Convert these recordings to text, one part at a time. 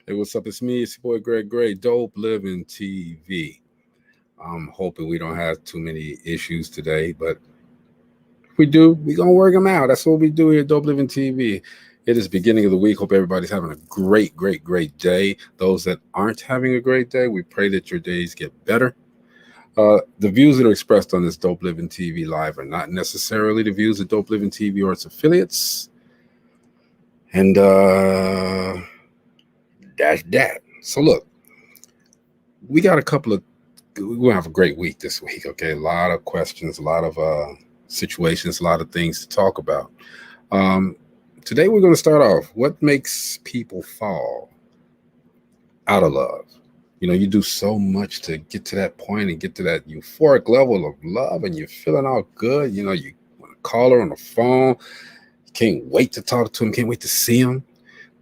Hey, what's up? It's me, it's your boy Greg Gray, Dope Living TV. I'm hoping we don't have too many issues today, but if we do, we're going to work them out. That's what we do here at Dope Living TV. It is beginning of the week. Hope everybody's having a great day. Those that aren't having a great day, we pray that your days get better. The views that are expressed on this Dope Living TV live are not necessarily the views of Dope Living TV or its affiliates. And that's that. So look, we got a couple of we're gonna have a great week this week. Okay, a lot of questions, a lot of situations, a lot of things to talk about. Um, Today we're going to start off. What makes people fall out of love? You know, you do so much to get to that point and get to that euphoric level of love, and you're feeling all good. You know, you want to call her on the phone. You can't wait to talk to him. Can't wait to see him.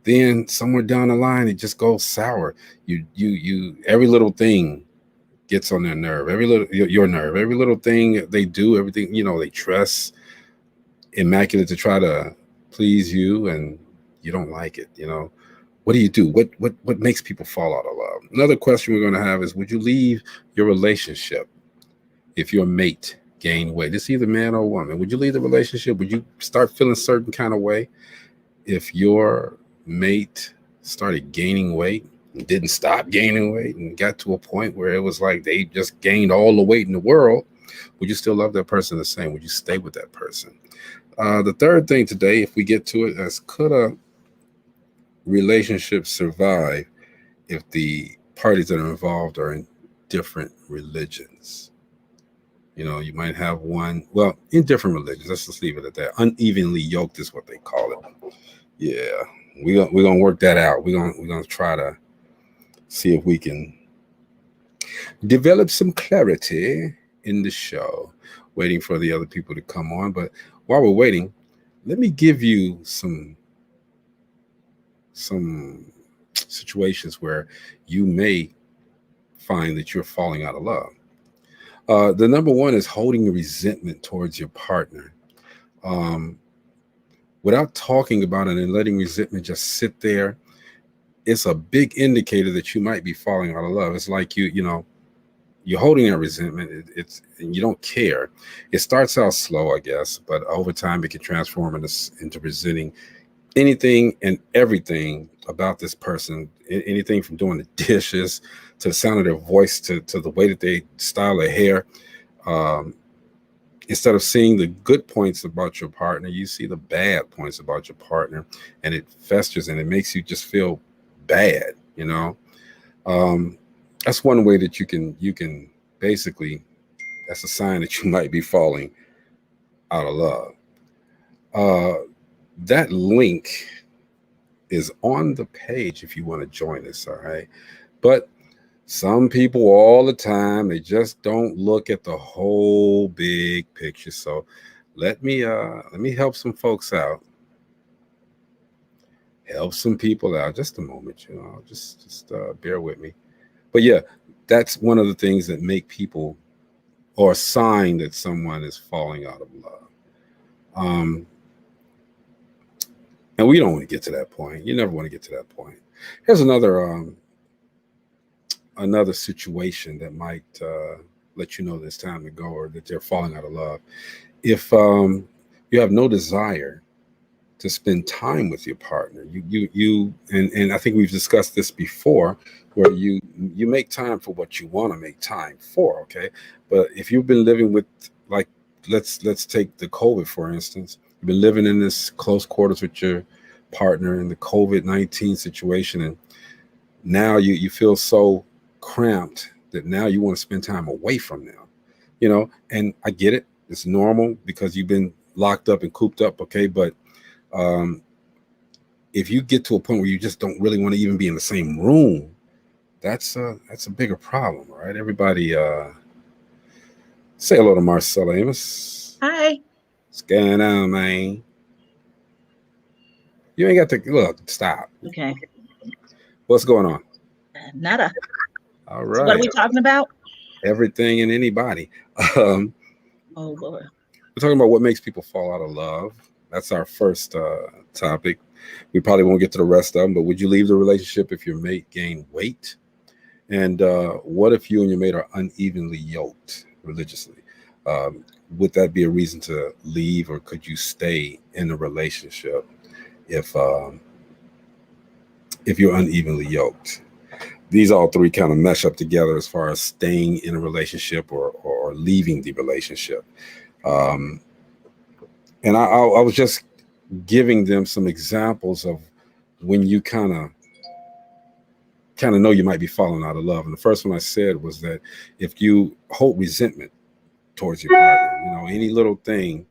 Then somewhere down the line, it just goes sour. You. Every little thing gets on their nerve. Every little your nerve. Every little thing they do. Everything they dress immaculate to try to please you, and you don't like it. What do you do? What makes people fall out of love? Another question we're going to have is: would you leave your relationship if your mate gained weight? It's either man or woman. Would you leave the relationship? Would you start feeling a certain kind of way if your mate started gaining weight and didn't stop gaining weight and got to a point where it was like they just gained all the weight in the world? Would you still love that person the same? Would you stay with that person? The third thing today, if we get to it, is: could a relationship survive if the parties that are involved are in different religions? You might have one, well, in different religions. Let's just leave it at that. Unevenly yoked is what they call it. Yeah, we're gonna work that out. We're gonna try to see if we can develop some clarity in the show. Waiting for the other people to come on, but while we're waiting, let me give you some situations where you may find that you're falling out of love. The number one is holding resentment towards your partner. Um, Without talking about it and letting resentment just sit there, it's a big indicator that you might be falling out of love. It's like you're holding that resentment. It's and you don't care. It starts out slow, I guess, but over time it can transform into resenting anything and everything about this person. Anything from doing the dishes to the sound of their voice to the way that they style their hair. Um, Instead of seeing the good points about your partner, you see the bad points about your partner, and it festers and it makes you just feel bad. Um, that's one way that you can basically, that's a sign that you might be falling out of love. Uh, that link is on the page if you want to join us. All right, but some people all the time, they just don't look at the whole big picture. So let me help some folks out, help some people out. Just a moment, just bear with me. But yeah, that's one of the things that make people, or a sign that someone is falling out of love. Um, and we don't want to get to that point. You never want to get to that point. Here's another situation that might let you know that it's time to go, or that they're falling out of love. If you have no desire to spend time with your partner, and I think we've discussed this before, where you make time for what you want to make time for. Okay, but if you've been living with, like, let's take the COVID for instance. You've been living in this close quarters with your partner in the COVID-19 situation, and now you feel so cramped that now you want to spend time away from them. And I get it. It's normal because you've been locked up and cooped up. Okay, but um, if you get to a point where you just don't really want to even be in the same room, that's a bigger problem. All right, everybody, say hello to Marcella Amos. Hi. What's going on, man? You ain't got to look. Stop. Okay. What's going on? Nada. All So what are right. we talking about? Everything and anybody. Um, Oh, Lord. we're talking about what makes people fall out of love. That's our first topic. We probably won't get to the rest of them, but would you leave the relationship if your mate gained weight? And what if you and your mate are unevenly yoked religiously? Would that be a reason to leave, or could you stay in the relationship if you're unevenly yoked? These all three kind of mesh up together as far as staying in a relationship or leaving the relationship. And I was just giving them some examples of when you kind of know you might be falling out of love. And the first one I said was that if you hold resentment towards your partner, any little thing,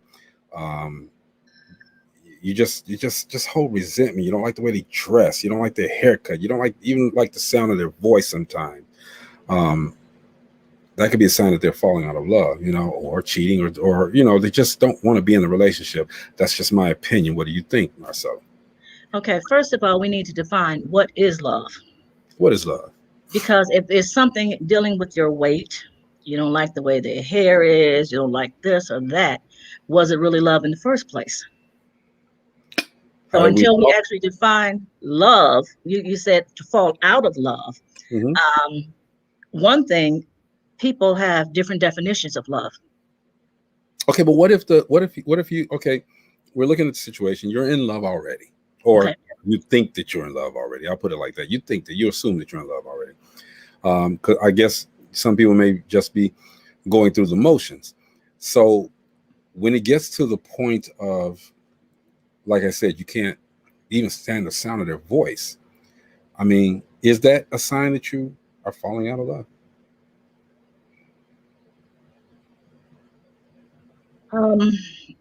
you just hold resentment. You don't like the way they dress. You don't like their haircut. You don't even like the sound of their voice sometimes. That could be a sign that they're falling out of love, or cheating, or they just don't want to be in the relationship. That's just my opinion. What do you think, Marcelo? Okay, first of all, we need to define what is love. What is love? Because if it's something dealing with your weight, you don't like the way their hair is, you don't like this or that, was it really love in the first place? So until we actually define love, you said to fall out of love. Mm-hmm. One thing, people have different definitions of love. Okay, but what if you okay, we're looking at the situation, you're in love already, or you think that you're in love already. I'll put it like that. You assume that you're in love already. Because I guess some people may just be going through the motions. So when it gets to the point of, like I said, you can't even stand the sound of their voice. I mean, is that a sign that you are falling out of love?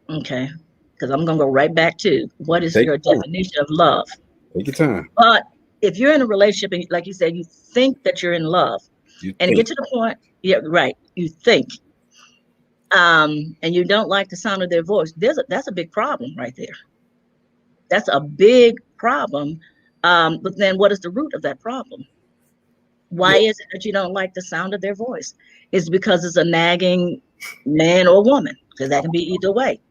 Okay, because I'm gonna go right back to what is your definition of love? Take your time. But if you're in a relationship and, like you said, you think that you're in love, and get to the point, right? You think, and you don't like the sound of their voice. That's a big problem right there. That's a big problem. But then, what is the root of that problem? Why is it that you don't like the sound of their voice? It's because it's a nagging man or woman, because that can be either way.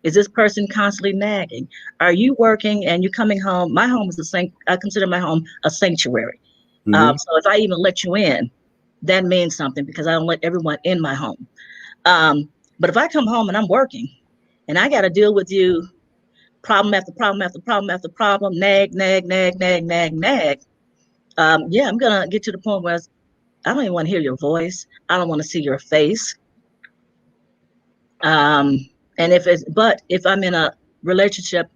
Is this person constantly nagging? Are you working and you're coming home? My home is I consider my home a sanctuary. Mm-hmm. So if I even let you in, that means something, because I don't let everyone in my home. But if I come home and I'm working and I got to deal with you, problem after problem after problem after problem, nag. I'm going to get to the point where I don't even want to hear your voice. I don't want to see your face. And if I'm in a relationship,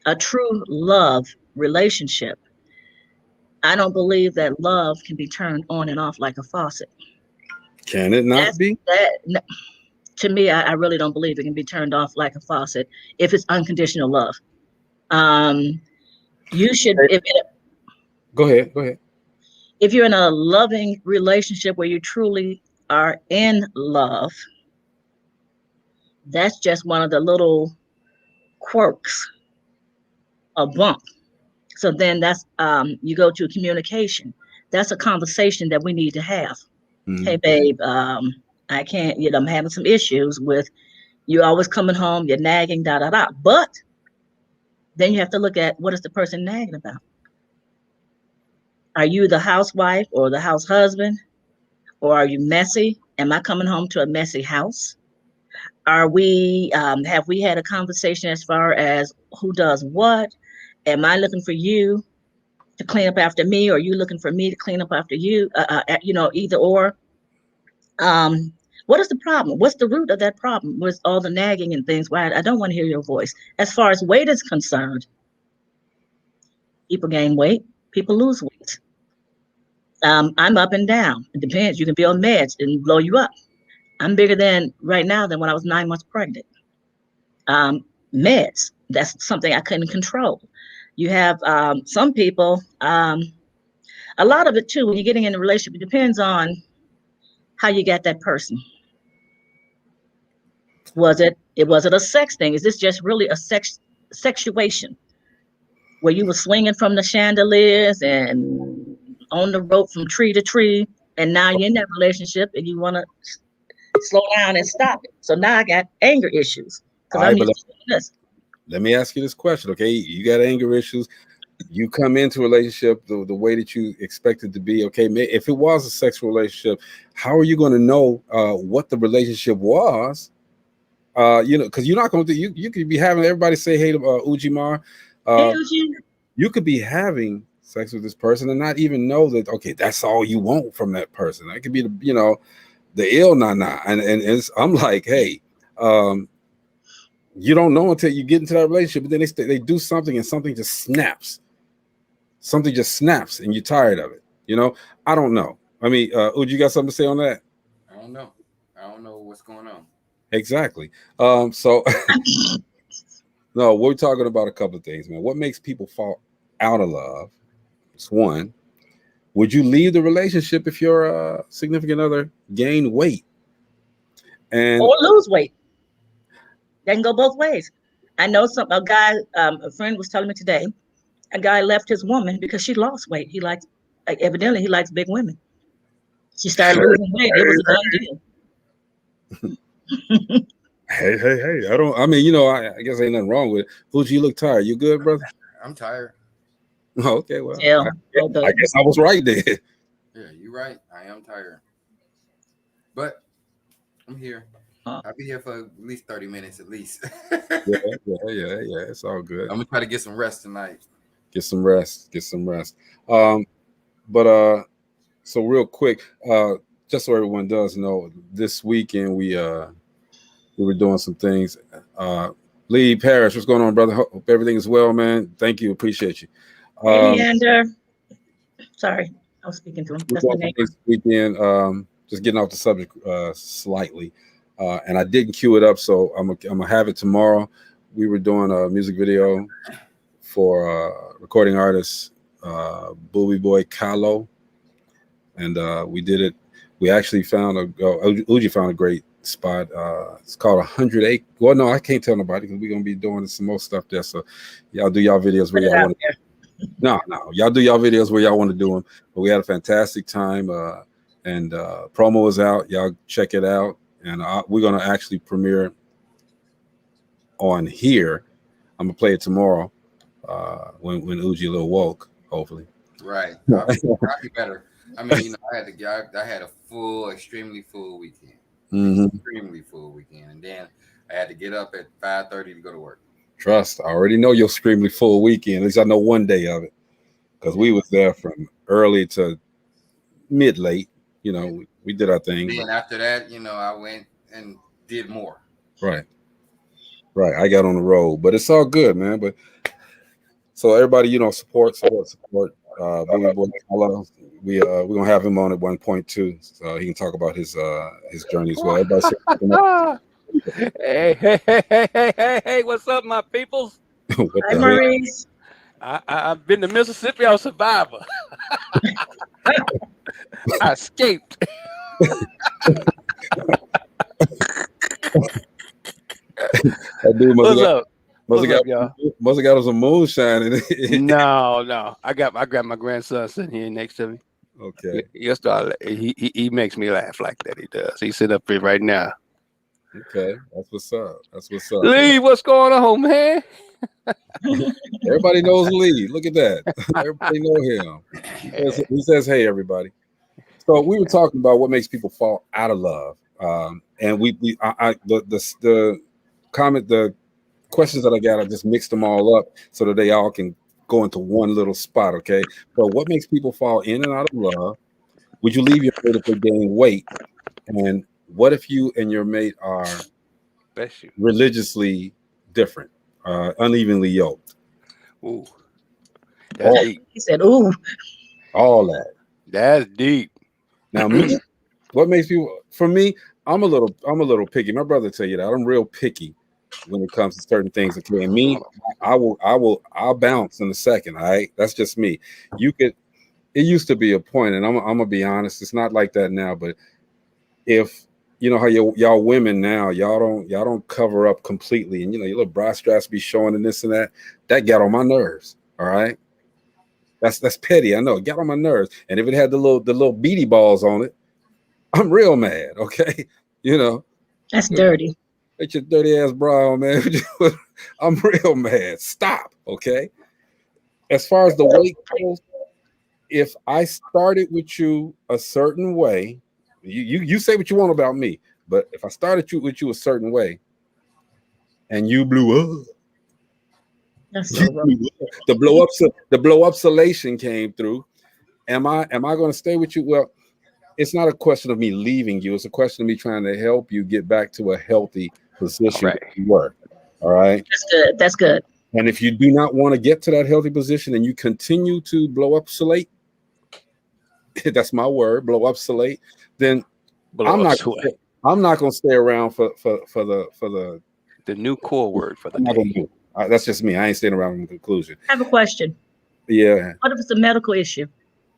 a true love relationship, I don't believe that love can be turned on and off like a faucet. Can it not be? To me, I really don't believe it can be turned off like a faucet if it's unconditional love. You should. Go ahead. If you're in a loving relationship where you truly are in love, that's just one of the little quirks, a bump. So then that's you go to communication. That's a conversation that we need to have. Mm-hmm. Hey, babe, I can't. I'm having some issues with you. Always coming home, you're nagging, da da da. But then you have to look at, what is the person nagging about? Are you the housewife or the house husband? Or are you messy? Am I coming home to a messy house? Are we, have we had a conversation as far as who does what? Am I looking for you to clean up after me? Or are you looking for me to clean up after you? Either or. What is the problem? What's the root of that problem with all the nagging and things? Why I don't want to hear your voice. As far as weight is concerned, people gain weight, people lose weight. I'm up and down. It depends. You can be on meds and blow you up. I'm bigger right now than when I was 9 months pregnant. Meds, that's something I couldn't control. You have some people, a lot of it too, when you're getting in a relationship, it depends on how you got that person. Was it a sex thing? Is this just really a sexuation where you were swinging from the chandeliers and on the rope from tree to tree, and now you're in that relationship and you want to slow down and stop it? So now I got anger issues because I'm used to this. let me ask you this question, okay? You got anger issues. You come into a relationship the way that you expect it to be, okay? If it was a sexual relationship, how are you going to know what the relationship was? Because you're not going to. You could be having everybody say hey to Ujimar. Hey, Uji. You could be having sex with this person and not even know that. Okay, that's all you want from that person. That could be the ill na, and I'm like, hey. You don't know until you get into that relationship, but then they do something and something just snaps. Something just snaps and you're tired of it. I don't know. I mean, Uj, you got something to say on that? I don't know. I don't know what's going on. Exactly. So no, we're talking about a couple of things, man. What makes people fall out of love? It's one. Would you leave the relationship if your significant other gained weight or lose weight? That can go both ways. I know a guy, a friend was telling me today, a guy left his woman because she lost weight. Evidently he likes big women. She started losing weight. It was a done deal. Hey. I guess ain't nothing wrong with it. Fuji, you look tired. You good, brother? I'm tired. Okay, well, Yeah, I guess I was right there. Yeah, you're right. I am tired. But I'm here. I'll be here for at least 30 minutes at least. Yeah. It's all good. I'm gonna try to get some rest tonight. Get some rest. But so real quick, just so everyone does know, this weekend we were doing some things. Lee Parrish, what's going on, brother? Hope everything is well, man. Thank you, appreciate you. Hey, Leander. Sorry, I was speaking to him. That's my name. This weekend, just getting off the subject slightly, and I didn't queue it up, so I'm gonna have it tomorrow. We were doing a music video for recording artist Booby Boy Kalo, and we did it. We actually found Uji found a great spot. It's called 100 Acre. Well, no, I can't tell nobody because we're gonna be doing some more stuff there. So y'all do y'all videos where y'all want to. No, y'all do y'all videos where y'all want to do them. But we had a fantastic time, and promo is out. Y'all check it out, and we're gonna actually premiere on here. I'm gonna play it tomorrow when Uji a little woke, hopefully. Right, I'll be better. I mean, I had a extremely full weekend. Mm-hmm. Extremely full weekend, and then I had to get up at 5:30 to go to work. Trust, I already know your extremely full weekend. At least I know one day of it, because we was there from early to mid-late. We did our thing. Then after that, I went and did more. Right. I got on the road, but it's all good, man. But so everybody, support. Booby Boy Kalo. We're gonna have him on at 1.2, so he can talk about his journey as well. Hey, what's up, my peoples? Hi, Maurice. I've been to Mississippi. I was a survivor. I escaped. That dude must have got us some moonshine. No. I grabbed my grandson sitting here next to me. Okay. He makes me laugh like that. He does. He's sitting up here right now. Okay, that's what's up. Lee, what's going on, man? Everybody knows Lee. Look at that. Everybody know him. He says, "Hey, everybody." So we were talking about what makes people fall out of love, and the questions that I got, I just mixed them all up so that they all can go into one little spot. Okay. So what makes people fall in and out of love? Would you leave your mate if they gain weight? And what if you and your mate are religiously different, unevenly yoked? Ooh, that's deep. He said, "Ooh, all that." That's deep. Now, me, what makes people? For me, I'm a little picky. My brother tell you that I'm real picky when it comes to certain things. Okay, and me, I'll bounce in a second. All right, that's just me. It used to be a point, and I'm gonna be honest. It's not like that now, but if you know how y'all women now, y'all don't cover up completely, and your little bra straps be showing and this and that. That got on my nerves. All right, that's petty. I know it got on my nerves, and if it had the little beady balls on it, I'm real mad. Okay, that's dirty. Get your dirty ass bra on, man. I'm real mad. Stop, okay? As far as the weight goes, if I started with you a certain way, you say what you want about me, but if I started with you a certain way, and you blew up, That's so rough. the blow up salation came through. Am I going to stay with you? Well, it's not a question of me leaving you. It's a question of me trying to help you get back to a healthy position you were. All right. That's good. That's good. And if you do not want to get to that healthy position and you continue to blow up salate, that's my word, blow up salate, then I'm not going to stay around for the new core word for the day. That's just me. I ain't staying around in the conclusion. I have a question. Yeah. What if it's a medical issue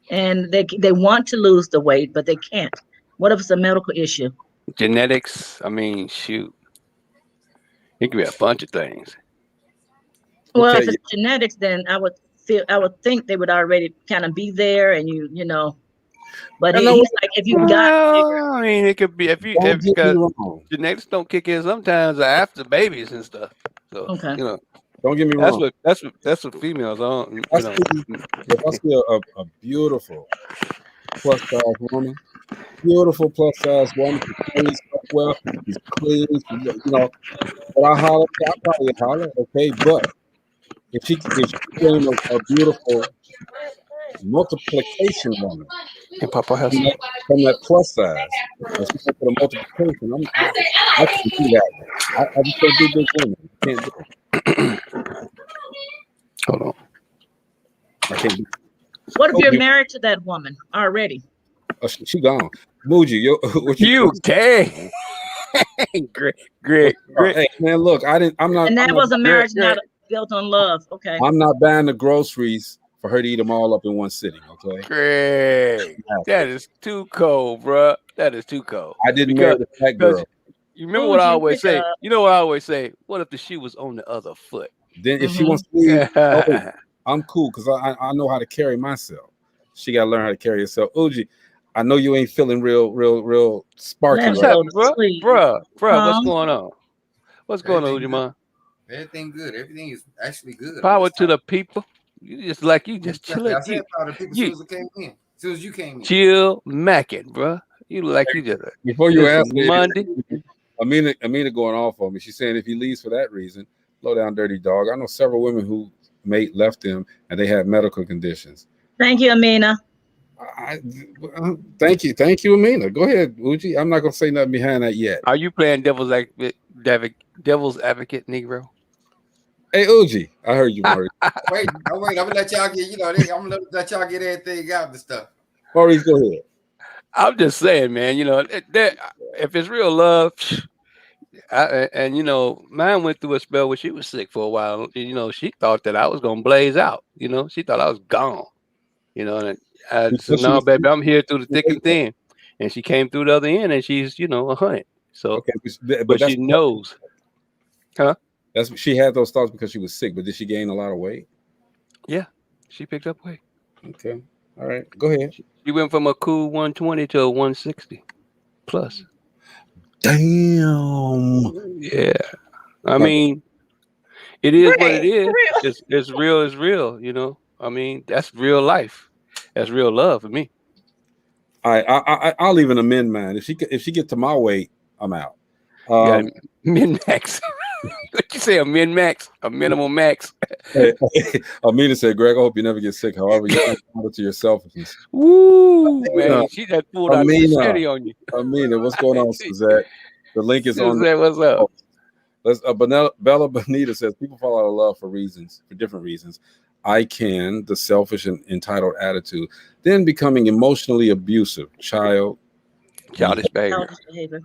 and they want to lose the weight, but they can't? What if it's a medical issue? Genetics. I mean, shoot. It could be a bunch of things. Well, if it's genetics, then I would think they would already kind of be there, and you know. But he's like, if you got bigger. I mean, it could be because genetics don't kick in sometimes after babies and stuff. So you know, don't get me wrong. That's what females don't. You know. If I see a beautiful plus size woman, he's well, he's clean, you know. But I probably holler, okay. But if she became a beautiful multiplication woman, and Papa has from that plus size, and she went for the multiplication, I can't do that. I just don't do big women. I can't do it. Hold on. I can't do it. What if you're married to that woman already? Oh, she gone. Muji, you dang. Great. Hey, man, look, I'm not. And that was a marriage not built on love. Okay. I'm not buying the groceries for her to eat them all up in one sitting. Okay. Great. That is too cold, bro. That is too cold. I didn't marry the fat girl. You remember what I always say? You know what I always say? What if the shoe was on the other foot? Then if she wants to leave, I'm cool because I know how to carry myself. She got to learn how to carry herself. Uji, I know you ain't feeling real sparky. Bro, what's going on? What's going on, Uji, man? Everything good. Everything is actually good. Power to the people. You just chilling. I said power to the people as soon as you came in. Chill macking, bro. You look like you just before you ask me. Monday. Amina going off on me. She's saying if he leaves for that reason, low down dirty dog. I know several women who mate left him and they had medical conditions. Thank you, Amina. Thank you, Amina. Go ahead, Uji. I'm not gonna say nothing behind that yet. Are you playing devil's advocate, Negro? Hey, Uji, I heard you, Maurice. wait. I'm gonna let y'all get. I'm gonna let y'all get everything out and stuff. Maurice, go ahead. I'm just saying, man. You know, if it's real love, mine went through a spell where she was sick for a while. You know, she thought that I was gonna blaze out. You know, she thought I was gone. You know, and I said, no, baby, I'm here through the thick and thin. And she came through the other end, and she's 100. So, okay, but she knows, huh? She had those thoughts because she was sick. But did she gain a lot of weight? Yeah, she picked up weight. Okay, all right, go ahead. She went from a cool 120 to a 160 plus. Damn. Yeah, I mean, it is what it is. It's real. It's real. You know, I mean, that's real life. That's real love for me. I'll even amend mine. If she get to my weight, I'm out. Min max. What you say? A min max? A minimum max? Amina said, "Greg, I hope you never get sick. However, you can't it to your selfishness." Woo, man, she just pulled out the city on you. Amina, what's going on, Suzette? The link is on. Suzette, what's up? Bella Bonita says people fall out of love for different reasons. The selfish and entitled attitude, then becoming emotionally abusive, childish behavior.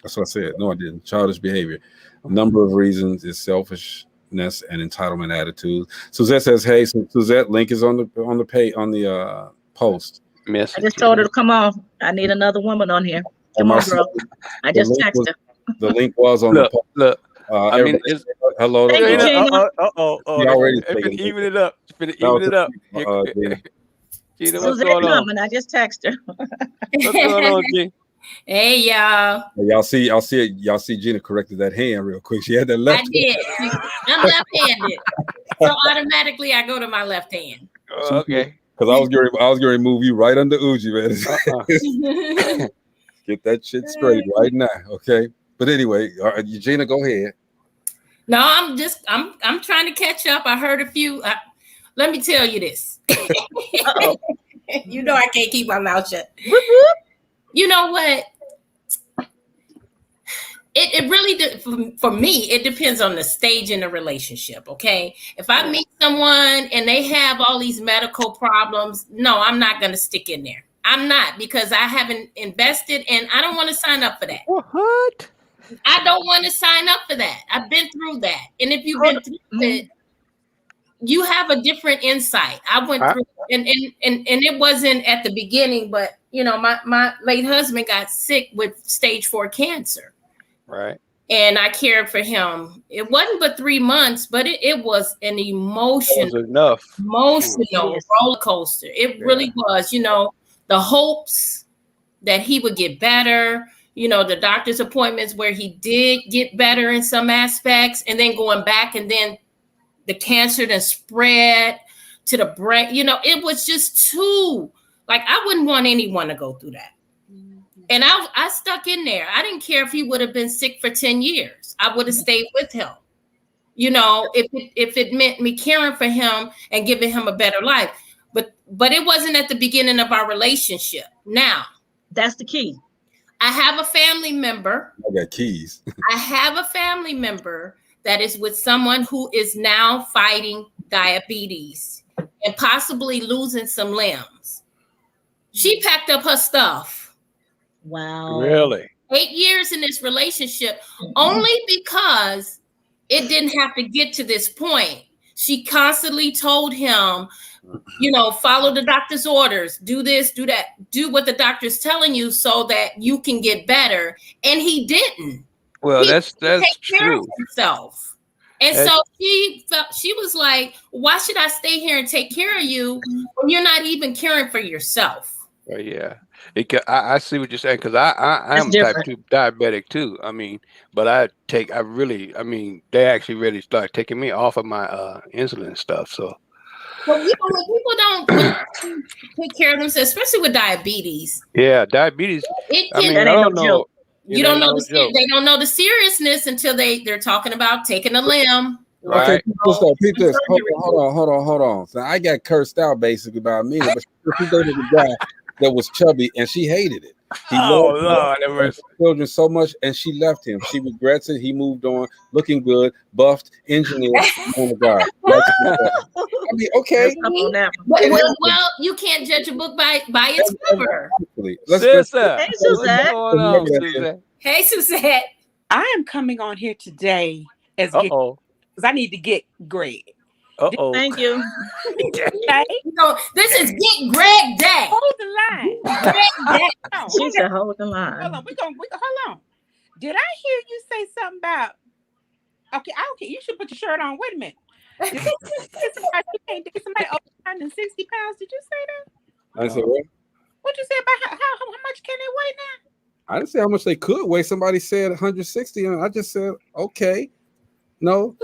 That's what I said. No, I didn't. Childish behavior. A number of reasons is selfishness and entitlement attitude. Suzette says, "Hey, Suzette, link is on the page on the post." I just told her to come on. I need another woman on here. Come on, girl. I just texted her. The link was on the post. Look. I mean, hello. Thank you, Gina. Even it up. Even it up. Gina, what's Suzette going on? coming. I just texted her. What's going on, Gina? Hey, y'all. Y'all see Gina corrected that hand real quick. She had that left. I did. I'm left-handed, so automatically I go to my left hand. Okay. Because I was going to move you right under Uji, man. Get that shit straight right now, okay? But anyway, Gina, go ahead. No, I'm trying to catch up. I heard a few. Let me tell you this. You know I can't keep my mouth shut. You know what? It really, for me, it depends on the stage in the relationship, okay? If I meet someone and they have all these medical problems, no, I'm not going to stick in there. I'm not, because I haven't invested and I don't want to sign up for that. What? I don't want to sign up for that. I've been through that. And if you've been through it, you have a different insight. I went through and it wasn't at the beginning, but you know, my late husband got sick with stage 4 cancer. Right. And I cared for him. It wasn't but 3 months, but it was an emotional roller coaster. It really was, you know, the hopes that he would get better, you know, the doctor's appointments where he did get better in some aspects, and then going back, and then the cancer that spread to the brain. You know, it was just too, like, I wouldn't want anyone to go through that. And I stuck in there. I didn't care if he would have been sick for 10 years. I would have stayed with him. You know, if it meant me caring for him and giving him a better life. But it wasn't at the beginning of our relationship. Now, that's the key. I have a family member. I got keys. I have a family member that is with someone who is now fighting diabetes and possibly losing some limbs. She packed up her stuff. Wow. Really? 8 years in this relationship, only because it didn't have to get to this point. She constantly told him, you know, follow the doctor's orders, do this, do that, do what the doctor's telling you so that you can get better. And he didn't. Well, that's take true. Care of himself. And so she was like, why should I stay here and take care of you when you're not even caring for yourself? Yeah. I see what you're saying, because I'm type 2 diabetic too. I mean, but they actually really started taking me off of my insulin and stuff. So, well, you know, when people don't take care of themselves, especially with diabetes. Yeah, diabetes. I don't know. You don't know they don't know the seriousness until they're talking about taking a limb. Right. Okay, peep this. Hold on. So I got cursed out basically by me, but she dated a guy that was chubby, and she hated it. He loved children so much, and she left him. She regrets it. He moved on, looking good, buffed, engineer. Oh my God! I mean, okay. Well, you can't judge a book by its cover. Hey, Suzette. I am coming on here today as because I need to get Greg. Thank you. Okay. No, this is Get Greg Day. Hold the line. Greg Day. She said hold the line. Hold on. Hold on. Did I hear you say something about? Okay, you should put your shirt on. Wait a minute. Did you can't date somebody over 160 pounds? Did you say that? I said what? What'd you say about how much can they weigh now? I didn't say how much they could weigh. Somebody said 160, and I just said okay. No.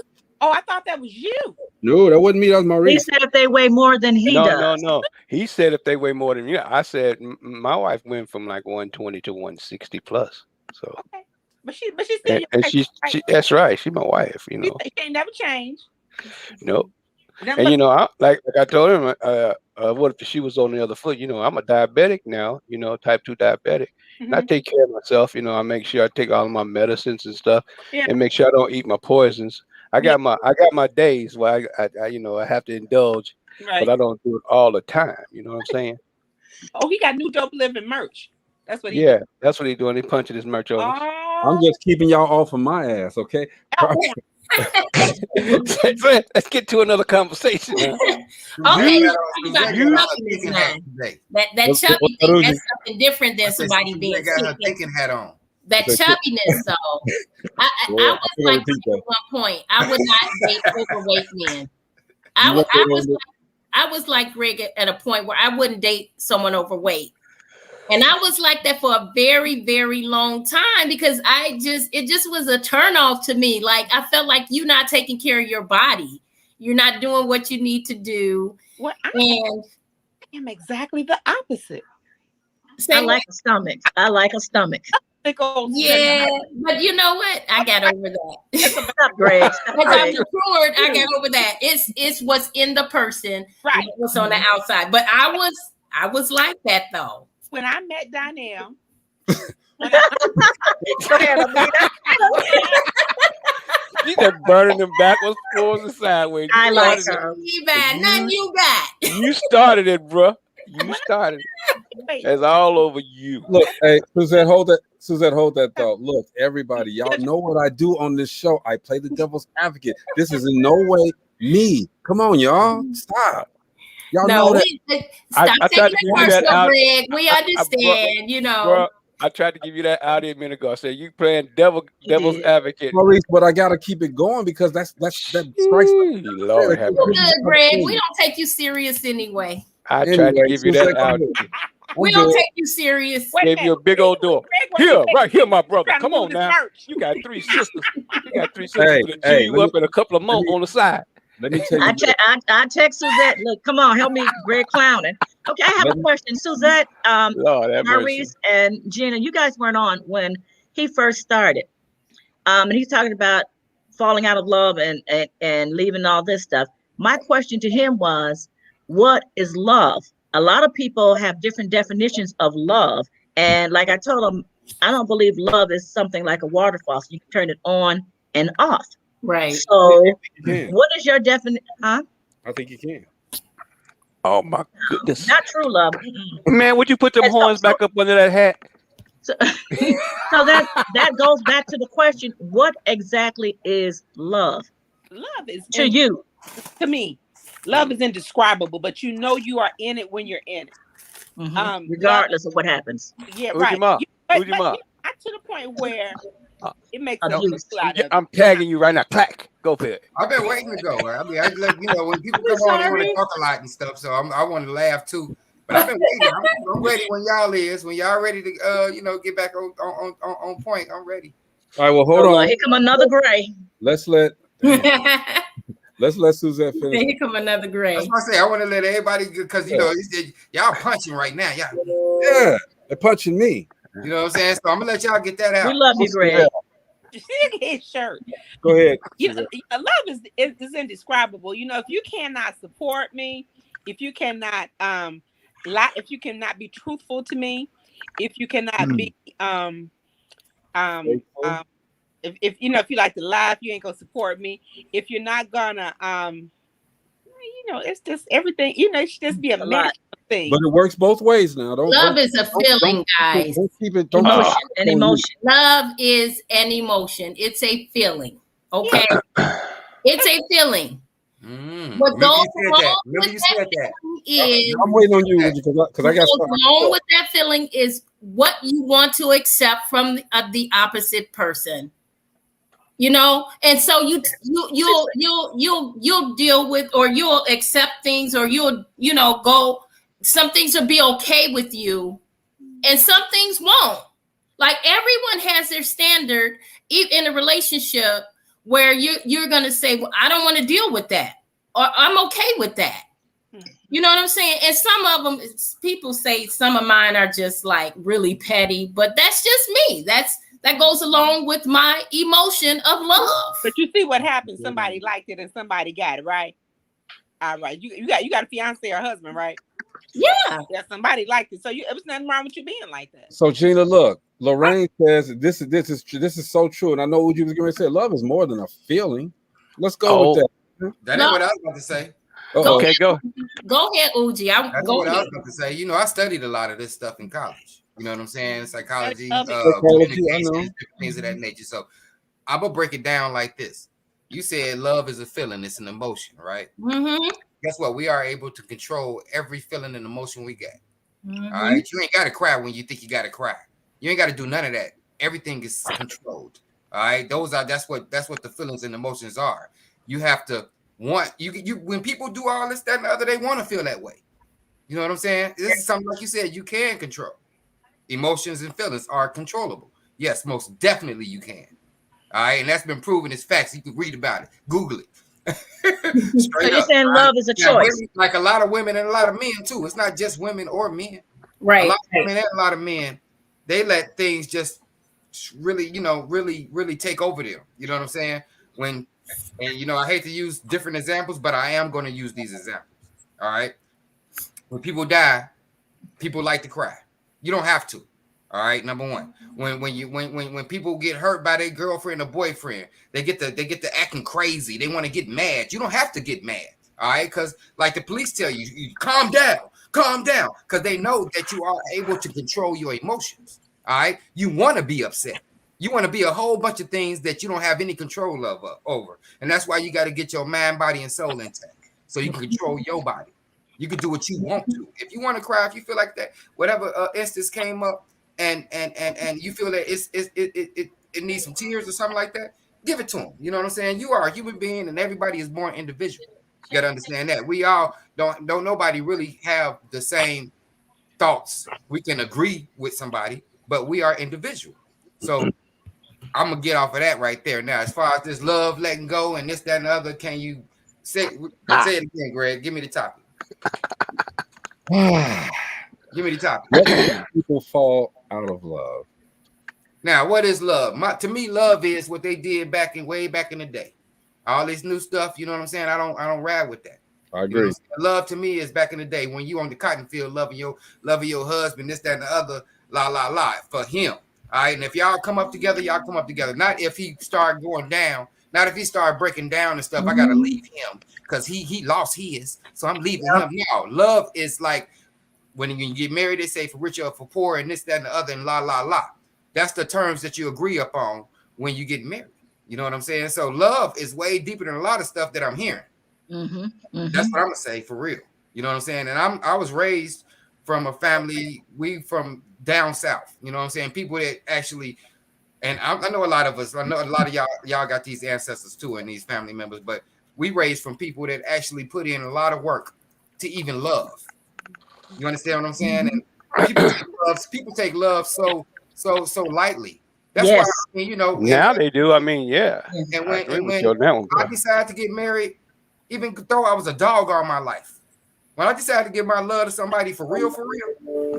Oh, I thought that was you. No, that wasn't me. That was Maurice. He said if they weigh more than he does. No. He said if they weigh more than you. I said my wife went from like 120 to 160 plus. So, okay. But she's still and she's that's right. She's my wife. You know, she ain't never changed. Nope. And you know, like I told him, what if she was on the other foot? You know, I'm a diabetic now. You know, type 2 diabetic. And I take care of myself. You know, I make sure I take all of my medicines and stuff, and make sure I don't eat my poisons. I got my days where I you know, I have to indulge, but I don't do it all the time. You know what I'm saying? Oh, he got new Dope Living merch. That's what he that's what he's doing. He's punching his merch over. I'm just keeping y'all off of my ass, okay? Let's get to another conversation. Okay, that chubby thing, that's something different than somebody being taking hat on. That chubbiness, though. I was like at one point, I would not date overweight men. I was like Greg at a point where I wouldn't date someone overweight. And I was like that for a very, very long time because it just was a turnoff to me. Like I felt like you're not taking care of your body. You're not doing what you need to do. Well, I am exactly the opposite. I like a stomach. I like a stomach. Yeah, but you know what? I got over that. Stop, Greg. As I've matured, I got over that. It's what's in the person, right? What's on the outside. But I was like that though. When I met Donnell, go ahead, Amina. You just burning them backwards, forwards, and sideways. I like her. Nothing you got. You started it, bro. You started it. It's all over you. Look, hey, Suzette, hold that thought. Look, everybody, y'all know what I do on this show. I play the devil's advocate. This is in no way me. Come on, y'all. Stop. Y'all know that. Stop taking it personal, Greg. We understand, Bro, I tried to give you that out a minute ago. I said you playing devil's advocate. Maurice, but I gotta keep it going because that strikes. Lord have mercy. Good, Greg. We don't take you serious anyway. I tried to give you that out. We don't take you serious. Gave you a big old door. Here, right here, my brother. Come on now. You got 3 sisters. You got 3 sisters to cheer you up and a couple of more on the side. Let me tell you. I text Suzette. Look, come on, help me, Greg clowning. Okay, I have a question. Suzette, Maurice, and Gina, you guys weren't on when he first started. And he's talking about falling out of love and leaving all this stuff. My question to him was, what is love? A lot of people have different definitions of love. And like I told him, I don't believe love is something like a water faucet. You can turn it on and off. Right. So what is your definition? Huh? I think you can. Oh my goodness. Not true love. Man, would you put them horns back up under that hat? So that goes back to the question, what exactly is love? Love is to you. To me, love is indescribable, but you know you are in it when you're in it. Mm-hmm. Regardless of what happens. Yeah, Who's right. your mom? But to the point where it makes I'm tagging you right now. Clack. Go for it. I've been waiting to go. I mean, when people come on, they want to talk a lot and stuff, so I want to laugh too. But I've been waiting. I'm ready when y'all is. When y'all ready to, get back on point. I'm ready. All right. Well, hold on. Here come another Gray. Let's let Suzette finish. Here come another Gray. That's what I say. I want to let everybody, because y'all punching right now. Yeah, they're punching me. You know what I'm saying? So I'm gonna let y'all get that out. We love you, Greg. His shirt. Go ahead. Love is indescribable. If you cannot support me, if you cannot if you cannot be truthful to me, if you cannot be if you like to lie, if you ain't gonna support me, if you're not gonna it's just everything, it should just be a lot thing. But it works both ways now. Love is a feeling, guys. Don't keep it. An emotion. Love is an emotion. It's a feeling. Okay. It's a feeling. What goes wrong with that feeling is, I'm waiting on you because I got something wrong with that feeling is what you want to accept from the opposite person. And so you'll deal with, or you'll accept things, or you'll go. Some things will be okay with you, and some things won't. Like everyone has their standard in a relationship where you're gonna say, well, I don't want to deal with that, or I'm okay with that. You know what I'm saying? And some of them, people say some of mine are just like really petty, but that's just me. That goes along with my emotion of love. But you see what happens? Somebody liked it and somebody got it, right? All right. You got a fiance or husband, right? Yeah. Somebody liked it. So it was nothing wrong with you being like that. So Gina, look, Lorraine says this is so true. And I know what you was going to say. Love is more than a feeling. Let's go with that. That ain't what I was about to say. Okay, go ahead, Uji. That's what I was about to say. I studied a lot of this stuff in college. You know what I'm saying? Psychology, things of that nature. So I'm gonna break it down like this. You said love is a feeling, it's an emotion, right? Mm-hmm. Guess what? We are able to control every feeling and emotion we get. Mm-hmm. All right. You ain't gotta cry when you think you gotta cry. You ain't gotta do none of that. Everything is controlled. All right. That's what the feelings and emotions are. You have to want you when people do all this, that, and the other, they want to feel that way. You know what I'm saying? This is something, like you said, you can control. emotions and feelings are controllable? Yes, most definitely you can. All right, and that's been proven as facts. You can read about it, Google it. So you're saying love is a choice? Like a lot of women and a lot of men too. It's not just women or men. Right. A lot of women and a lot of men, they let things just really, really take over them. You know what I'm saying? And I hate to use different examples, but I am going to use these examples. All right. When people die, people like to cry. You don't have to. All right. Number one, when people get hurt by their girlfriend or boyfriend, they get to acting crazy. They want to get mad. You don't have to get mad. All right. Because like the police tell you calm down, because they know that you are able to control your emotions. All right. You want to be upset. You want to be a whole bunch of things that you don't have any control over. And that's why you got to get your mind, body, and soul intact so you can control your body. You can do what you want to. If you want to cry, if you feel like that, whatever instance came up and you feel that it needs some tears or something like that, give it to them. You know what I'm saying? You are a human being and everybody is born individual. You got to understand that. We all don't nobody really have the same thoughts. We can agree with somebody, but we are individual. So I'm gonna get off of that right there. Now, as far as this love, letting go, and this, that, and the other, can you say it again, Greg? Give me the topic. Give me the topic. What makes people fall out of love? Now, what is love? To me, love is what they did way back in the day. All this new stuff, you know what I'm saying? I don't ride with that. I agree. Love to me is back in the day when you on the cotton field, loving your husband, this, that, and the other, la for him. All right, and if y'all come up together, y'all come up together. Not if he start going down. Not if he start breaking down and stuff. I gotta leave him because he lost his, so I'm leaving him. No, love is like when you get married. They say for richer or for poor, and this, that, and the other, and la. That's the terms that you agree upon when you get married. You know what I'm saying? So love is way deeper than a lot of stuff that I'm hearing. That's what I'm gonna say for real. You know what I'm saying? And I was raised from a family. We from down south, you know what I'm saying? People that actually, and I know a lot of us, I know a lot of y'all got these ancestors too and these family members, but we raised from people that actually put in a lot of work to even love. You understand what I'm saying? And people take love so lightly. That's why, now they do. I mean, yeah. And when I decided to get married, even though I was a dog all my life, when I decided to give my love to somebody for real,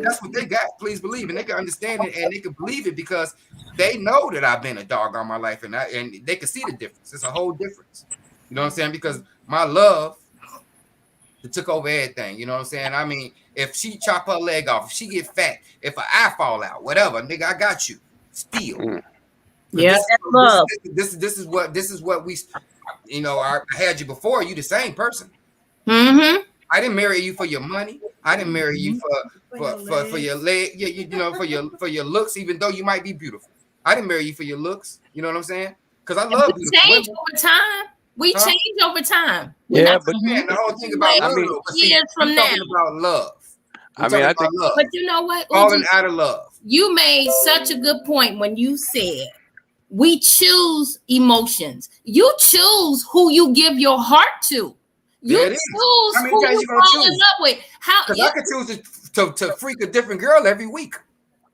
that's what they got. Please believe, and they can understand it, and they can believe it because they know that I've been a dog all my life, and they can see the difference. It's a whole difference. You know what I'm saying? Because my love, it took over everything. You know what I'm saying? I mean, if she chop her leg off, if she get fat, if her eye fall out, whatever, nigga, I got you. Still, yeah, this is what we, I had you before. You the same person. I didn't marry you for your money. I didn't marry you for your leg, for your looks, even though you might be beautiful. I didn't marry you for your looks. You know what I'm saying? Because I love beautiful change women. Over time. We change over time. Yeah, but the whole thing about love. Years from now, talking about love. I think, but you know what? Falling out of love. You made such a good point when you said we choose emotions. You choose who you give your heart to. You choose who you fall in love with. Because I could choose to freak a different girl every week.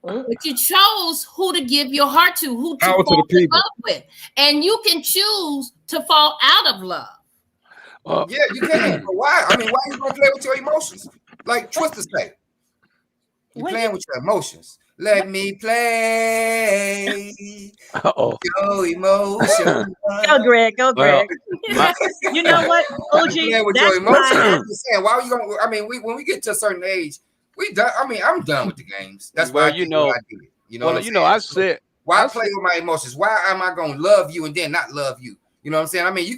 But you chose who to give your heart to, who to fall in love with. And you can choose to fall out of love. Yeah, you can. But why? I mean, why are you going to play with your emotions? Like Twister say. You're playing with your emotions. Let me play your emotions. Go, Greg. Go, Greg. You know what, OG? That's I'm just saying, why are you going? I mean, when we get to a certain age, we done. I mean, I'm done with the games. That's why I did it. You know, I said, why play with my emotions? Why am I going to love you and then not love you? You know what I'm saying? I mean,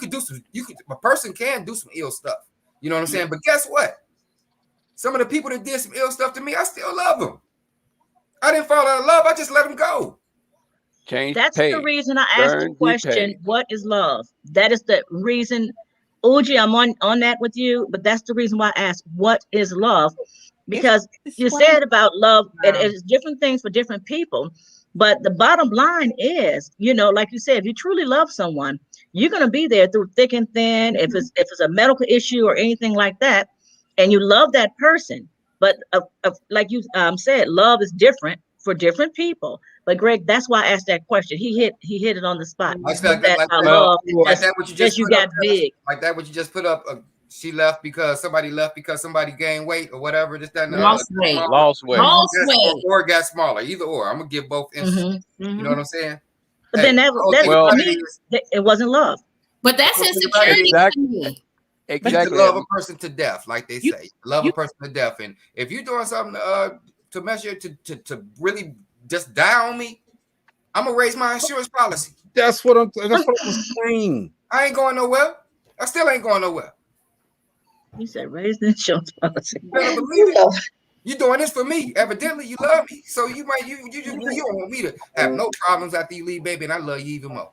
a person can do some ill stuff. You know what I'm saying? But guess what? Some of the people that did some ill stuff to me, I still love them. I didn't fall out of love. I just let them go. That's the reason I asked the question, what is love? That is the reason, OG, I'm on that with you, but that's the reason why I asked, what is love? Because you said about love, it's different things for different people. But the bottom line is, like you said, if you truly love someone, you're going to be there through thick and thin. If it's a medical issue or anything like that, and you love that person. But like you said, love is different for different people. But Greg, that's why I asked that question. He hit it on the spot. Like that, what you just got big. Like that, what you just put up. She left because somebody gained weight or whatever. This, that, and lost weight. Or got smaller. Either or. I'm gonna give both instances. You know what I'm saying? But then it wasn't love. But that's insecurity. Exactly. You love a person to death, like they say. Love a person to death, and if you're doing something to measure to really just die on me, I'm gonna raise my insurance policy. That's what I'm saying. I ain't going nowhere. I still ain't going nowhere. You said raise the insurance policy. You better believe it. You're doing this for me. Evidently, you love me, so you don't want me to have no problems after you leave, baby, and I love you even more.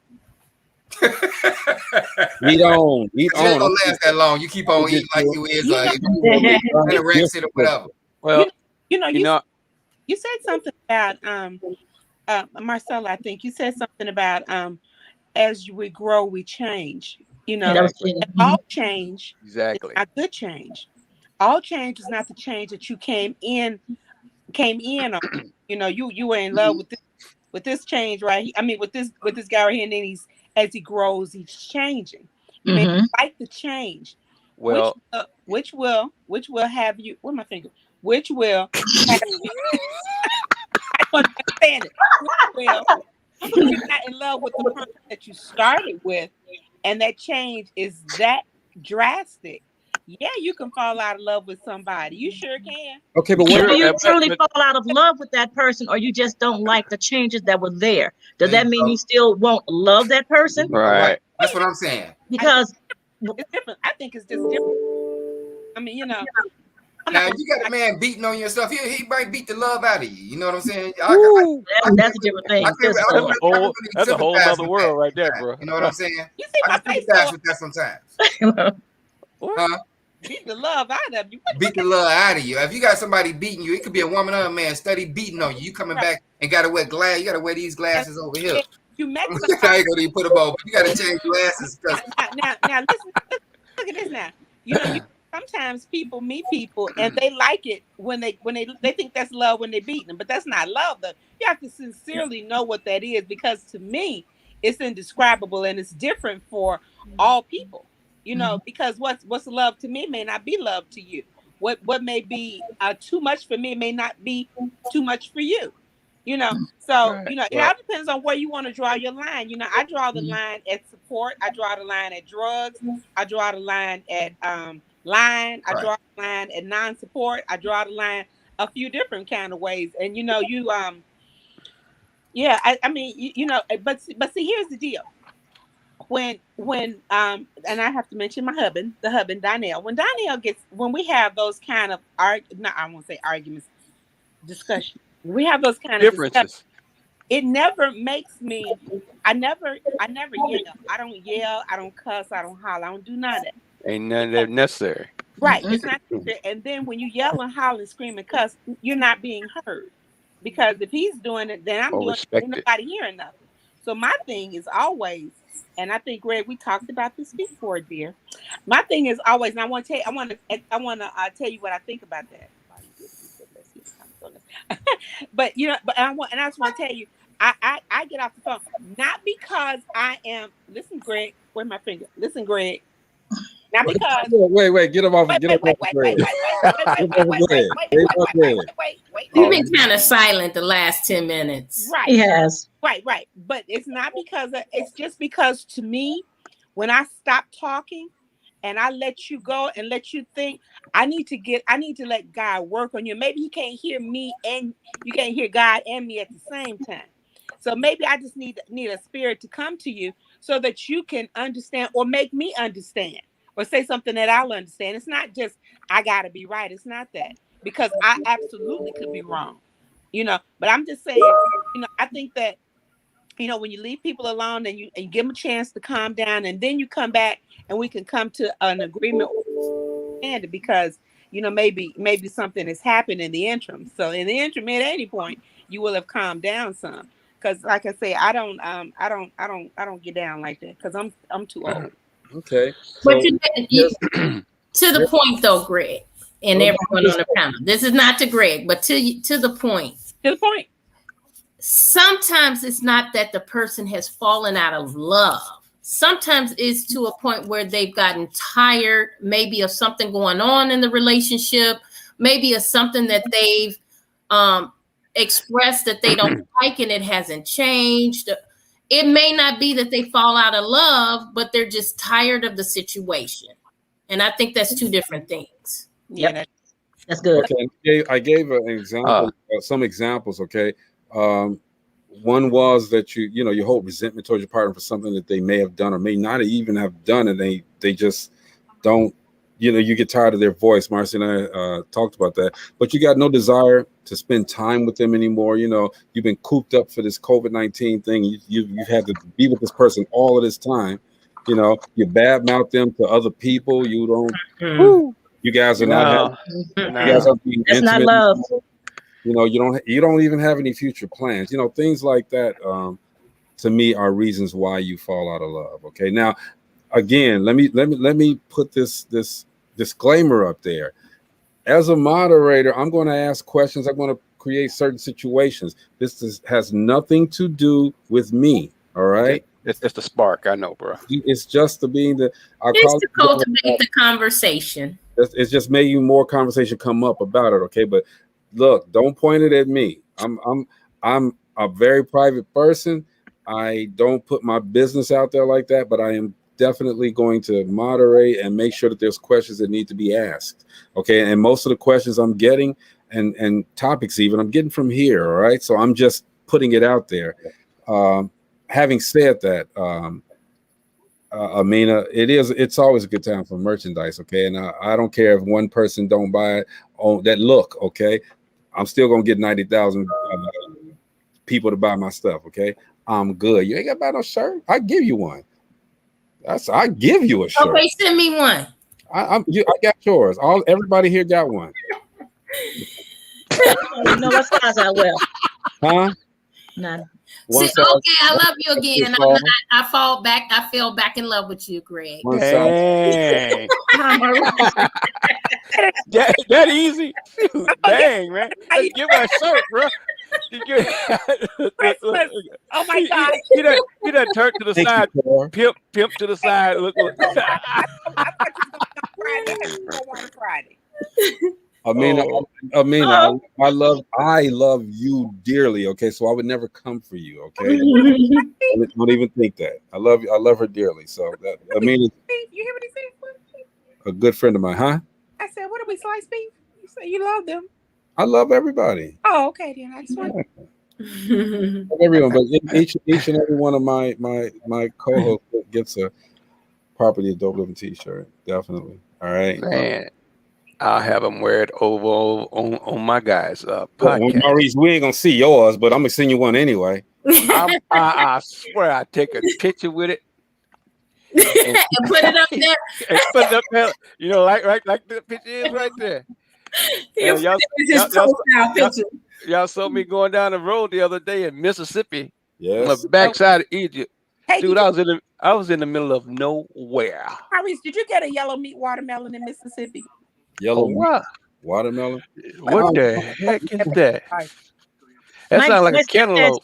Eat on. It ain't gonna last that long. You keep on eating like you is anorexic or whatever. Well, you said something about Marcella. I think you said something about as we grow, we change. All change exactly. Not good change. All change is not the change that you came in on. You were in love with this change, right? I mean, with this guy right here, and then as he grows, he's changing. You may like the change. Well, which will have you? Where's my finger? Which will have you? I don't understand it. Which will, you're not in love with the person that you started with, and that change is that drastic. Yeah, you can fall out of love with somebody. You sure can. Okay, but do you truly fall out of love with that person, or you just don't like the changes that were there? Does that mean you still won't love that person? Right. That's what I'm saying. Because it's different. I think it's just different. I mean, now if you got a man beating on your stuff, he might beat the love out of you. You know what I'm saying? That's a different thing. That's a whole other world right there, bro. You know what I'm saying? You see my face with that sometimes. Beat the love out of you. Beat the love out of you. If you got somebody beating you, it could be a woman or a man study beating on you. You coming back and got to wear glass. You got to wear these glasses over here. You met somebody. I ain't gonna even put them on, but you got to change glasses. Now listen, look at this now. You sometimes people meet people and they like it when they think that's love when they beat them, but that's not love though. You have to sincerely know what that is, because to me it's indescribable and it's different for all people. Because what's love to me may not be love to you. What may be too much for me may not be too much for you. So right. It all depends on where you want to draw your line. I draw the line at support. I draw the line at drugs. I draw the line at lying. I draw the line at non-support. I draw the line a few different kind of ways. And but see, here's the deal. When and I have to mention my husband, Donnell. When we have those kind of I won't say arguments, discussion. We have those kind of differences. It never makes me. I never yell. I don't yell. I don't cuss. I don't holler. I don't do none of that. Ain't none of that necessary. Right. It's not necessary. And then when you yell and holler and scream and cuss, you're not being heard. Because if he's doing it, then I'm doing it. Ain't nobody hearing nothing. So my thing is always. And I think, Greg, we talked about this before, dear. My thing is always, and I want to tell you what I think about that. But I just want to tell you, I get off the phone not because I am. Listen, Greg, where's my finger? Listen, Greg. Not because. Wait, get him off. Wait. You've been kind of silent the last 10 minutes. Right. He has. Right. But it's not because it's just because to me, when I stop talking and I let you go and let you think, I need to let God work on you. Maybe you can't hear me and you can't hear God and me at the same time. So maybe I just need a spirit to come to you so that you can understand or make me understand. Or say something that I'll understand. It's not just I gotta be right. It's not that, because I absolutely could be wrong, But I'm just saying, I think that, when you leave people alone and you give them a chance to calm down, and then you come back and we can come to an agreement, because maybe something has happened in the interim. So in the interim, at any point, you will have calmed down some. Because like I say, I don't get down like that because I'm too old. Okay. But to the point though, Greg, and everyone on the panel. This is not to Greg, but to the point. To the point. sometimes it's not that the person has fallen out of love. Sometimes it's to a point where they've gotten tired, maybe of something going on in the relationship, maybe of something that they've expressed that they don't like and it hasn't changed. It may not be that they fall out of love, but they're just tired of the situation. And I think that's two different things. Yep. That's good. Okay, I gave an example, some examples. Okay, one was that you hold resentment towards your partner for something that they may have done or may not even have done, and they just don't. You get tired of their voice. Marcy and I talked about that, but you got no desire to spend time with them anymore. You've been cooped up for this COVID-19 thing. You've had to be with this person all of this time. You badmouth them to other people. You don't. You guys are not having. You guys are being That's intimate. not love. You don't even have any future plans. Things like that. To me, are reasons why you fall out of love. Okay, now, again, let me put this disclaimer up there. As a moderator, I'm going to ask questions. I'm going to create certain situations. This has nothing to do with me. All right. It's the spark. I know, bro. It's just it's to cultivate the conversation. It's just making more conversation come up about it. Okay, but look, don't point it at me. I'm a very private person. I don't put my business out there like that, but I am definitely going to moderate and make sure that there's questions that need to be asked. Okay, and most of the questions I'm getting and topics even I'm getting from here. All right, so I'm just putting it out there. Having said that, Amina, it's always a good time for merchandise. Okay, and I don't care if one person don't buy it on that look. Okay, I'm still gonna get 90,000 people to buy my stuff. Okay, I'm good. You ain't got to buy no shirt. I give you one. I give you a shirt. Okay, send me one. I got yours. Everybody here got one. No, what size I wear? Huh? None. See, okay, I love you again. I fell back in love with you, Greg. Dang. that easy. Dang, man. Let's give her a shirt, bro. Oh my God. He done turned to the side. Pimp to the side. Look. Friday. Amina, I love you dearly. Okay, so I would never come for you. Okay, don't even think that. I love her dearly. So Amina, you hear what he said? A good friend of mine, huh? I said, what are we, sliced beef? You say you love them. I love everybody. Oh, okay, then I just want everyone, but each and every one of my co-hosts gets a Property of Dope Living t-shirt. Definitely. All right, man. I'll have them wear it over on my guys' podcast. Maurice, we ain't gonna see yours, but I'm gonna send you one anyway. I swear I take a picture with it and put it up there. And put it up there. Like the picture is right there. Y'all saw me going down the road the other day in Mississippi. Yes. On the backside of Egypt. Hey, dude, I was in the middle of nowhere. Maurice, did you get a yellow meat watermelon in Mississippi? Yellow what? Watermelon? What the heck is that? That sounds like a cantaloupe.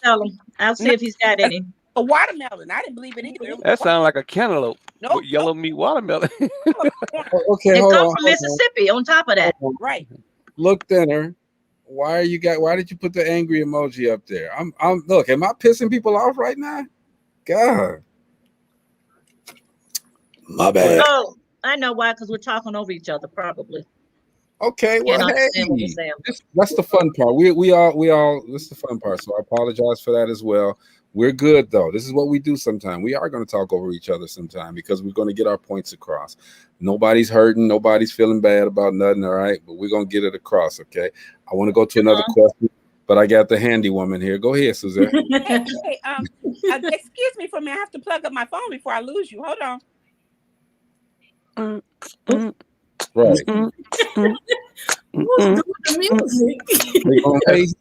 I'll see if he's got any. A watermelon. I didn't believe it either. That sounds like a cantaloupe. Nope, yellow meat watermelon. Okay, they come from Mississippi. On top of that, right? Look, Thinner. Why did you put the angry emoji up there? Look. Am I pissing people off right now? God, my bad. Oh, I know why. Because we're talking over each other, probably. Okay, well, that's the fun part. We all. This is the fun part. So I apologize for that as well. We're good though. This is what we do sometimes. We are going to talk over each other sometime because we're going to get our points across. Nobody's hurting. Nobody's feeling bad about nothing. All right, but we're going to get it across. Okay. I want to go to another question, but I got the handy woman here. Go ahead, Suzette. Hey, excuse me for a minute. I have to plug up my phone before I lose you. Hold on. Right.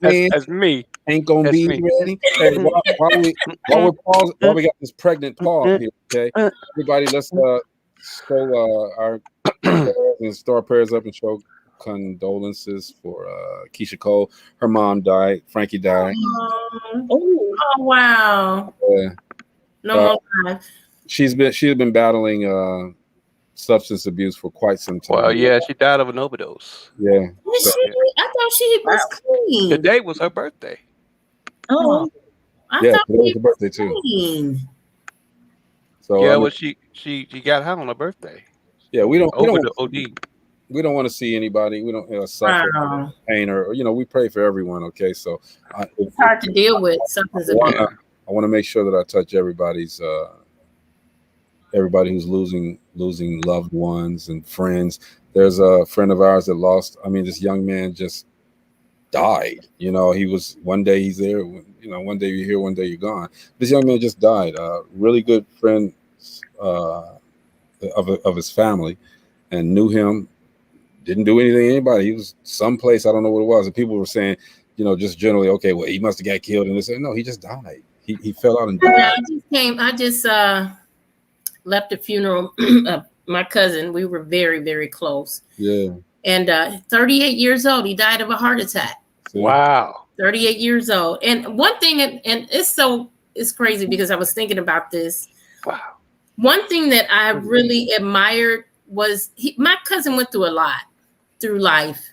That's me. Ain't gonna be ready. Hey, while we got this pregnant pause here, okay? Everybody, let's show our and store prayers up and show condolences for Keisha Cole. Her mom died. Frankie died. Oh wow. No more life. She's been battling substance abuse for quite some time. Well, yeah, she died of an overdose. Yeah. So, I thought she was clean. Today was her birthday. Oh, I thought it was her birthday too. Clean. So yeah, well, she got high on her birthday. Yeah, we don't OD. We don't want to see anybody. We don't suffer pain or we pray for everyone. Okay, so it's hard to deal with. Something's I want to make sure that I touch everybody who's losing loved ones and friends. There's a friend of ours that lost. I mean, this young man just died. He was one day he's there. One day you're here, one day you're gone. This young man just died. Really good friend of his family, and knew him. Didn't do anything to anybody. He was someplace, I don't know what it was. And people were saying, just generally, okay, well, he must have got killed. And they said, no, he just died. He fell out and died. I just left a funeral of my cousin. We were very, very close. Yeah. And 38 years old, he died of a heart attack. Wow. 38 years old. And one thing, and it's crazy because I was thinking about this. Wow. One thing that I really admired was my cousin went through a lot through life,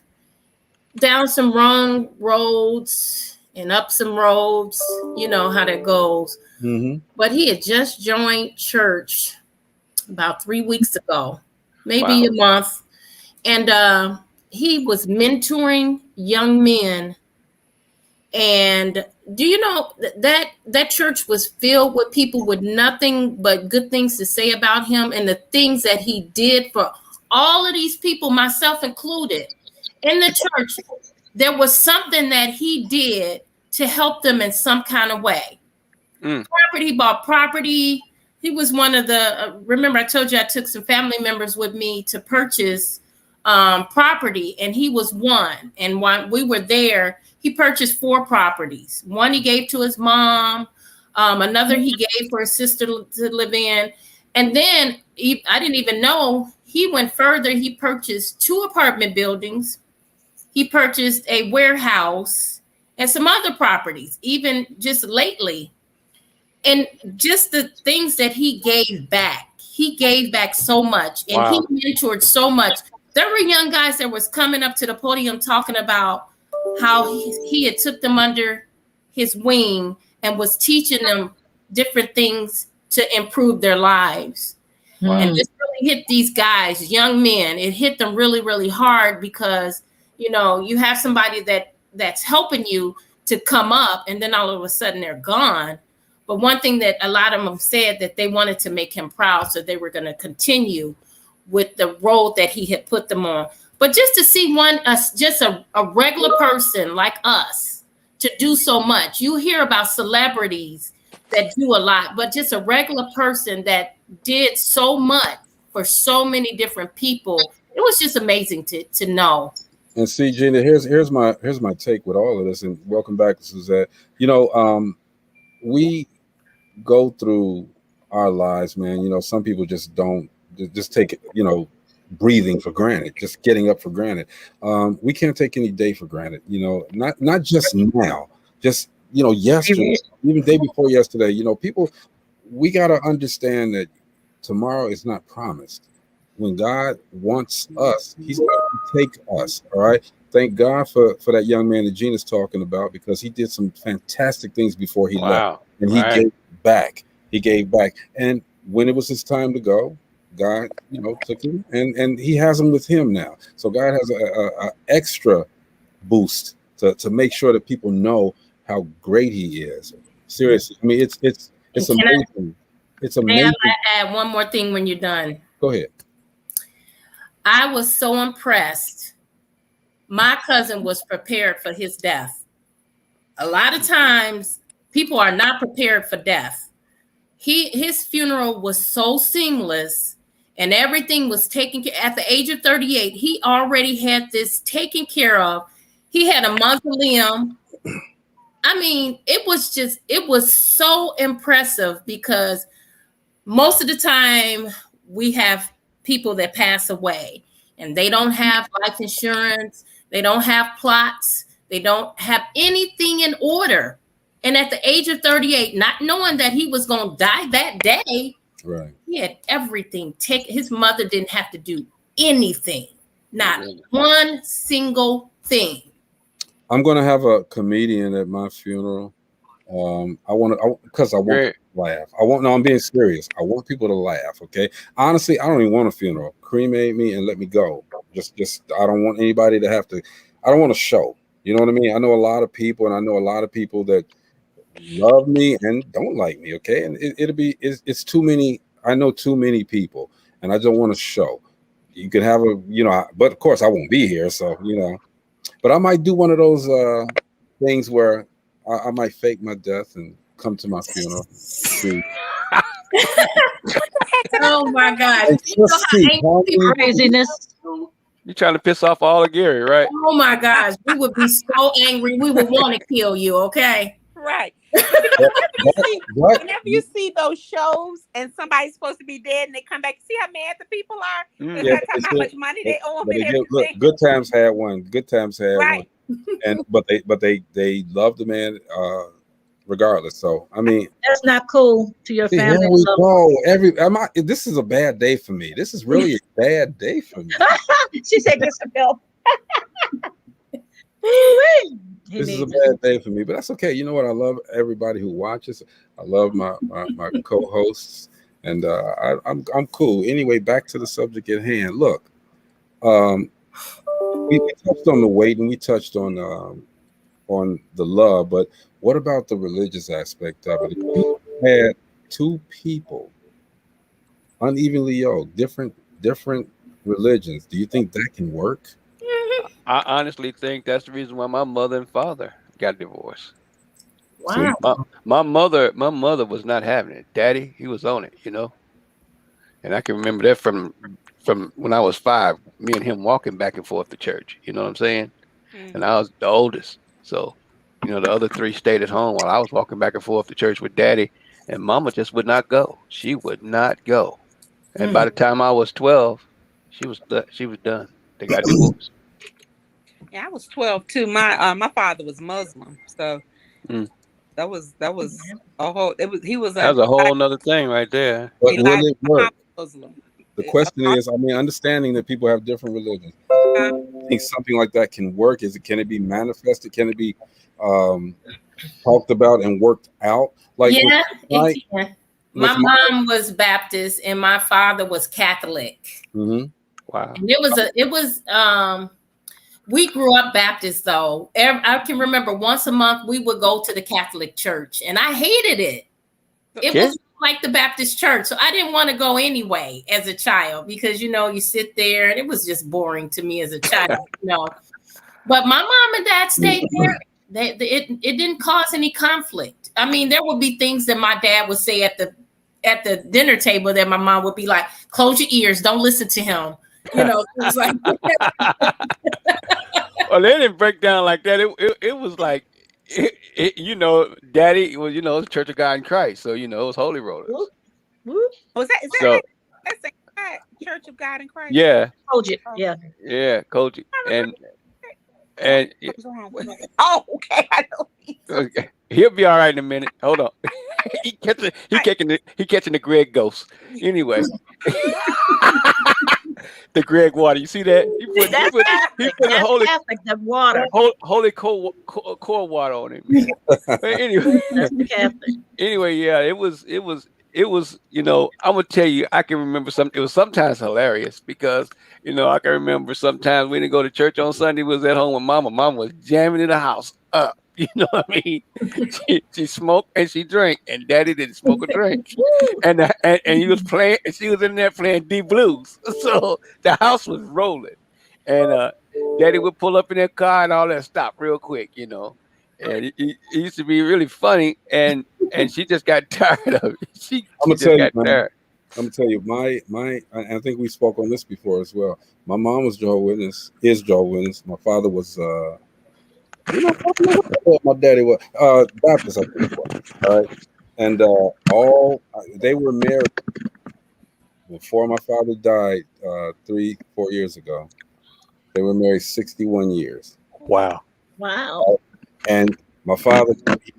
down some wrong roads and up some roads. You know how that goes. Mm-hmm. But he had just joined church about 3 weeks ago, maybe a month. And he was mentoring young men. And do you know that church was filled with people with nothing but good things to say about him and the things that he did for all of these people, myself included, in the church. There was something that he did to help them in some kind of way. Property, he bought property. He was one of the, remember I told you I took some family members with me to purchase property, and he was one. And while we were there, he purchased 4 properties. One he gave to his mom, another he gave for his sister to live in. And then I didn't even know, he went further. He purchased 2 apartment buildings. He purchased a warehouse and some other properties, even just lately. And just the things that he gave back so much. And he mentored so much. There were young guys that was coming up to the podium talking about how he had took them under his wing and was teaching them different things to improve their lives. And this really hit these guys, young men. It hit them really, really hard because, you have somebody that's helping you to come up, and then all of a sudden they're gone. But one thing that a lot of them said that they wanted to make him proud, so they were going to continue with the road that he had put them on. But just to see just a regular person like us to do so much. You hear about celebrities that do a lot, but just a regular person that did so much for so many different people. It was just amazing to know. And see, Gina, here's my take with all of this. And welcome back, Suzette. We go through our lives, man. Some people just don't just take it, breathing for granted, just getting up for granted. We can't take any day for granted, not just now, just yesterday, even day before yesterday. People, we got to understand that tomorrow is not promised. When God wants us, he's going to take us. All right. Thank God for that young man that Gina's talking about, because he did some fantastic things before he left, and he gave back. He gave back, and when it was his time to go, God, took him, and he has him with him now. So God has a extra boost to make sure that people know how great he is. Seriously, I mean, it's amazing. It's amazing. May I add one more thing when you're done? Go ahead. I was so impressed. My cousin was prepared for his death. A lot of times, people are not prepared for death. His funeral was so seamless, and everything was taken care of. At the age of 38, he already had this taken care of. He had a mausoleum. I mean, it was so impressive, because most of the time we have people that pass away, and they don't have life insurance. They don't have plots. They don't have anything in order. And at the age of 38, not knowing that he was going to die that day, right, he had everything. His mother didn't have to do anything, not one single thing. I'm going to have a comedian at my funeral. I want to laugh. I'm being serious. I want people to laugh. Okay. Honestly, I don't even want a funeral. Cremate me and let me go. Just, I don't want anybody to have to, I don't want a show. You know what I mean? I know a lot of people, and I know a lot of people that love me and don't like me. Okay. And it's too many. I know too many people, and I don't want a show. You could have but of course I won't be here. So, but I might do one of those things where I might fake my death and come to my funeral. Oh my gosh. Craziness. You're trying to piss off all of Gary, right? Oh my gosh. We would be so angry. We would want to kill you, okay? Right. Whenever you see those shows and somebody's supposed to be dead and they come back, see how mad the people are? How much money they owe them and everything. Look, Good Times had one. Good Times had one. And but they loved the man regardless. So I mean, that's not cool to your family. Here we go. This is a bad day for me. This is really a bad day for me. She said, "Get some help." This is a bad day for me, but that's okay. You know what? I love everybody who watches. I love my co-hosts, and I'm cool. Anyway, back to the subject at hand. Look, we touched on the weight and we touched on the love, but what about the religious aspect of it? If you had two people unevenly yoked, different religions, do you think that can work? I honestly think that's the reason why my mother and father got divorced. Wow. So my mother was not having it. Daddy, he was on it, And I can remember that from when I was 5, me and him walking back and forth to church. You know what I'm saying? Mm-hmm. And I was the oldest. So, the other 3 stayed at home while I was walking back and forth to church with Daddy, and Mama just would not go. She would not go. And by the time I was 12, she was done. They got divorced. Yeah, I was 12 too. My father was Muslim, so that was a whole. He was. That was a whole nother thing right there. But will it work? The question is, understanding that people have different religions, I think something like that can work. Can it be manifested? Can it be talked about and worked out? Like, yeah, it can. My mom was Baptist and my father was Catholic. Mm-hmm. Wow. And it was we grew up Baptist though. I can remember once a month we would go to the Catholic church and I hated it. It was like the Baptist church. So I didn't want to go anyway as a child because, you sit there and it was just boring to me as a child, But my mom and dad stayed there. It didn't cause any conflict. I mean, there would be things that my dad would say at the dinner table that my mom would be like, close your ears, don't listen to him. Things like Well, they didn't break down like that. It was like, Daddy was, the Church of God in Christ. So, it was Holy Rollers. Was that Church of God in Christ? Yeah. Koji. Yeah. Yeah, Koji. And what's wrong with it? Oh, okay. I know. Okay. He'll be all right in a minute. Hold on. He catching the Greg ghost. Anyway. The Greg water. You see that? He put the holy Catholic, the water. Holy core water on him. But anyway, yeah, it was, I'm gonna tell you, I can remember something. It was sometimes hilarious because, I can remember sometimes we didn't go to church on Sunday, we was at home with Mama. Mama was jamming in the house up. You know what I mean? She smoked and she drank, and Daddy didn't smoke or drink. And he was playing, and she was in there playing D blues. So the house was rolling, and Daddy would pull up in that car and all that stop real quick, And it used to be really funny, and she just got tired of it. I'm gonna tell you, I think we spoke on this before as well. My mom was Jehovah's Witness. My father was my daddy was Baptist, I think it was. All right. And they were married. before my father died 3-4 years ago. They were married 61 years. Wow. Wow. And my father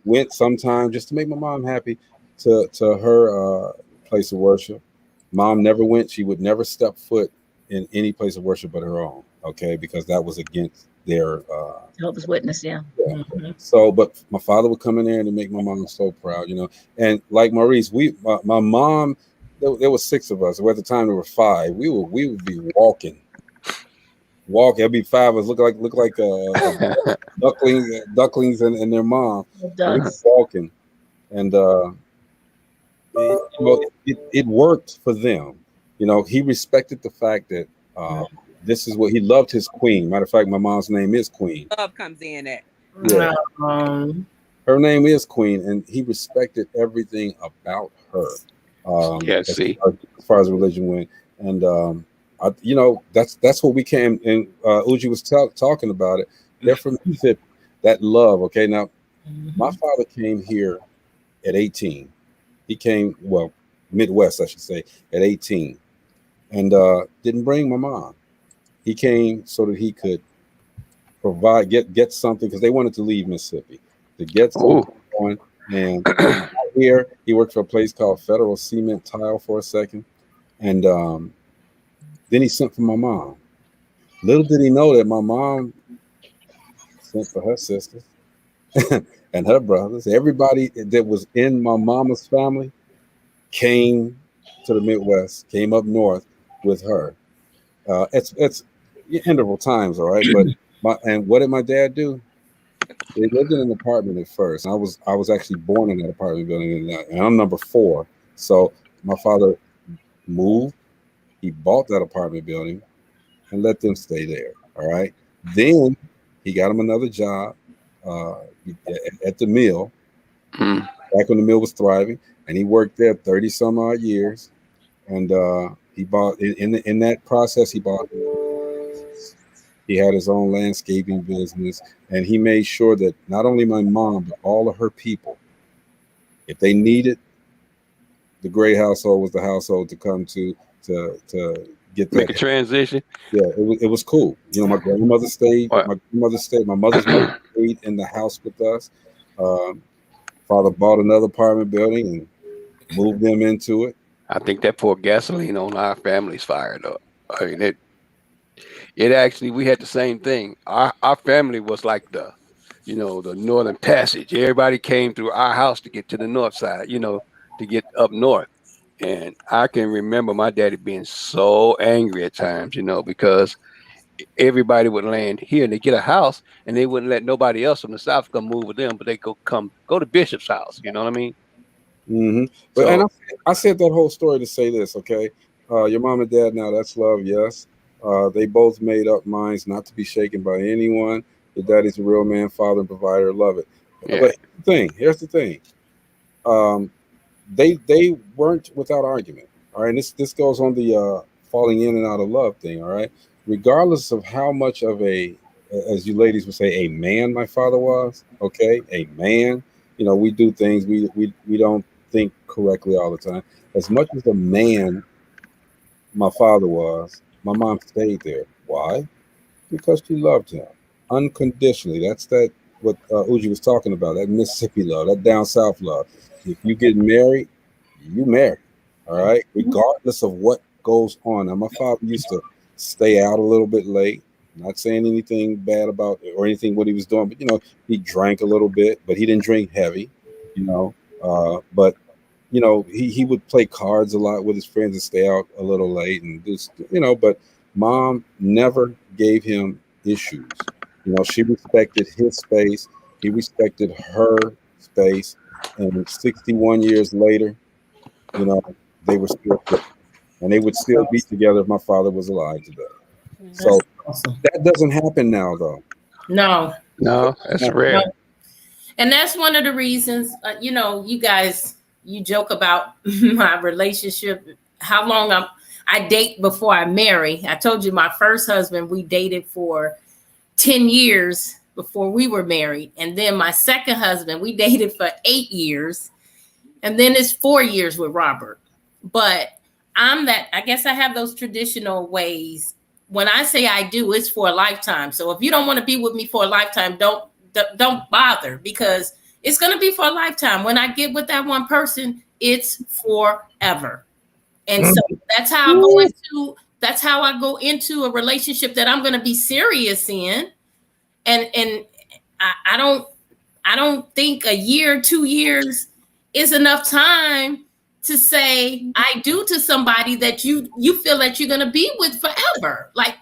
went sometime just to make my mom happy to her place of worship. Mom never went. She would never step foot in any place of worship but her own. Okay, because that was against their Jehovah's Witness. Yeah. yeah. So, but my father would come in there and make my mom so proud, you know. And like Maurice, my mom, there were 6 of us. At the time there were 5. We would be walking. There'd be 5 of us look like ducklings and their mom. Walking, and it worked for them. You know, he respected the fact that this is what he loved his queen. Matter of fact, my mom's name is Queen. Love comes in at. Yeah. Her name is Queen, and he respected everything about her. As far as religion went, and you know, that's what we came. And Uji was talking about it. They're from Mississippi. That love. Okay, now my father came here at 18. He came, well, Midwest, I should say, at 18, and didn't bring my mom. He came so that he could provide, get something, because they wanted to leave Mississippi to get something going. And here he worked for a place called Federal Cement Tile for a second, and then he sent for my mom. Little did he know that my mom sent for her sisters and her brothers. Everybody that was in my mama's family came to the Midwest, came up north with her. It's interval times, all right. But and what did my dad do? They lived in an apartment at first. I was actually born in that apartment building, and I'm number 4. So my father moved. He bought that apartment building and let them stay there. All right. Then he got him another job at the mill, back when the mill was thriving, and he worked there 30 some odd years. And he bought in that process. He had his own landscaping business, and he made sure that not only my mom but all of her people, if they needed, the Gray household was the household to come to get that. Make a transition. Yeah, it was cool. You know, my grandmother stayed. My mother's mother stayed in the house with us. Father bought another apartment building and moved them into it. I think that poured gasoline on our family's fire, though. I mean, it actually, we had the same thing. Our family was like the Northern Passage. Everybody came through our house to get to the north side, to get up north. And I can remember my daddy being so angry at times, because everybody would land here and they get a house and they wouldn't let nobody else from the south come move with them, but they go to Bishop's house. You know what I mean? Mm-hmm. But and I said that whole story to say this, okay? Your mom and dad now, that's love, yes. They both made up minds not to be shaken by anyone. Your daddy's a real man, father, and provider. Love it. Yeah. But here's the thing. They weren't without argument. All right. And this goes on the falling in and out of love thing. All right. Regardless of how much of as you ladies would say, a man my father was, okay, a man. We do things we don't think correctly all the time. As much as a man my father was, my mom stayed there. Why? Because she loved him unconditionally. That's what Uji was talking about, that Mississippi love, that down south love. If you get married, you marry. All right, regardless of what goes on. Now, my father used to stay out a little bit late. Not saying anything bad about it or anything what he was doing, but he drank a little bit, but he didn't drink heavy. But he would play cards a lot with his friends and stay out a little late and just But mom never gave him issues. She respected his space. He respected her space. And 61 years later, they were still together. And they would still be together if my father was alive today. So that doesn't happen now, though. No, that's rare. No. And that's one of the reasons, you guys, you joke about my relationship, how long I date before I marry. I told you my first husband, we dated for 10 years before we were married. And then my second husband, we dated for 8 years. And then it's 4 years with Robert. But I guess I have those traditional ways. When I say I do, it's for a lifetime. So if you don't want to be with me for a lifetime, don't bother, because it's going to be for a lifetime. When I get with that one person, it's forever. And so that's how I go into a relationship that I'm going to be serious in. And I don't think a year, 2 years is enough time to say I do to somebody that you feel that you're going to be with forever. Like,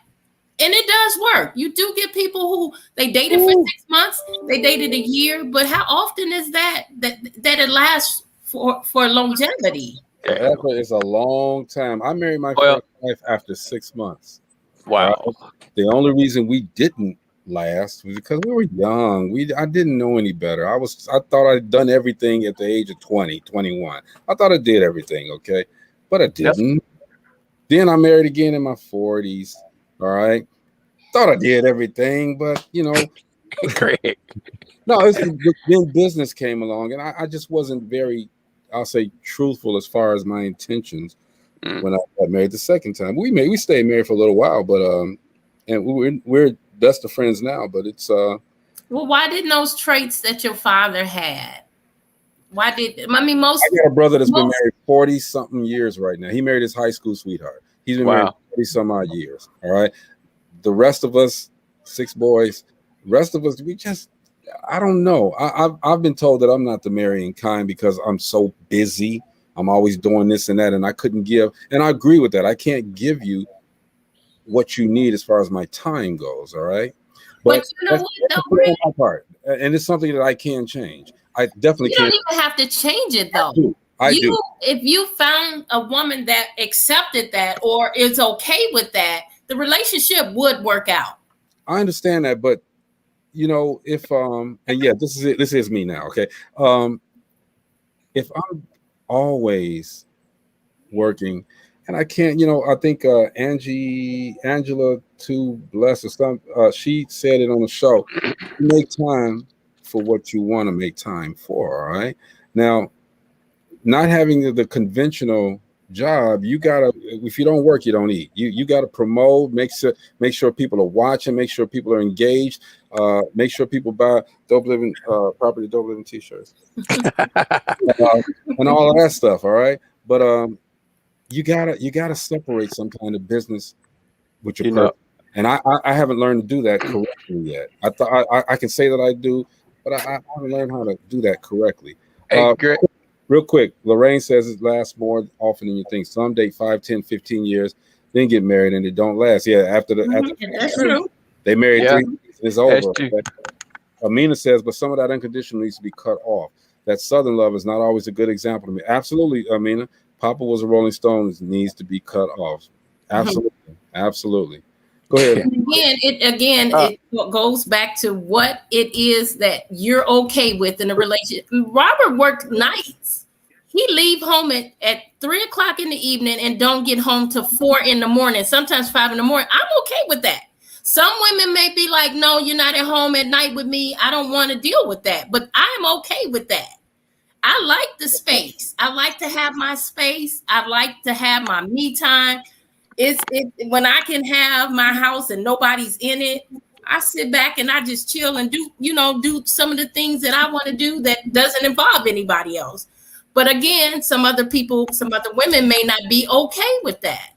and it does work. You do get people who they dated for 6 months, they dated a year, but how often is that it lasts for longevity? Forever is a long time. I married my first wife after 6 months. Wow. The only reason we didn't last was because we were young. I didn't know any better. I thought I'd done everything at the age of 20, 21. I thought I did everything, okay? But I didn't. Yep. Then I married again in my 40s. All right. Thought I did everything, but you know, great. No, then business came along, and I just wasn't very, I'll say, truthful as far as my intentions when I got married the second time. We stayed married for a little while, but and we're best of friends now. But it's well, why didn't those traits that your father had? Why did I got a brother that's been married 40-something years right now. He married his high school sweetheart. He's been married 40-some-odd years. All right. The rest of us, 6 boys, we just, I don't know. I've been told that I'm not the marrying kind because I'm so busy. I'm always doing this and that, and I couldn't give. And I agree with that. I can't give you what you need as far as my time goes. All right. But you know what, my part, and it's something that I can change. I definitely can't. You don't even have to change it though. I do. If you found a woman that accepted that or is okay with that, the relationship would work out. I understand that, but you know, if and yeah, this is it. This is me now. Okay. If I'm always working and I can't, you know, I think Angela Too Blessed or some she said it on the show. Make time for what you want to make time for. All right. Now, not having the conventional job, you gotta, if you don't work, you don't eat. You gotta promote, make sure people are watching, make sure people are engaged, make sure people buy Dope Living property Dope Living t-shirts and all of that stuff. All right. But you gotta separate some kind of business with your person. And I haven't learned to do that correctly yet. I thought I can say that I do, but I haven't learned how to do that correctly. Real quick, Lorraine says it lasts more often than you think. Some date 5, 10, 15 years, then get married, and it don't last. Yeah, after that's true. They married 3 years, and it's over. Okay? Amina says, but some of that unconditional needs to be cut off. That Southern love is not always a good example to me. Absolutely, Amina. Papa was a Rolling Stone, needs to be cut off. Absolutely, absolutely. Go ahead. It goes back to what it is that you're okay with in a relationship. Robert worked nights. He leave home at 3 o'clock in the evening and don't get home till 4 in the morning, sometimes 5 in the morning. I'm okay with that. Some women may be like, no, you're not at home at night with me. I don't want to deal with that, but I'm okay with that. I like the space. I like to have my space. I like to have my me time. It's when I can have my house and nobody's in it, I sit back and I just chill and do some of the things that I want to do that doesn't involve anybody else. But again, some other women may not be okay with that.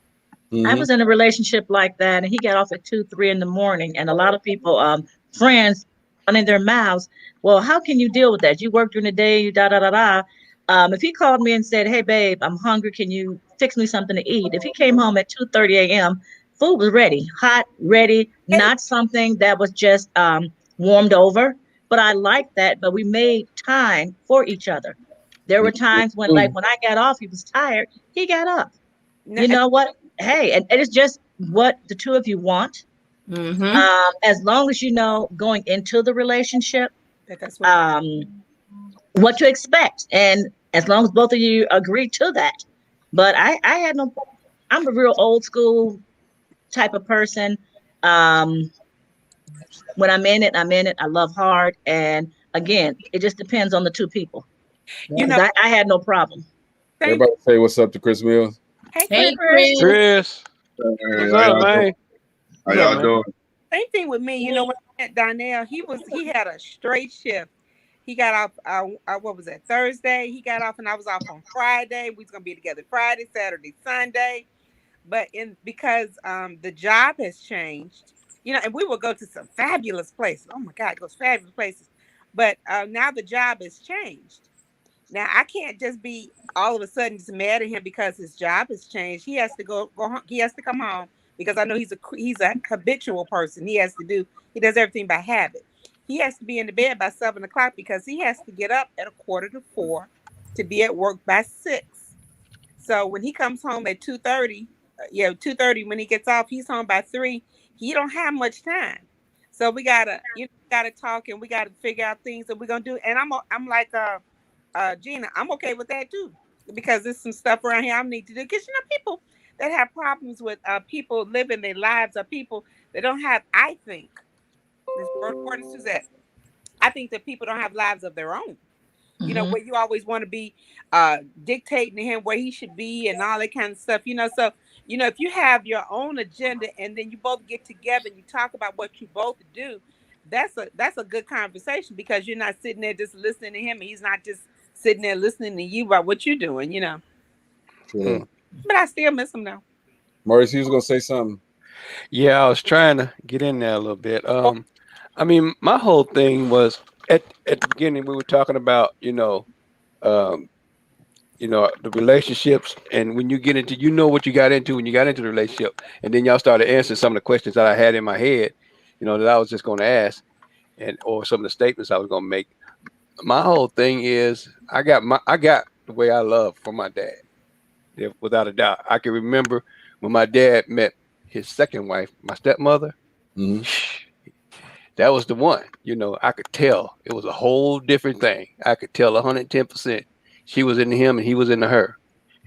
Mm-hmm. I was in a relationship like that, and he got off at 2, 3 in the morning, and a lot of people, friends, running their mouths. Well, how can you deal with that? You work during the day, you da da da da. If he called me and said, "Hey, babe, I'm hungry. Can you fix me something to eat?" If he came home at 2:30 a.m., food was ready, hot, ready, not something that was just warmed over. But I liked that. But we made time for each other. There were times when, like, when I got off, he was tired. He got up. You know what? Hey, and it's just what the two of you want. Mm-hmm. As long as you know going into the relationship, that's what to expect, and as long as both of you agree to that. But I had no. I'm a real old school type of person. When I'm in it, I'm in it. I love hard, and again, it just depends on the two people. You know, I had no problem. Everybody say what's up to Chris Mills. Hey, Chris. Chris. Hey, What's up, man? How y'all doing? Same thing with me. You know, when I met Donnell, he had a straight shift. He got off, what was that, Thursday? He got off and I was off on Friday. We was going to be together Friday, Saturday, Sunday. But because the job has changed, you know, and we will go to some fabulous places. Oh, my God, it goes fabulous places. But now the job has changed. Now, I can't just be all of a sudden just mad at him because his job has changed. He has to go home. He has to come home because I know he's a habitual person. He does everything by habit. He has to be in the bed by 7 o'clock because he has to get up at 3:45 to be at work by 6. So when he comes home at 2:30, 2:30 when he gets off, he's home by 3. He don't have much time. So we gotta talk and we gotta figure out things that we're gonna do. And I'm like Gina, I'm okay with that too, because there's some stuff around here I need to do. Because people that have problems with people living their lives are people that don't have. I think I think that people don't have lives of their own. You know, where you always want to be dictating to him where he should be and all that kind of stuff. So if you have your own agenda and then you both get together and you talk about what you both do, that's a good conversation, because you're not sitting there just listening to him and he's not just sitting there listening to you about what you're doing. Sure. But I still miss him now. Maurice, he was gonna say something. Yeah, I was trying to get in there a little bit. I mean, my whole thing was at the beginning we were talking about, the relationships, and when you get into, what you got into when you got into the relationship, and then y'all started answering some of the questions that I had in my head, that I was just going to ask, or some of the statements I was going to make. My whole thing is I got the way I love from my dad. Yeah, without a doubt. I can remember when my dad met his second wife, my stepmother. That was the one. I could tell it was a whole different thing. I could tell 110%. She was into him and he was into her,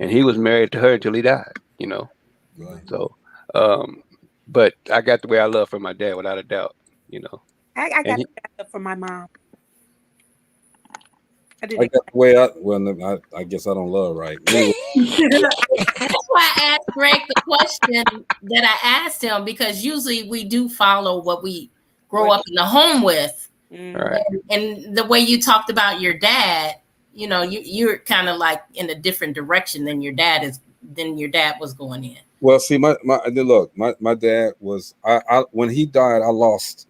and he was married to her until he died. Right. So, but I got the way I love from my dad without a doubt. I got the way I love from my mom. I got the way I guess I don't love right. Anyway. That's why I asked Greg the question that I asked him, because usually we do follow what we grow up in the home with. Right. And the way you talked about your dad, you're kind of like in a different direction than your dad was going in. Well, see, my dad was when he died, I lost.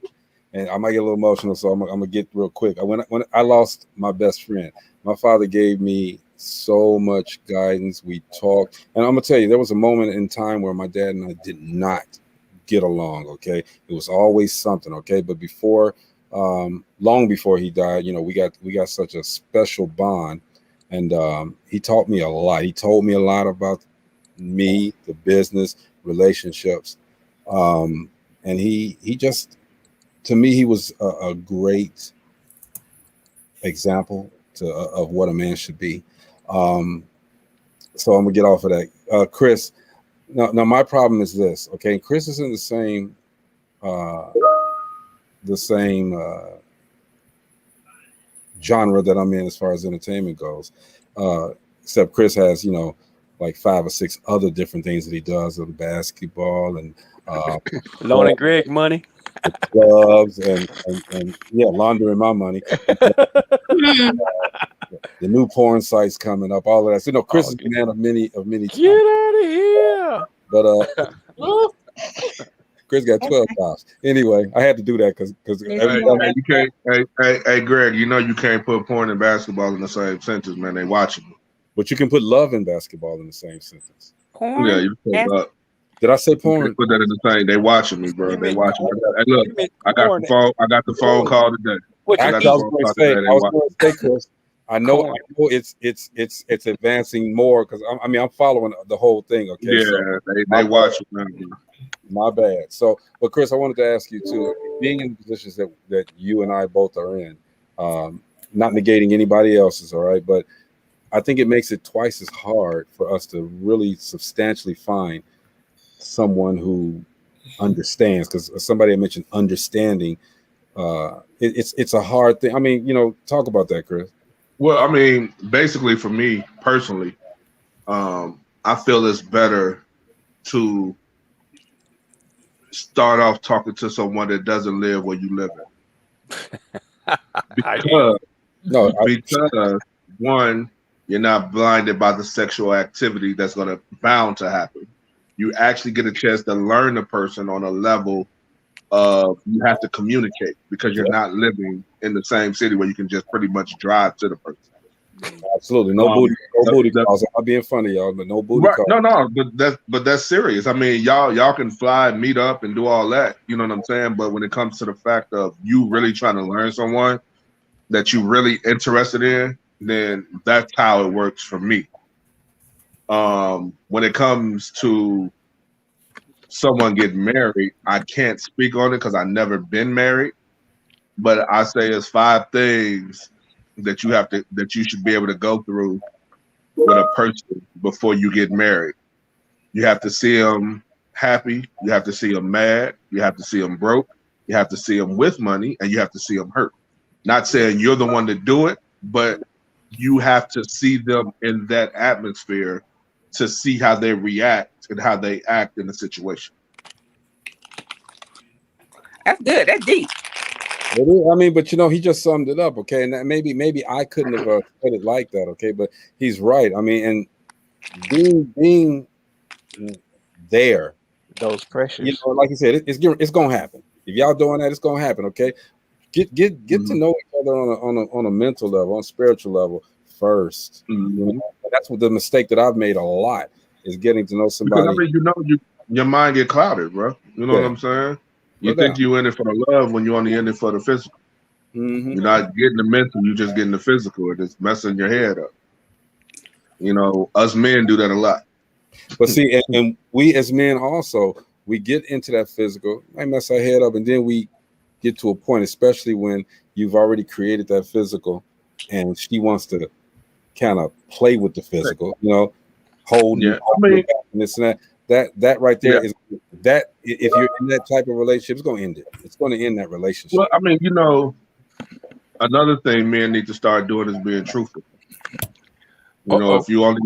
And I might get a little emotional, so I'm gonna get real quick. When I lost my best friend, my father gave me so much guidance. We talked, and I'm gonna tell you, there was a moment in time where my dad and I did not get along. Okay, it was always something. Okay, but long before he died, we got such a special bond, and he taught me a lot. He told me a lot about me, the business, relationships, and he just. To me, he was a great example of what a man should be. So I'm gonna get off of that. Chris, now my problem is this. Okay, Chris is in the same genre that I'm in as far as entertainment goes. Except Chris has like 5 or 6 other different things that he does on basketball and loaning Greg money. Gloves and laundering my money. The new porn sites coming up, all of that. So Chris is a man of many Get out of here. But Chris got 12 jobs. Anyway, I had to do that because you can't. Hey, Greg, you can't put porn and basketball in the same sentence, man. They watching you. But you can put love and basketball in the same sentence. Porn? Yeah, you can put Did I say porn? Put that in the thing. They watching me, bro. They watching me. Hey, look, I got the phone call today. Actually, I was going to say, Chris, I know it's advancing more because I'm following the whole thing. Okay. Yeah, so they watching me. My bad. So, but Chris, I wanted to ask you too, being in the positions that you and I both are in, not negating anybody else's, all right, but I think it makes it twice as hard for us to really substantially find someone who understands, because somebody mentioned understanding. It's a hard thing. I mean, talk about that, Chris. Well, I mean, basically for me personally, I I feel it's better to start off talking to someone that doesn't live where you live in. Because one, you're not blinded by the sexual activity that's going to bound to happen. You actually get a chance to learn the person on a level of you have to communicate because you're not living in the same city where you can just pretty much drive to the person. Absolutely, no booty calls. I'm being funny, y'all, but no booty calls. No, but that's serious. I mean, y'all can fly, meet up, and do all that. You know what I'm saying? But when it comes to the fact of you really trying to learn someone that you really interested in, then that's how it works for me. When it comes to someone getting married, I can't speak on it because I've never been married. But I say it's 5 things that you should be able to go through with a person before you get married. You have to see them happy, you have to see them mad, you have to see them broke, you have to see them with money, and you have to see them hurt. Not saying you're the one to do it, but you have to see them in that atmosphere to see how they react and how they act in the situation. That's good. That's deep. It is. I mean, but he just summed it up, okay? And that maybe I couldn't have said it like that, okay? But he's right. I mean, and being there, those pressures, like you said, it's gonna happen. If y'all doing that, it's gonna happen, okay? Get to know each other on a mental level, on a spiritual level first. That's what the mistake that I've made a lot is getting to know somebody. Because, I mean, your mind get clouded, bro. You know what I'm saying? You think you in it for the love when you only in it for the physical. You're not getting the mental, you just getting the physical. It's messing your head up. Us men do that a lot. But see, and we as men also, we get into that physical, might mess our head up, and then we get to a point, especially when you've already created that physical and she wants to kind of play with the physical, hold and this and that. That right there is that if you're in that type of relationship, it's going to end it. It's going to end that relationship. Well, I mean, another thing men need to start doing is being truthful. If you only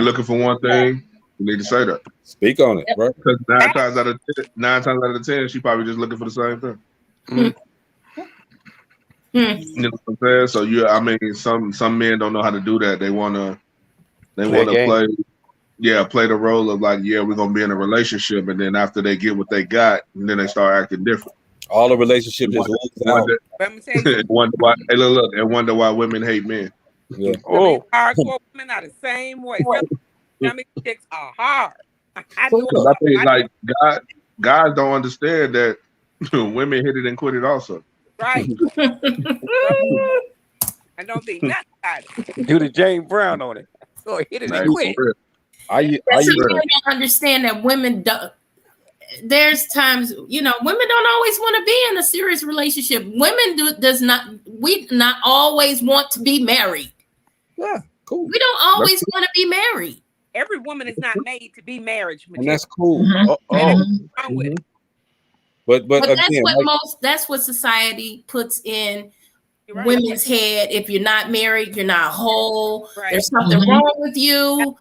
looking for one thing, you need to say that. Speak on it, right? Because 9 times out of 10, she probably just looking for the same thing. You know what I'm saying? So I mean, some men don't know how to do that. They wanna play. Yeah, play the role of like, we're gonna be in a relationship, and then after they get what they got, and then they start acting different. All the relationships wonder why. Hey, look, and wonder why women hate men. Yeah. Hardcore women are the same way. Some chicks are hard. I think like guys don't understand that women hit it and quit it also. Right. I don't think nothing about it. Do the James Brown on it. So hit it and quit. I don't understand that women don't. There's times, women don't always want to be in a serious relationship. Women we not always want to be married. Yeah, cool. We don't always want to be married. Every woman is not made to be marriage material. And that's cool. But again, that's what society puts in women's head. If you're not married, you're not whole. Right. There's something wrong with you.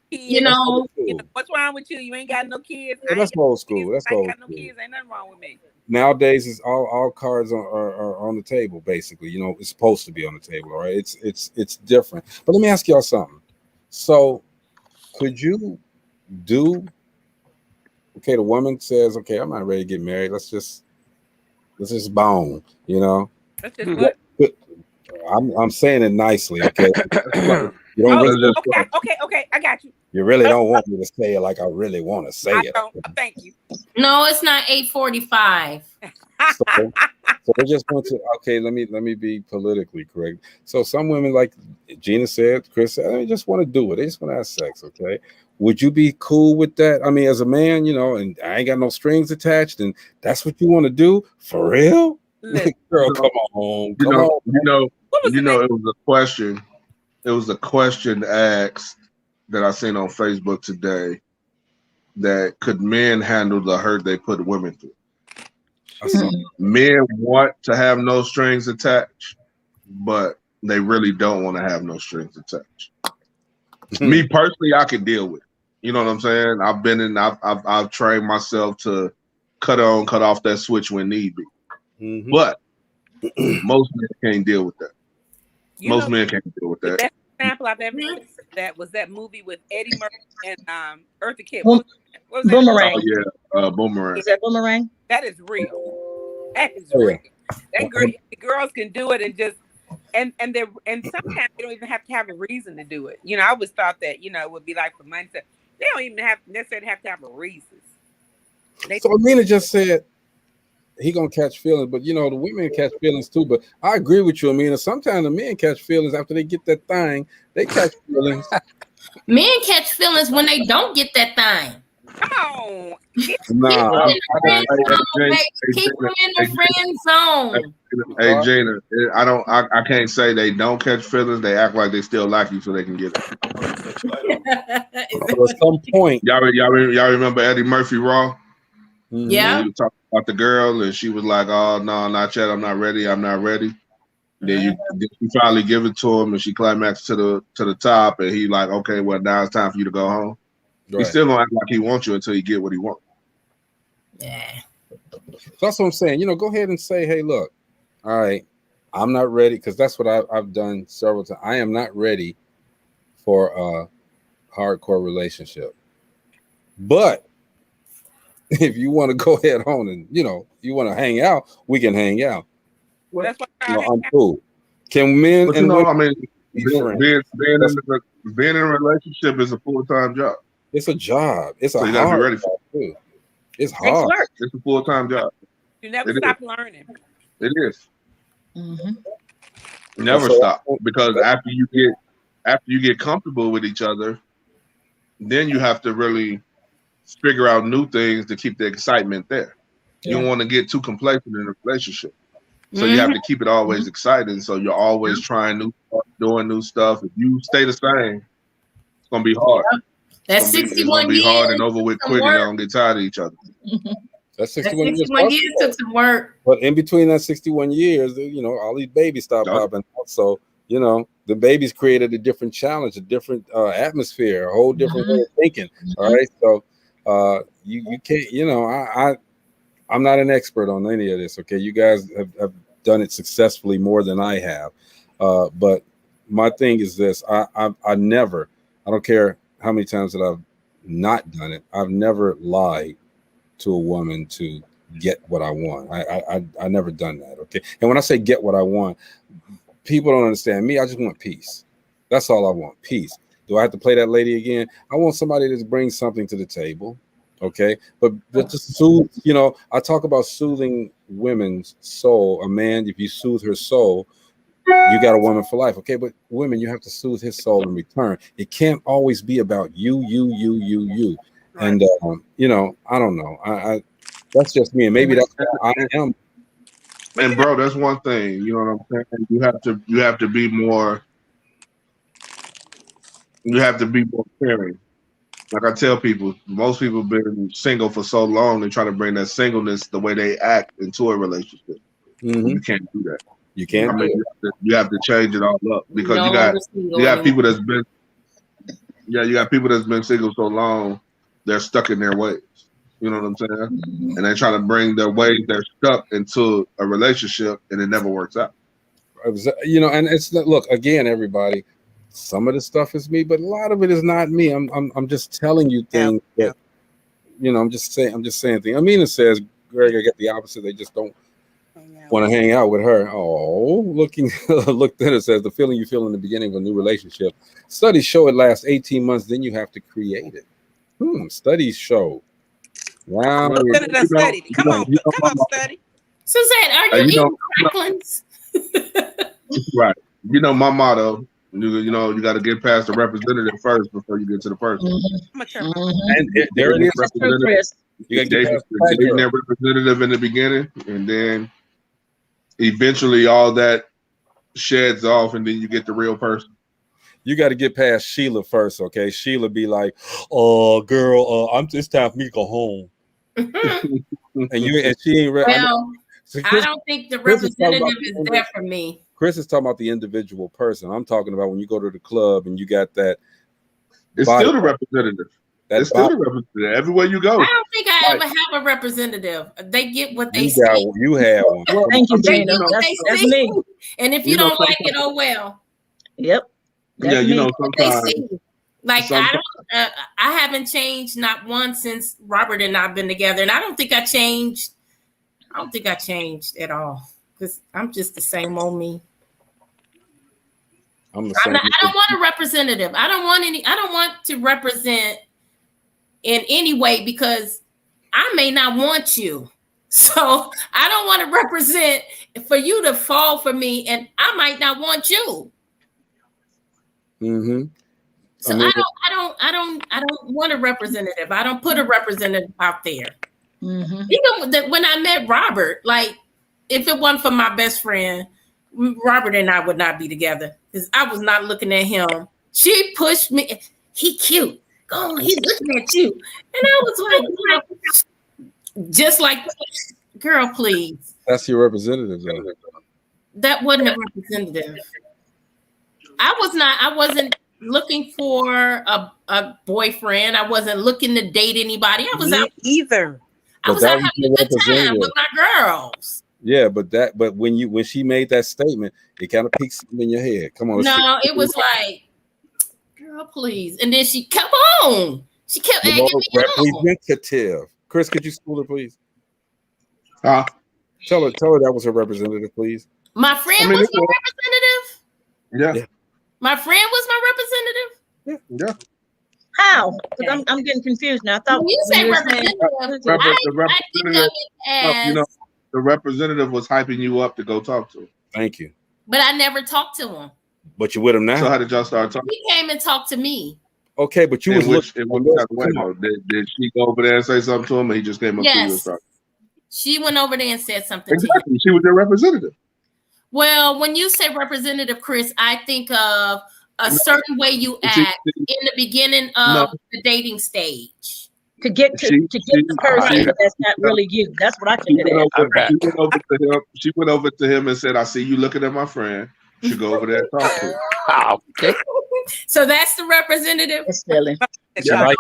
What's wrong with you? You ain't got no kids. Well, that's old school. That's old. I ain't got no kids. Ain't nothing wrong with me. Nowadays, it's all cards are on the table. Basically, it's supposed to be on the table. All right, it's different. But let me ask y'all something. So, could you do? Okay, the woman says, "Okay, I'm not ready to get married. Let's just bone." That's just what. I'm saying it nicely, okay? You don't okay, I got you. You really don't want me to say it like I really want to say it. Thank you. No, it's not 8:45. So they just want to. Okay, let me be politically correct. So some women, like Gina said, Chris said, they just want to do it. They just want to have sex. Okay, would you be cool with that? I mean, as a man, and I ain't got no strings attached, and that's what you want to do for real? Girl, come on. It was a question. It was a question asked that I seen on Facebook today. That could men handle the hurt they put women through? Men want to have no strings attached, but they really don't want to have no strings attached. Me personally, I could deal with it. You know what I'm saying? I've trained myself to cut on, cut off that switch when need be. Mm-hmm. But most men can't deal with that. Most men can't deal with the that. best example I've ever seen of that was that movie with Eddie Murphy and Eartha Kitt. Boom- What was that? Boomerang. Oh yeah, Boomerang. Is that Boomerang? That is real. That is Oh, real. yeah. That girl, the girls can do it and just and sometimes they don't even have to have a reason to do it. You know, I always thought that, you know, it would be like for money. They don't even necessarily have to have a reason. So Amina just said he gonna catch feelings, but you know the women catch feelings too. But I agree with you, Amina. Sometimes the men catch feelings after they get that thing. They catch feelings. Men catch feelings when they don't get that thing. Come on. Nah, Keep them in the friend zone. Hey Gina, I can't say they don't catch feelings. They act like they still like you so they can get it. So at some point, y'all remember Eddie Murphy Raw? Yeah. You talked about the girl and she was like, "Oh no, not yet. I'm not ready. I'm not ready." Then you finally give it to him and she climaxed to the top and he like, "Okay, well now it's time for you to go home." right. He's still gonna act like he wants you until he get what he wants. Yeah. So that's what I'm saying. You know, go ahead and say, "Hey, look, all right, I'm not ready," because that's what I've done several times. I am not ready for a hardcore relationship, but if you want to go ahead on and you want to hang out, we can hang out. Well, that's what I'm cool. Can men but and I women mean, being in a relationship is a full-time job. It's a job. It's so a you gotta hard be ready for job too. It's hard. It's a full-time job. You never stop learning. It is. Mm-hmm. Never stop, because after you get comfortable with each other, then you have to really figure out new things to keep the excitement there. You don't want to get too complacent in a relationship. So you have to keep it always exciting. So you're always trying new stuff, doing new stuff. If you stay the same, it's gonna be hard. That's 61 years. Hard and over with quick, and y'all gonna get tired of each other. That's 61 years took some work. But in between that 61 years, all these babies start popping out. So, the babies created a different challenge, a different atmosphere, a whole different way of thinking. All right. So you can't, I'm not an expert on any of this. Okay. You guys have done it successfully more than I have. But my thing is this, I never, I don't care how many times that I've not done it. I've never lied to a woman to get what I want. I never done that. Okay. And when I say get what I want, people don't understand me. I just want peace. That's all I want. Peace. Do I have to play that lady again? I want somebody that brings something to the table. Okay. But to soothe, I talk about soothing women's soul. A man, if you soothe her soul, you got a woman for life. Okay. But women, you have to soothe his soul in return. It can't always be about you. Right. And I don't know. I that's just me, and maybe that's how I am. And bro, that's one thing. You know what I'm saying? You have to be more. You have to be more caring. Like I tell people, most people have been single for so long, they try to bring that singleness, the way they act, into a relationship. You can't do that. You can't. I mean, you have to change it all up, because you got people that's been. Yeah, you got people that's been single so long, they're stuck in their ways. You know what I'm saying? And they try to bring their ways they're stuck into a relationship, and it never works out. And it's look again, everybody. Some of the stuff is me, but a lot of it is not me. I'm just telling you things that I'm just saying things. Amina says, Greg, I get the opposite. They just don't want to hang out with her. Oh, looked at it, says the feeling you feel in the beginning of a new relationship. Studies show it lasts 18 months, then you have to create it. Studies show. Wow. Come on, study. Suzanne, are you eating cracklings? Right. My motto. You got to get past the representative first before you get to the person. And there it is. You got to get past their representative in the beginning, and then eventually all that sheds off, and then you get the real person. You got to get past Sheila first, okay? Sheila be like, "Oh, girl, it's time for me to go home." and she ain't ready. Well, I don't think the representative is there for me. Chris is talking about the individual person. I'm talking about when you go to the club and you got that. It's still the representative. It's still a representative everywhere you go. I don't think I ever have a representative. They get what they see. You have one. Well, thank you, They Gina. get what That's they see. me. And if you don't like it, oh well. Yep. Yeah, you know, They sometimes. see. Like I haven't changed not once since Robert and I've been together, and I don't think I changed. I don't think I changed at all because I'm just the same old me. I'm the same. I don't want a representative. I don't want to represent in any way because I may not want you. So I don't want to represent for you to fall for me, and I might not want you. Mm-hmm. So I don't want a representative. I don't put a representative out there. Mm-hmm. Even when I met Robert, like if it wasn't for my best friend, Robert and I would not be together because I was not looking at him. She pushed me. He cute. Oh, he's looking at you. And I was like, just like, girl, please. That's your representative, though. That wasn't a representative. I wasn't looking for a boyfriend. I wasn't looking to date anybody. I was out either. I was out having a good time with my girls. Yeah, but when she made that statement, it kind of peaks in your head. Come on. No, it was like, girl, please. And then she kept on. She kept egging me on. Representative. Chris, could you school her, please? Tell her that was her representative, please. My friend was my representative? Yeah. My friend was my representative? Yeah. How? Because I'm getting confused now. I thought when you say representative, I think of it as, you know, the representative was hyping you up to go talk to him. Thank you. But I never talked to him. But you with him now? So how did y'all start talking? He came and talked to me. Okay, but you was looking. Did she go over there and say something to him, and he just came up to you and started? She went over there and said something Exactly. to him. She was your representative. Well, when you say representative, Chris, I think of a certain way you act in the beginning of the dating stage. To get the person that's not really you. That's what I took it as. She went over to him and said, "I see you looking at my friend. You should go over there and talk to him." Okay. So that's the representative. It's silly. I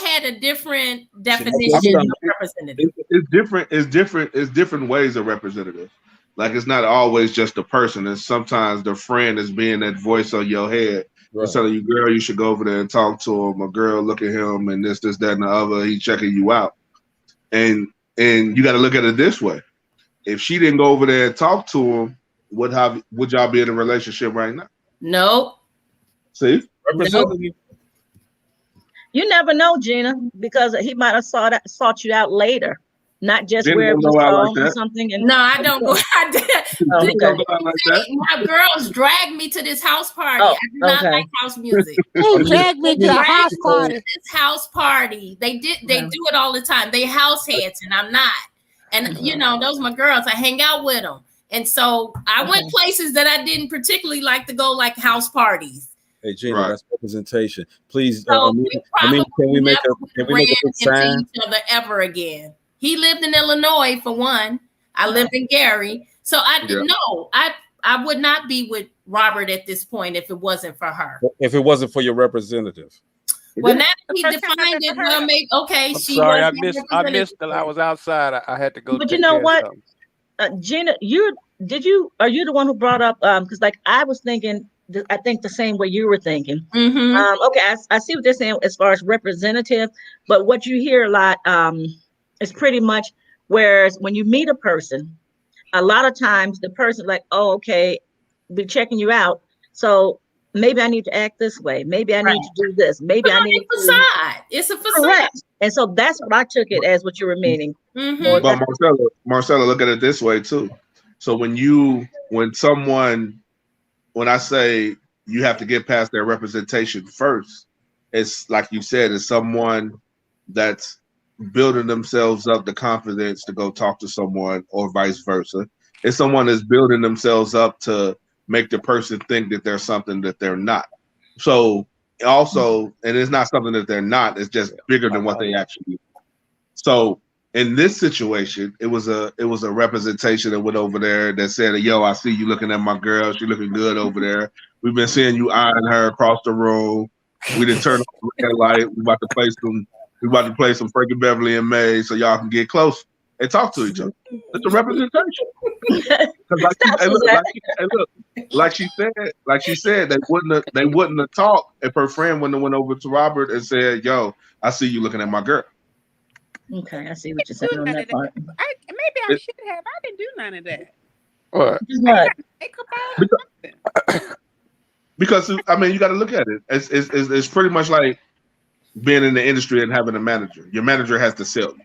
had a different definition of representative. It's different ways of representative. Like it's not always just a person, and sometimes the friend is being that voice on your head. Right. Telling you, girl, you should go over there and talk to him. A girl, look at him, and this, that, and the other. He's checking you out, and you got to look at it this way: if she didn't go over there and talk to him, would y'all be in a relationship right now? Nope. See, nope. You never know, Gina, because he might have sought you out later. Not just Didn't where it was like or something. And no, I don't go. I did. Okay. My girls dragged me to this house party. I do not like house music. They dragged me to the house party. This house party. They do it all the time. They house heads, and I'm not. And you know, those are my girls. I hang out with them, and so I went places that I didn't particularly like to go, like house parties. Hey, Gina, that's representation. Please, so can we make a sign? Each other ever again. He lived in Illinois for one. I lived in Gary. So I didn't know. I would not be with Robert at this point if it wasn't for her. If it wasn't for your representative. Well, now that he defined it, well, maybe I'm sorry, I missed till I was outside. I had to go. But you know what, Gina, are you the one who brought up? Because like I was thinking, I think the same way you were thinking. Mm-hmm. Okay, I see what they're saying as far as representative, but what you hear a lot. It's pretty much, whereas when you meet a person, a lot of times the person like, oh, okay, be checking you out. So maybe I need to act this way. Maybe I need to do this. Maybe I need to facade. It's a facade. Correct. And so that's what I took it as what you were meaning. Mm-hmm. But Marcella, look at it this way too. So when I say you have to get past their representation first, it's like you said, it's someone that's building themselves up the confidence to go talk to someone, or vice versa. It's someone that's building themselves up to make the person think that they're something that they're not. So also, and it's not something that they're not, it's just bigger than what they actually are. So in this situation, it was a representation that went over there that said, yo, I see you looking at my girl. She looking good over there. We've been seeing you eyeing her across the room. We didn't turn on the red light. We about to play some. We about to play some Frankie Beverly and May, so y'all can get close and talk to each other. It's a representation. Like she said, they wouldn't have talked if her friend wouldn't have went over to Robert and said, "Yo, I see you looking at my girl." Okay, I see what you're saying on that part. Maybe I should have. I didn't do none of that. What? Because I mean, you got to look at it. It's pretty much like being in the industry and having a manager. Your manager has to sell you.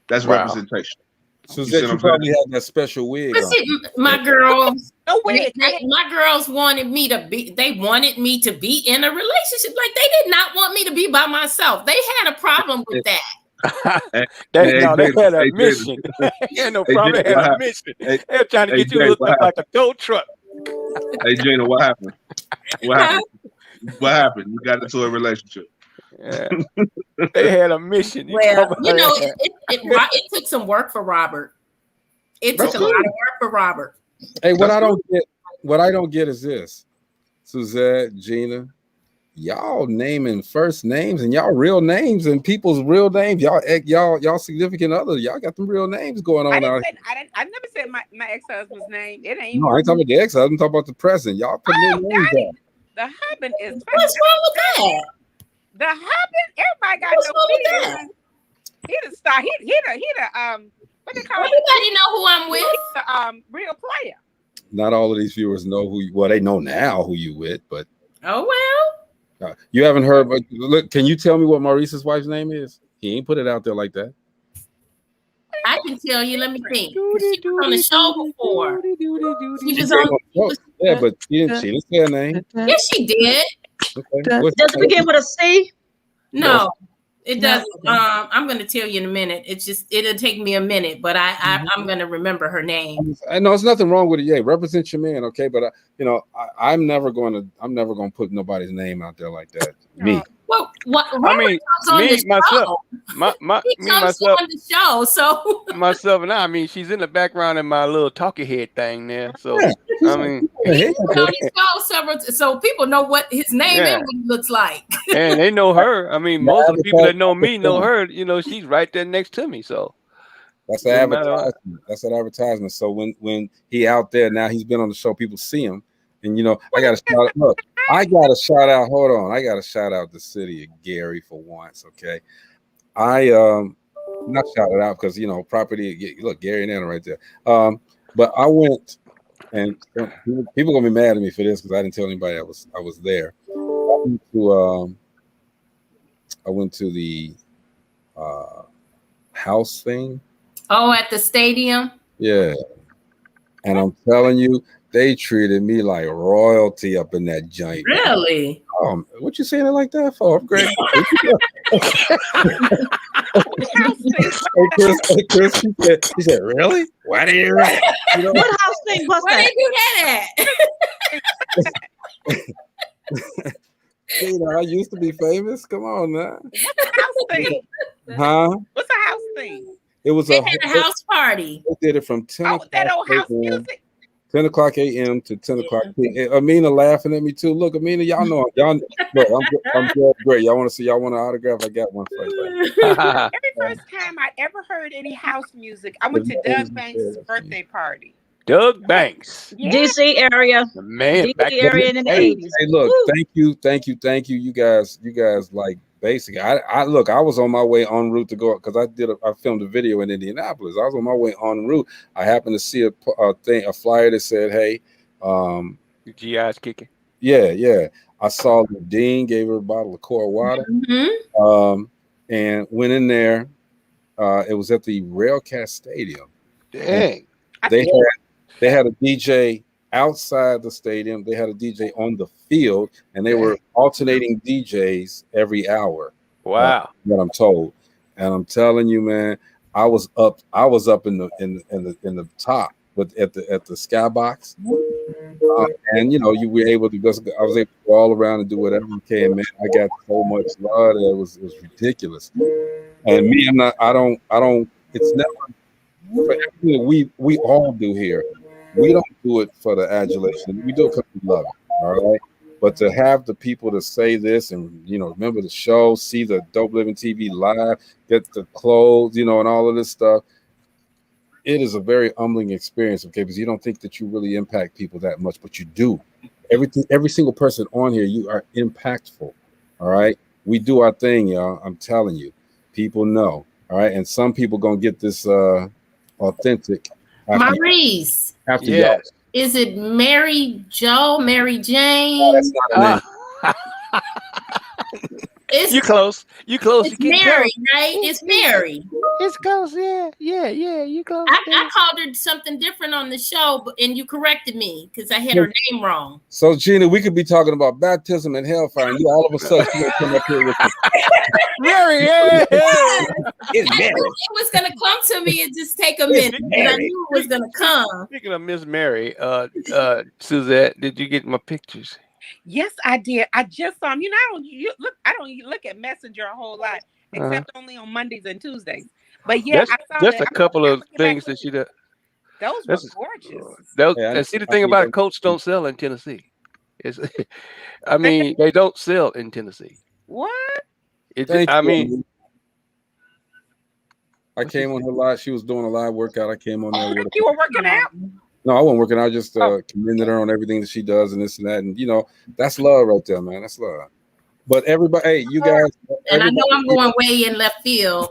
That's representation. So you probably had that special wig on. My girls, my girls wanted me to be. They wanted me to be in a relationship. Like they did not want me to be by myself. They had a problem with that. They had a mission. They had no problem. They had a mission. They're trying to get you to look like a tow truck. Hey Gina, what happened? What happened? What happened? You got into a relationship. Yeah. They had a mission. Well, you know, it took some work for Robert. It took a lot of work for Robert. Hey, what I don't get is this. Suzette, Gina, y'all naming first names and y'all real names and people's real names. Y'all significant others. Y'all got them real names going on out here. I never said my ex-husband's name. It ain't. No, I ain't talking about the ex-husband. I'm talking about the present. Y'all put their names out. The husband is. What's wrong with that? The husband, everybody got no video. He the star. He the what they call it? Everybody know who I'm with. He's the real player. Not all of these viewers know who you. Well, they know now who you with, but oh well. You haven't heard. But look, can you tell me what Maurice's wife's name is? He ain't put it out there like that. I can tell you. Let me think. She was on the show before. She was on. Yeah, but she didn't say her name. Yes, she did. Okay. Does it begin with a C? No, it doesn't. I'm going to tell you in a minute. It'll take me a minute, but I'm going to remember her name. I know there's nothing wrong with it. Yeah, represent your man, okay? But I'm never going to put nobody's name out there like that. Me. Well, I mean, myself, on the show, so myself and I mean, she's in the background in my little talkie head thing there. So I mean, so people know what his name and what he looks like, and they know her. I mean, most of the people that know me know her. You know, she's right there next to me. So that's an advertisement. That's an advertisement. So when he out there now, he's been on the show. People see him. And I got to shout. Look, I got to shout out. Hold on, I got to shout out the city of Gary for once. Okay, I not shout it out because property. Look, Gary and Anna right there. But I went, and people gonna be mad at me for this because I didn't tell anybody I was there. I went to the house thing. Oh, at the stadium. Yeah, and I'm telling you. They treated me like royalty up in that joint. Really? What you saying it like that for? I'm great. Hey, Chris, he said, really? Why did you write? What house thing was Where that? They do that at? I used to be famous. Come on now. What's a house thing? Huh? What's a house thing? It was they had a house party. They did it from 10 o'clock. That old house music. 10 o'clock a.m. to 10 o'clock p.m. Amina laughing at me too. Look, Amina, y'all know. Look, I'm great. Y'all want to see? Y'all want an autograph? I got one for you. Every first time I ever heard any house music, I went to Doug Banks' birthday party. Doug Banks, DC area, man, DC area in the 80s. Hey, look, thank you. You guys, like basically, I look. I was on my way en route to go because I filmed a video in Indianapolis. I was on my way en route. I happened to see a flyer that said, "Hey, GI's kicking." Yeah. I saw the dean gave her a bottle of core water, and went in there. It was at the Railcast Stadium. Dang, they had a DJ outside the stadium. They had a DJ on the field, and they were alternating DJs every hour. Wow, what I'm told, and I'm telling you, man, I was up in the top, but at the skybox, and you were able to go. I was able to go all around and do whatever you can, man. I got so much love that it was ridiculous. And me, I don't. It's never for everything we all do here. We don't do it for the adulation. We do it because we love it. All right. But to have the people to say this and, remember the show, see the Dope Living TV live, get the clothes, and all of this stuff, it is a very humbling experience, okay? Because you don't think that you really impact people that much, but you do. Every single person on here, you are impactful, all right? We do our thing, y'all. I'm telling you. People know, all right? And some people going to get this authentic. Maurice. After y'all. Is it Mary Jo, Mary Jane? Oh, that's not her name. You close. It's Mary, right? It's Mary. It's close. Yeah. You close. I called her something different on the show, and you corrected me because I had her name wrong. So, Gina, we could be talking about baptism and hellfire, and you all of a sudden come up here with Mary. It's Mary. It was going to come to me and just take a minute, and I knew it was going to come. Speaking of Miss Mary, Suzette, did you get my pictures? Yes, I did. I just saw them. I don't look at Messenger a whole lot, except only on Mondays and Tuesdays. But yeah, I saw just a couple of things that she does. Those were gorgeous. And see, the thing about it, Coats don't sell in Tennessee. They don't sell in Tennessee. What? I came on her live. She was doing a live workout. I came on there. You were working out? No, I wasn't working. I just commended her on everything that she does and this and that. And, that's love right there, man. That's love. But everybody, hey, you guys. And I know I'm going way in left field,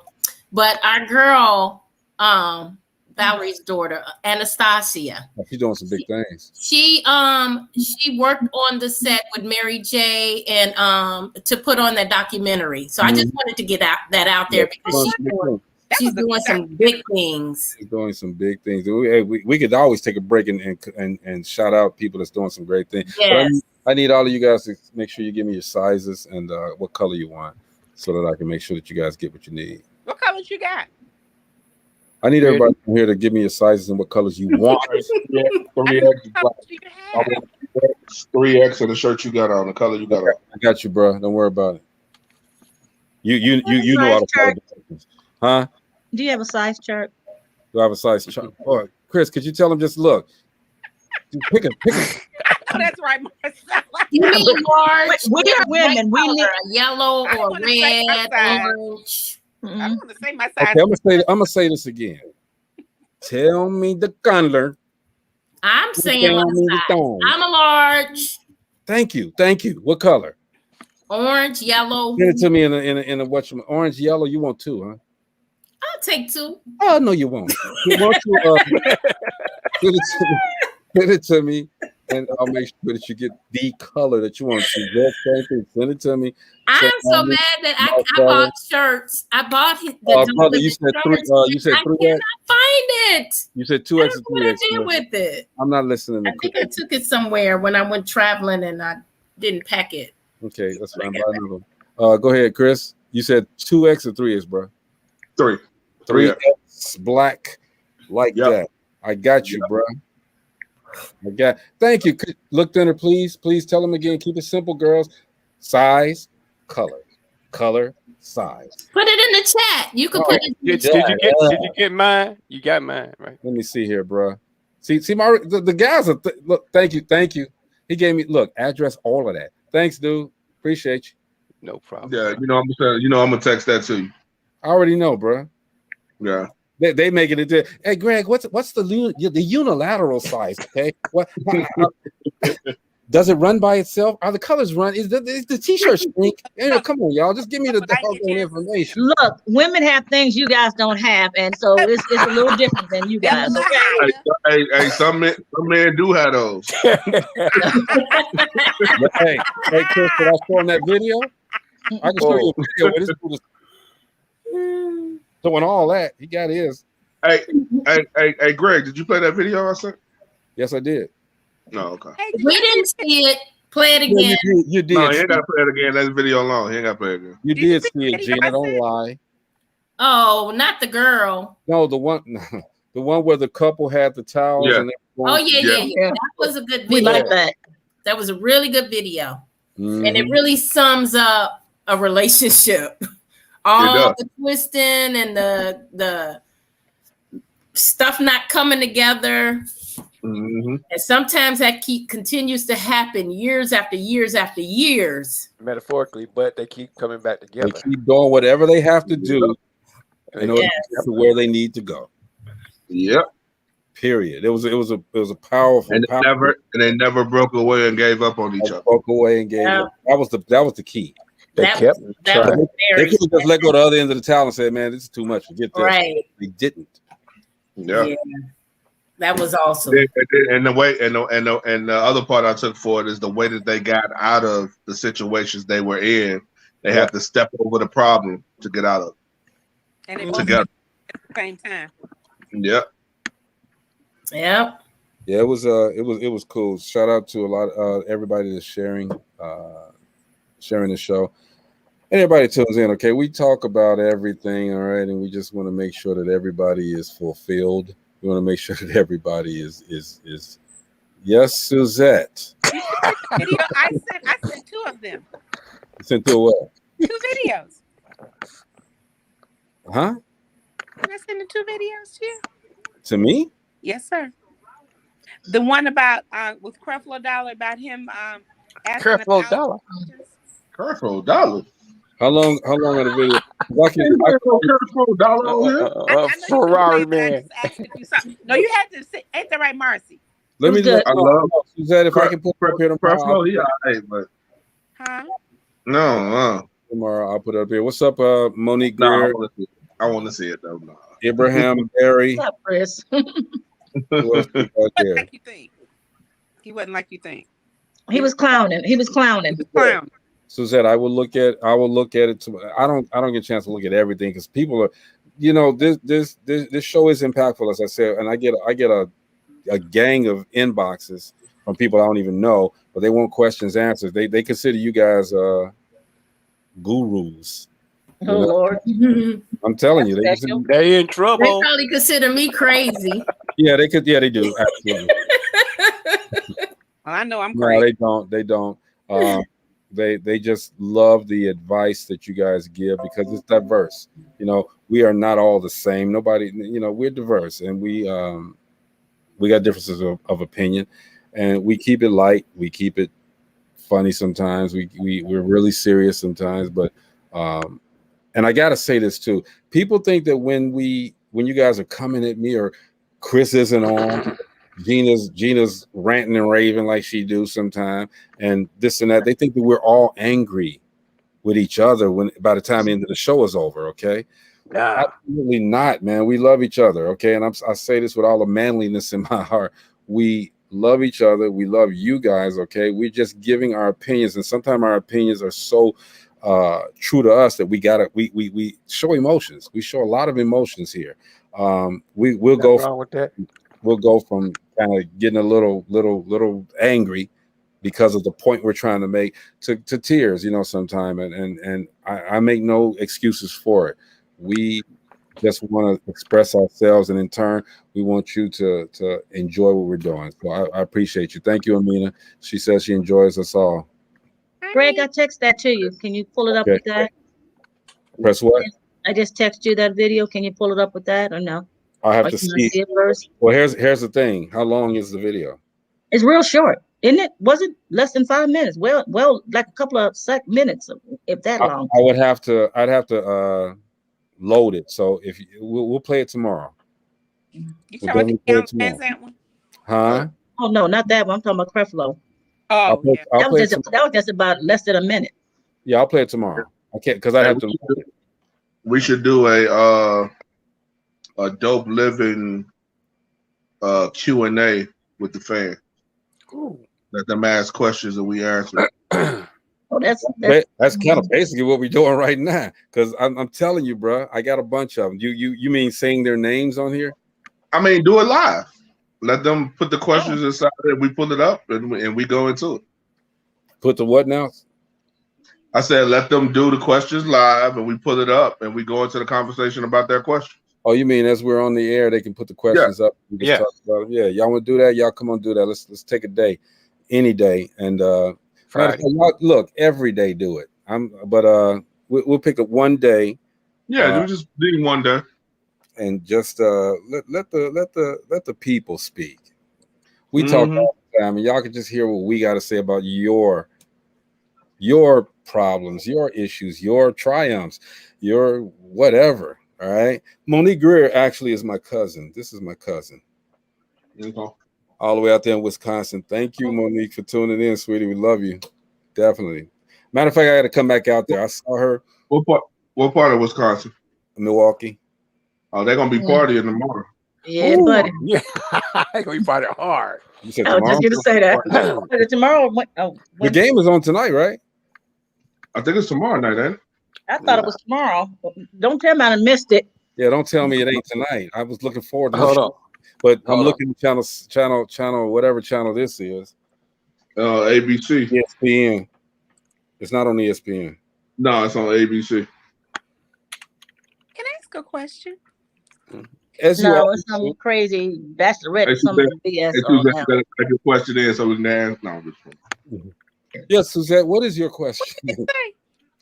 but our girl, Valerie's daughter, Anastasia. She's doing some big things. She worked on the set with Mary J. and to put on that documentary. So I just wanted to get that out there because she's doing some big things. She's doing some big things. We could always take a break and shout out people that's doing some great things. Yes. I need all of you guys to make sure you give me your sizes and what color you want so that I can make sure that you guys get what you need. What colors you got? I need everybody from here to give me your sizes and what colors you want. 3X and the shirt you got on, the color you got on. I got you, bro. Don't worry about it. You know how to follow the huh? Do you have a size chart? Do I have a size chart? Oh, Chris, could you tell him just look? Pick a. Oh, that's right, Marcella. You mean large? We're women. We need yellow or red, orange. I want to say my size. Okay, I'm gonna say this again. Tell me the color. I'm saying my size. I'm a large. Thank you. What color? Orange, yellow. Send it to me in a orange, yellow. You want two, huh? I'll take two. Oh no, you won't. You want to send it to me, and I'll make sure that you get the color that you want to. Send it to me. I'm so mad that I bought shirts. I bought the you said three. You said 3X. I cannot find it. You said 2X and 3X. What I did with it? I'm not listening. I think I took it somewhere when I went traveling and I didn't pack it. Okay, that's fine. Go ahead, Chris. You said 2X or 3X, bro? 3X black like that. I got you, bro. Thank you. Look, Dinner, please tell them again. Keep it simple, girls. Size, color, size. Put it in the chat. You can put it. Did you get mine? You got mine, right? Let me see here, bro. See, the guys are. Look, thank you. He gave me address, all of that. Thanks, dude. Appreciate you. No problem. Yeah, I'm gonna text that to you. I already know, bro. Yeah. They making it there. Hey, Greg, what's the unilateral size? Okay, what does it run by itself? Are the colors run? Is the t-shirt shrink? Come on, y'all, just give me the information. Look, women have things you guys don't have, and so it's a little different than you guys. Hey, some men do have those. hey, Chris, did I show him that video? I can show you a video where this dude is doing all that. He got his. Hey, Greg, did you play that video I sent? Yes, I did. No, okay. We didn't see it. Play it again. You did. No, you ain't gotta play it again. That's video long. You ain't gotta play it again. You did see it, Gina. Don't lie. Oh, not the girl. No, the one where the couple had the towels. Yeah. And yeah. That was a good video. We like that. That was a really good video, mm-hmm. and it really sums up a relationship. All the twisting and the stuff not coming together. Mm-hmm. And sometimes that continues to happen years after years after years. Metaphorically, but they keep coming back together. They keep doing whatever they have to do in order to get to where they need to go. Yep. Period. It was a powerful. And they never broke away and gave up on each other. Broke away and gave up. That was the key. They kept trying. They could have just let go to the other end of the towel and said, "Man, this is too much. Forget this." Right. They didn't. Yeah. That was awesome. And the way and the other part I took for it is the way that they got out of the situations they were in. They had to step over the problem to get out of it. And they together at the same time. Yep. Yep. Yeah, it was cool. Shout out to a lot everybody that's sharing the show. And everybody tunes in. Okay, we talk about everything, all right, and we just want to make sure that everybody is fulfilled. We want to make sure that everybody is yes, Suzette. Video, I sent 2 of them. You sent 2 what? 2 videos. Huh? Can I send the 2 videos to you? To me? Yes, sir. The one about with Creflo Dollar about him asking Creflo Dollar. Creflo Dollar. How long are the video? Creflo Dollar. Ferrari man. No, you had to say, ain't that right, Marcy? Let me just, I love Suzette, if I can put it up here tomorrow. Creflo, he all right, but Huh? no. Tomorrow I'll put it up here. What's up, Monique No, Greer? I want to see it though. No. Abraham Barry. What's up, Chris? Who else we got there? Like you think. He wasn't like you think. He was clowning. Clown. Suzette, I will look at it tomorrow. I don't get a chance to look at everything because people are, this show is impactful, as I said, and I get a gang of inboxes from people I don't even know, but they want questions answered. They consider you guys gurus. Oh Lord. I'm telling you, they in trouble. They probably consider me crazy. Yeah, they could. Yeah, they do. Absolutely. Well, I know I'm crazy. No, they don't. They just love the advice that you guys give because it's diverse. We are not all the same. Nobody, we're diverse, and we got differences of opinion, and we keep it light. We keep it funny sometimes. We're really serious sometimes, but and I gotta say this too. People think that when you guys are coming at me or Chris isn't on, Gina's ranting and raving like she do sometimes, and this and that. They think that we're all angry with each other by the time the end of the show is over. Okay, absolutely not, man. We love each other. Okay, and I say this with all the manliness in my heart. We love each other. We love you guys. Okay, we're just giving our opinions, and sometimes our opinions are so true to us that we show emotions. We show a lot of emotions here. We'll go wrong with that. We'll go from kind of getting a little angry because of the point we're trying to make to tears, sometime. And I make no excuses for it. We just want to express ourselves, and in turn, we want you to enjoy what we're doing. So I appreciate you. Thank you, Amina. She says she enjoys us all. Greg, I text that to you. Can you pull it up with that? Press what? I just text you that video. Can you pull it up with that or no? I have to see it first. Well, here's the thing. How long is the video? It's real short, isn't it? Was it less than 5 minutes? Well, like a couple of minutes, if that long. I'd have to load it. So we'll play it tomorrow. You talking about that one? Huh? Oh no, not that one. I'm talking about Creflo. Oh, that was just about less than a minute. Yeah, I'll play it tomorrow. I can't because I have to. We should do a dope living Q&A with the fan. Cool. Let them ask questions and we answer. Oh, that's kind of basically what we're doing right now. Because I'm telling you, bro, I got a bunch of them. You mean saying their names on here? I mean, do it live. Let them put the questions inside and we pull it up and we go into it. Put the what now? I said let them do the questions live and we pull it up and we go into the conversation about their questions. Oh, you mean as we're on the air, they can put the questions up? We just talk about them. Yeah, y'all want to do that? Y'all come on, do that. Let's take a day, any day, and Friday. Look, every day do it. We'll pick up one day. Yeah, you just need one day, and just let the people speak. We talk all the time, and y'all can just hear what we got to say about your problems, your issues, your triumphs, your whatever. All right. Monique Greer actually is my cousin. This is my cousin. All the way out there in Wisconsin. Thank you, Monique, for tuning in, sweetie. We love you. Definitely. Matter of fact, I got to come back out there. I saw her. What part of Wisconsin? Milwaukee. Oh, they're gonna be partying tomorrow. Yeah, buddy. Yeah, they're gonna be partying hard. You said I was tomorrow? just gonna say that. Tomorrow. The game is on tonight, right? I think it's tomorrow night, ain't it? I thought it was tomorrow. Don't tell me I missed it. Yeah, don't tell me it ain't tonight. I was looking forward to Hold this. on. But I'm looking at channel, whatever channel this is. ABC. ESPN. It's not on ESPN. No, it's on ABC. Can I ask a question? As No, it's some crazy bachelorette or some BS on now. Type your question in so we can ask. No, I'm just yes, Suzette, what is your question?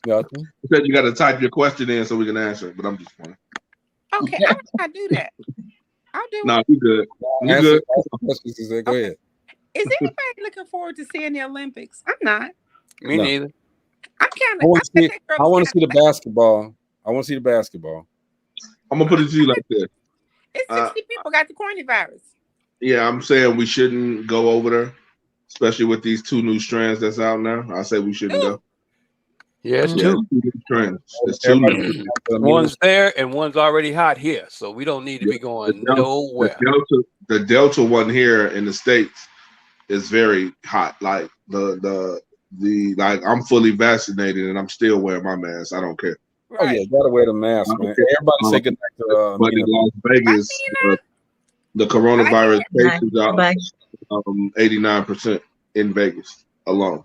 Nothing. You said you got to type your question in so we can answer it, but I'm just playing. Okay, I do that. I'll do No, it. you good. You Answer good. questions, Suzette. Go ahead. Is anybody looking forward to seeing the Olympics? I'm not. Me neither. I'm kind I of. want to see the basketball. I want to see the basketball. I'm gonna put it to you like this. It's 60 people got the coronavirus. Yeah, I'm saying we shouldn't go over there, especially with these 2 new strands that's out now. I say we shouldn't go. Yeah, it's Yeah, 2 new strands. It's 2 new. One's there and one's already hot here, so we don't need to be going nowhere. The Delta one here in the States is very hot. Like the like I'm fully vaccinated and I'm still wearing my mask. I don't care. Oh yeah, gotta wear the mask, man. Everybody say good night to but in Las Vegas, the coronavirus cases are 89% in Vegas alone.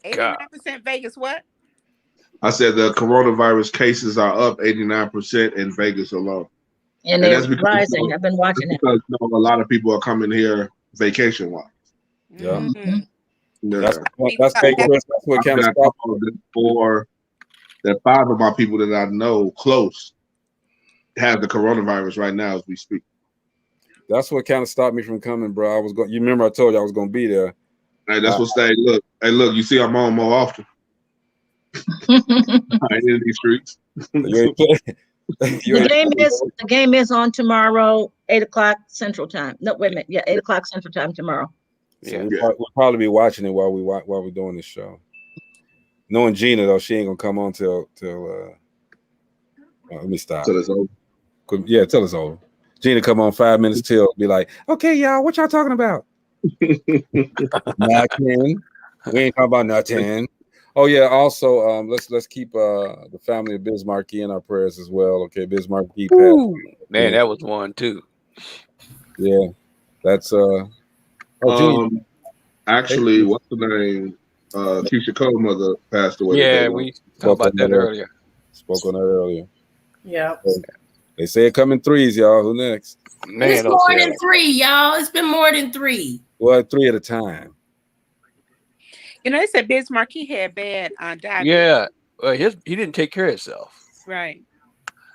89% Vegas what? I said the coronavirus cases are up 89% in Vegas alone. And they're rising. I've been watching it. Because a lot of people are coming here vacation wise. Yeah. That's what kind of stuff. That 5 of my people that I know close have the coronavirus right now as we speak. That's what kind of stopped me from coming, bro. I was going. You remember I told you I was going to be there. Hey, that's what say. Look, you see, I'm on more often. I ain't in these streets. The game is on tomorrow, 8:00 Central Time. No, wait a minute. Yeah, 8:00 Central Time tomorrow. So we'll probably be watching it while we're doing this show. Knowing Gina though, she ain't gonna come on till let me stop. Till it's over. Yeah, till it's over. Gina come on 5 minutes till, be like, okay, y'all, what y'all talking about? Nothing. We ain't talking about nothing. Oh yeah. Also, let's keep the family of Bismarck in our prayers as well. Okay, Bismarck. Man, that was one too. Yeah, that's actually, what's the name? Keisha Cole's mother passed away. Yeah, we talked about that earlier. Spoke on that earlier. Yeah. They say it come in 3s, y'all. Who next? Man, it's more than 3, y'all. It's been more than 3. Well, 3 at a time. You know, they said Bismarck, he had bad diabetes. Yeah, he didn't take care of himself. Right.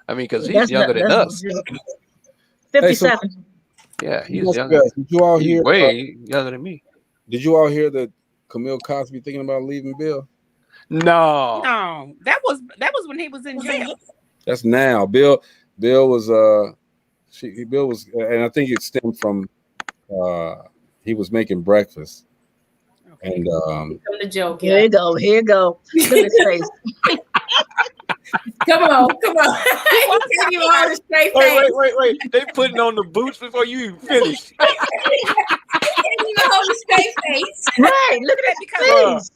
I mean, because he's younger than us. 57. Yeah, he's younger. Did you all hear? Way younger than me. Did you all hear that Camille Cosby thinking about leaving Bill? No, that was when he was in jail. That's now. Bill was Bill was, and I think it stemmed from he was making breakfast. Okay. And the joke. Here you go. Here you go. Goodness face. Come on. Give you all the straight face. Wait. They putting on the boots before you even finish. Straight face. Right. Look at that because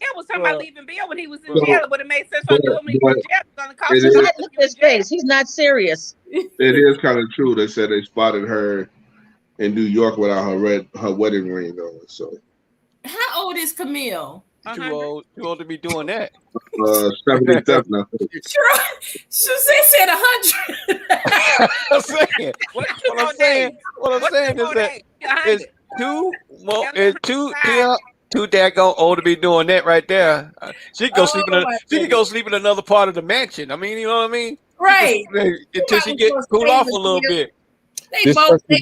it was talking about leaving Bill when he was in jail. It would have made sense for him when he was in jail. It's gonna cost him. Look at his face. He's not serious. It is kind of true. They said they spotted her in New York without her wedding ring on. So how old is Camille? Too old to be doing that. 77. Sure. Suzette said 100. What I'm saying is that it's too daggone old to be doing that right there. She can go sleep in she can go sleep in another part of the mansion. I mean, you know what I mean? Right. Until she get cool off a little bit. They both a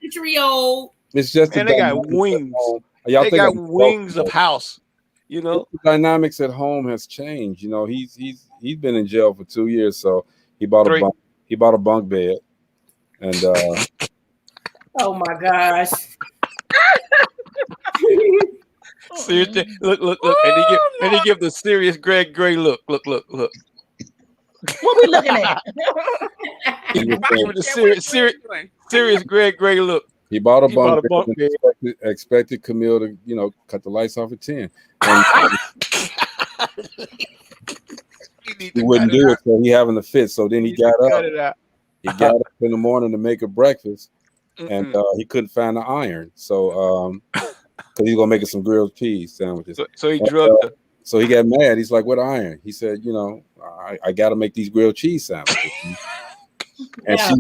century old. It's just Man, the they got dynamics at wings. home. Y'all They think got I'm wings of joking, house. You know, the dynamics at home has changed. You know, he's been in jail for 2 years, so he bought Three. a bunk bed, and Oh my gosh. Seriously, look, and he give the serious Greg Gray look. Look. What we looking at? he was Give it the serious Greg Gray look. he bought a He bought bunk a bed bunk and expected Camille to, you know, cut the lights off at 10. And he wouldn't do it, so he having a fit. So then he got up. He got up in the morning to make a breakfast, and he couldn't find the iron. So because he's gonna make some grilled cheese sandwiches. So he drugged her. So he got mad. He's like, "What iron?" He said, "You know, I got to make these grilled cheese sandwiches." And she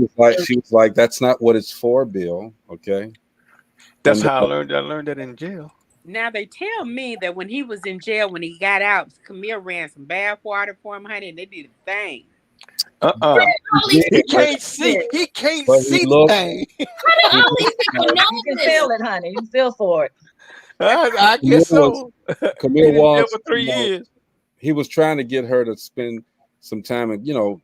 was like, "That's not what it's for, Bill." Okay. That's how I learned. I learned that in jail. Now they tell me that when he was in jail, when he got out, Camille ran some bath water for him, honey, and they did a thing. He can't see. He can't see the thing. You can feel it, honey. You can feel for it. I guess so. Camille was for 3 years. He was trying to get her to spend some time and, you know,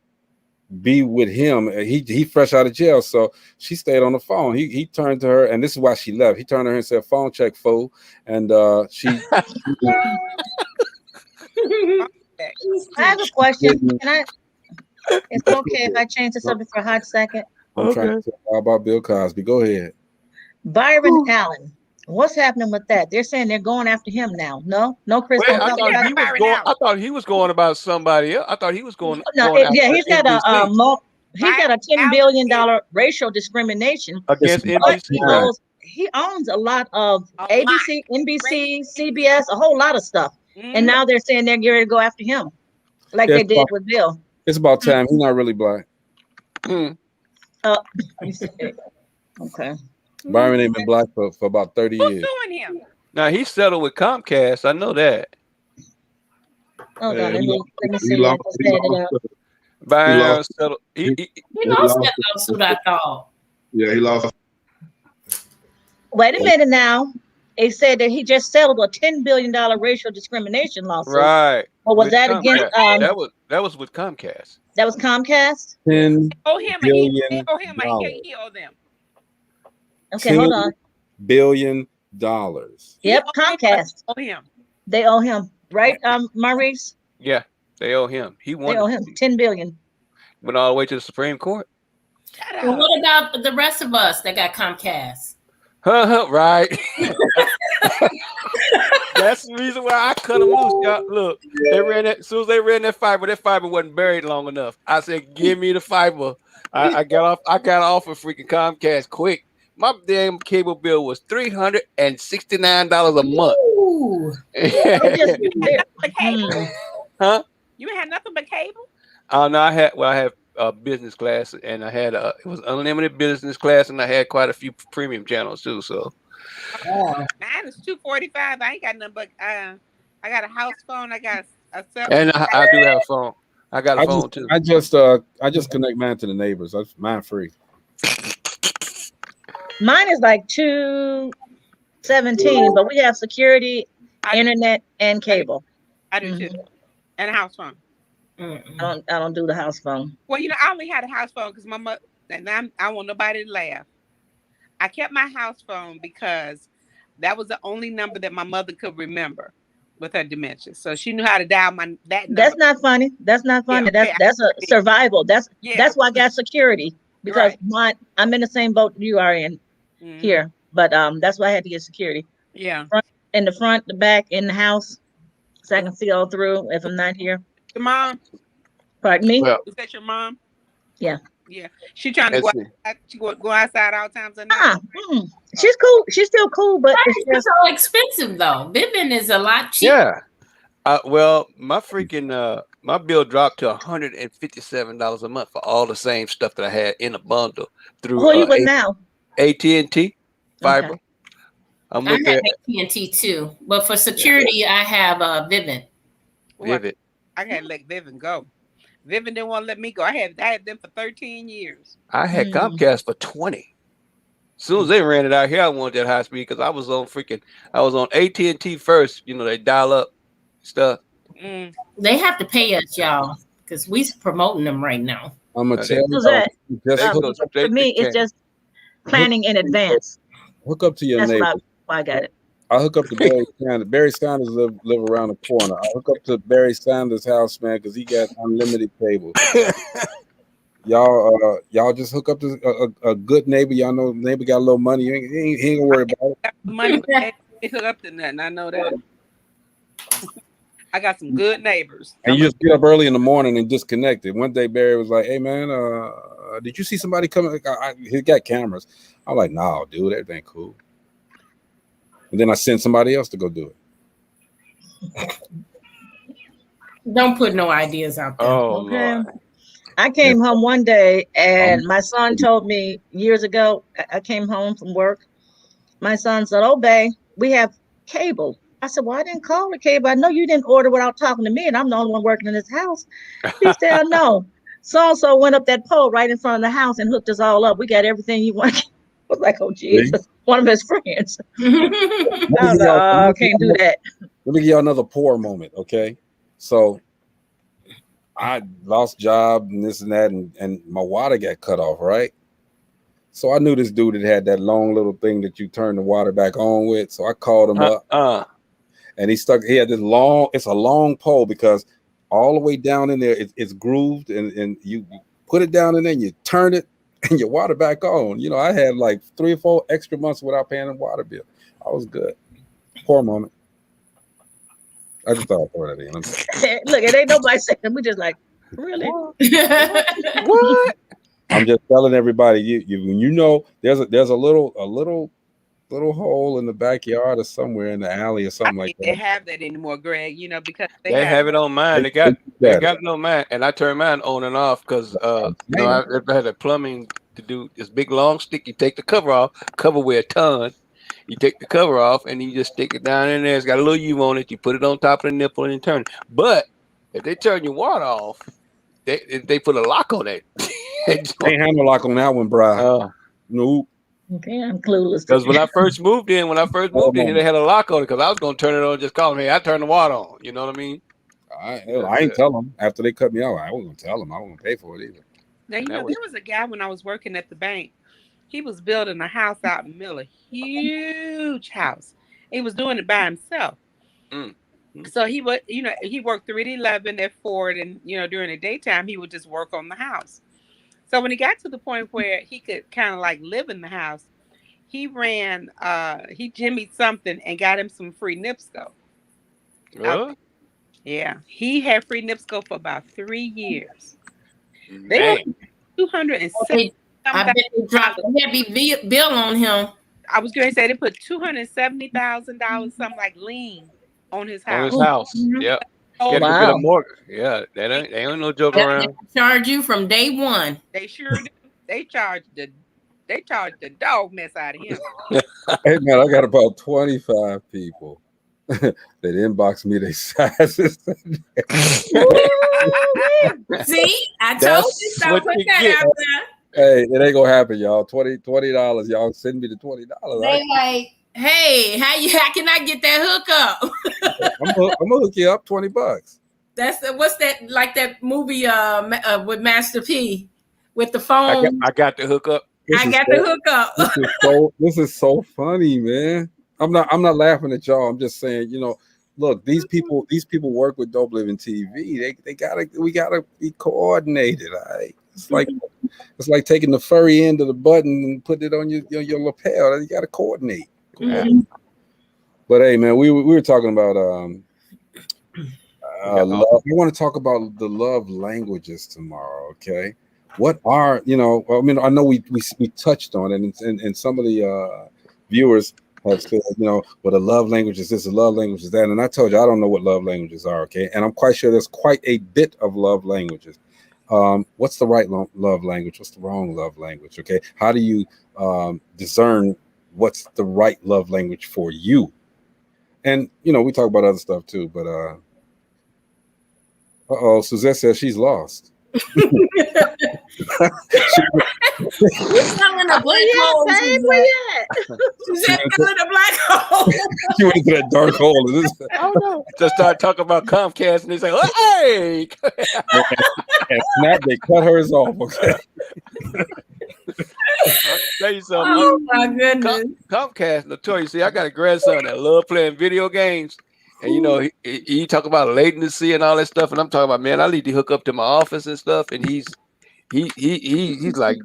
be with him. He fresh out of jail, so she stayed on the phone. He turned to her, and this is why she left. He turned to her and said, "Phone check, fool." And she. I have a question. Can I? It's okay if I change the subject for a hot second. I'm trying to talk about Bill Cosby. Go ahead. Byron Allen. What's happening with that? They're saying they're going after him now. No, Chris. Wait, I thought he was going about somebody else. I thought he was going. No, he's got a $10 billion racial discrimination against NBC. He owns a lot of ABC, NBC, CBS, a whole lot of stuff, and now they're saying they're getting ready to go after him, like they did with Bill. It's about time. He's not really black. Okay. Byron ain't been black for about 30 years. Who's suing him? Now he settled with Comcast. I know that. Hold on, let me see. Byron settled. He lost that lawsuit, I thought. Yeah, he lost. Wait a minute now. They said that he just settled a $10 billion racial discrimination lawsuit. Right. Or was that against? That was with Comcast. That was Comcast. $10 billion. He owe them. Okay, hold on. $10 billion. Yep, Comcast. Owe him. They owe him, right, Maurice? Yeah, they owe him. He won. They owe him $10 billion. Went all the way to the Supreme Court. Well, what about the rest of us that got Comcast? Right. That's the reason why I cut them loose. Y'all, look, they ran that. As soon as they ran that fiber wasn't buried long enough. I said, "Give me the fiber." I got off of freaking Comcast quick. My damn cable bill was $369 a month. Huh? You ain't had nothing but cable? Oh no, I had business class, and I had it was unlimited business class, and I had quite a few premium channels too. So mine is $245. I ain't got nothing but I got a house phone. I got a cell phone. And I do have a phone. I got a phone too. I just connect mine to the neighbors. That's mine free. Mine is like $217, but we have security, internet, and cable. I do too, and a house phone. I don't do the house phone. Well, I only had a house phone because my mother, and I want nobody to laugh. I kept my house phone because that was the only number that my mother could remember with her dementia. So she knew how to dial that number. That's not funny. That's not funny. Yeah, that's a survival. That's why I got security, because I'm in the same boat you are in here. But that's why I had to get security. Yeah. In the front, the back, in the house, so I can see all through if I'm not here. Your mom? Pardon me? Well, is that your mom? Yeah. Yeah. She trying to go outside. She go outside all times of night. She's cool. She's still cool, but it's just so expensive though. Vivint is a lot cheaper. Yeah. Well, my freaking my bill dropped to $157 a month for all the same stuff that I had in a bundle through. Who are you with now? AT&T fiber. Okay. I have AT&T too, but for security, I have Vivint. Vivint. I can't let Vivint go. Vivint didn't want to let me go. I had them for 13 years. I had Comcast for 20. As soon as they ran it out here, I wanted that high speed because I was on AT&T first. You know, they dial up stuff. They have to pay us, y'all, because we promoting them right now. I'm gonna tell you. For me, it's just planning in advance. Hook up to your neighbor. That's why I got it. I hook up to Barry Sanders. Barry Sanders live around the corner. I hook up to Barry Sanders' house, man, because he got unlimited cable. Y'all just hook up to a good neighbor. Y'all know neighbor got a little money. He ain't gonna worry about it. Money, they hook up to nothing. I know that. I got some good neighbors. And you just get up early in the morning and disconnect it. One day Barry was like, "Hey man, did you see somebody coming? He got cameras." I'm like, "No, dude, everything cool." And then I send somebody else to go do it. Don't put no ideas out there. Oh, okay. Lord. I came home one day and my son told me years ago, I came home from work. My son said, "Oh, babe, we have cable." I said, "Well, I didn't call the cable. I know you didn't order without talking to me, and I'm the only one working in this house." He said, "No." So went up that pole right in front of the house and hooked us all up. We got everything you want. I was like, "Oh, Jesus." One of his friends. I can't do that. Let me give y'all another poor moment, okay? So I lost job and this and that, and my water got cut off, right? So I knew this dude had that long little thing that you turn the water back on with. So I called him up. And he had this long, it's a long pole because all the way down in there, it's grooved and you put it down in there and you turn it and your water back on. You know, I had like 3 or 4 extra months without paying a water bill. I was good. Poor moment. I just thought I'd throw that in. Look, it ain't nobody saying it. We just like, really? What? I'm just telling everybody, you know, there's a little hole in the backyard or somewhere in the alley or something like that. They have that anymore, Greg. You know, because they have it on mine. They got it on mine, and I turn mine on and off because you know I had a plumbing to do. This big long stick. You take the cover off. Cover weigh a ton. You take the cover off, and then you just stick it down in there. It's got a little U on it. You put it on top of the nipple and turn it. But if they turn your water off, they put a lock on it. Ain't have no lock on that one, bro. Nope. Okay, I'm clueless. Because when I first moved in, they had a lock on it because I was going to turn it on and just call them, "Hey, I turned the water on." You know what I mean? I ain't tell them after they cut me off. I wasn't going to tell them. I wasn't going to pay for it either. Now, you know, there was a guy when I was working at the bank. He was building a house out in the middle, a huge house. He was doing it by himself. So he would, you know, he worked 3 to 11 at Ford, and you know, during the daytime he would just work on the house. So when he got to the point where he could kind of like live in the house, he jimmied something and got him some free NIPSCO. Yeah, he had free NIPSCO for about 3 years. They were 270. I bet they dropped a heavy bill on him. I was going to say they put $270,000, something like lien on his house. Yep. Oh, get a mortgage. Yeah, they ain't no joke around. Charge you from day one. They sure do. They charge the dog mess out of him. Hey man, I got about 25 people that inbox me their sizes. See, I told you so. Put that out there. Hey, it ain't gonna happen, y'all. $20. Y'all send me the $20. They like, hey, how can I get that hookup? I'm gonna hook you up $20. What's that, like that movie with Master P with the phone? I got the hookup. The hookup. This is so funny, man. I'm not laughing at y'all. I'm just saying, you know, look, these people work with DopelivenTV. We gotta be coordinated. All right? It's like taking the furry end of the button and putting it on your lapel. You gotta coordinate. Mm-hmm. But hey, man, we were talking about love. We want to talk about the love languages tomorrow. Okay, what are, you know? I mean, I know we touched on it, and some of the viewers have said, you know, well, the love language is this, the love language is that, and I told you I don't know what love languages are. Okay, and I'm quite sure there's quite a bit of love languages. What's the right love language? What's the wrong love language? Okay, how do you discern what's the right love language for you? And you know, we talk about other stuff too, but Suzette says she's lost. fell in a black hole. Suzette fell in a black hole. She went into that dark hole. Oh no! Just start talking about Comcast, and they say, oh, "Hey!" And snap, they cut hers off. Okay. I'll tell you something. Oh my goodness! Comcast, notorious. See, I got a grandson that love playing video games, and you know, he talk about latency and all that stuff, and I'm talking about, man, I need to hook up to my office and stuff, and he's like,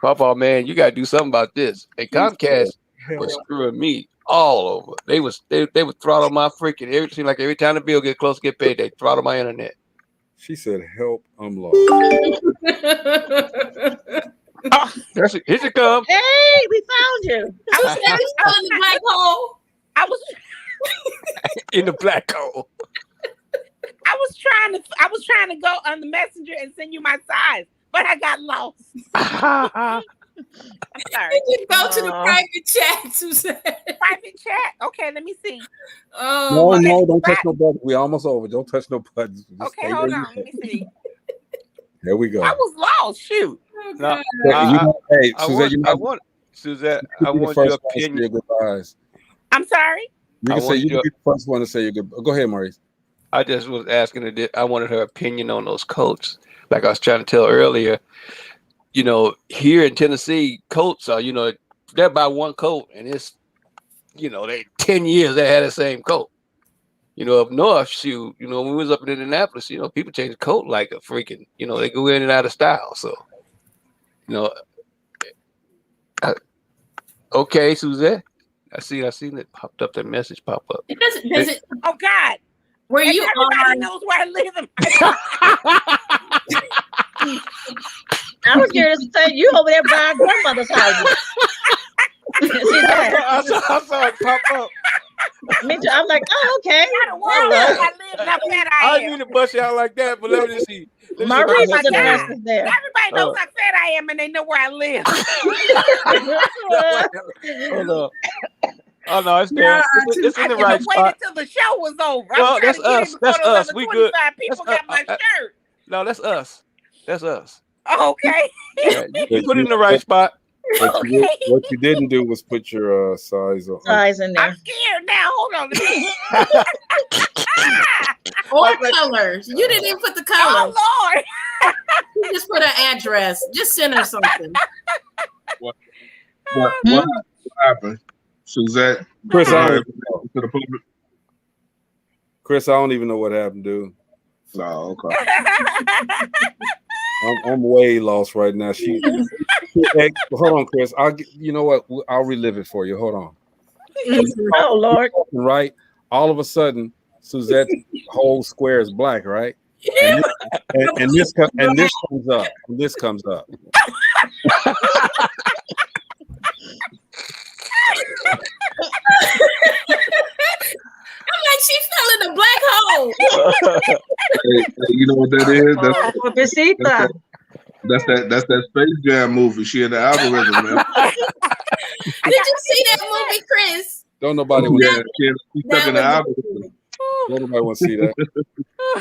Papa, man, you gotta do something about this. And Comcast was screwing me all over. They would throttle my freaking everything. Like every time the bill get close to get paid, they throttle my internet. She said, "Help, I'm lost." Oh, here she comes. Hey, we found you. I was in the black hole. I was in the black hole. I was trying to go on the messenger and send you my size, but I got lost. I'm sorry. You go to the private chat, Suzette. Private chat. Okay, let me see. Oh, No, don't touch no buttons. We almost over. Don't touch no buttons. Just okay, hold on. Let me see. There we go. I was lost. Shoot. No, hey, Suzette, I want your opinion. Your goodbyes. I'm sorry. You can say you can be the first one to say your good. Go ahead, Maurice. I just was asking her. I wanted her opinion on those coats. Like I was trying to tell earlier, you know, here in Tennessee, coats are, you know, they're by one coat, and it's, you know, they 10 years they had the same coat. You know, up north, shoot, you know, when we was up in Indianapolis, you know, people change the coat like a freaking, you know, they go in and out of style. So, you know, okay, Suzette, I seen it popped up. That message pop up. Does it? Oh God, where you everybody are? knows where I live. I was curious to say you over there by our grandmother's house. I saw it pop up. Me too. I'm like, oh, okay. I live, how fat I am. I need to bust you out like that, but let me see. Maurice is the best is there. Everybody knows how fat I am, and they know where I live. Hold on. Oh no, it's there. It's in the right spot. I waited till the show was over. Well, that's us. That's us. We good. People got my shirt. No, that's us. That's us. Okay. Yeah, you put it in the right spot. What you didn't do was put your size on. Size in there. I'm scared now. Hold on. Or colors. You didn't even put the colors. Oh Lord. You just put an address. Just send her something. What happened? Suzette, Chris, Chris, I don't even know what happened, dude. No, okay. I'm way lost right now. Hey, hold on, Chris. You know what? I'll relive it for you. Hold on. Oh Lord! Right. All of a sudden, Suzette's whole square is black, right? And this comes up. And this comes up. I'm like, she fell in the black hole. Hey, you know what that is? That's that Space Jam movie. She in the algorithm, man. Did you see that movie, Chris? Don't nobody want to she's stuck in the algorithm. Don't nobody want to see that.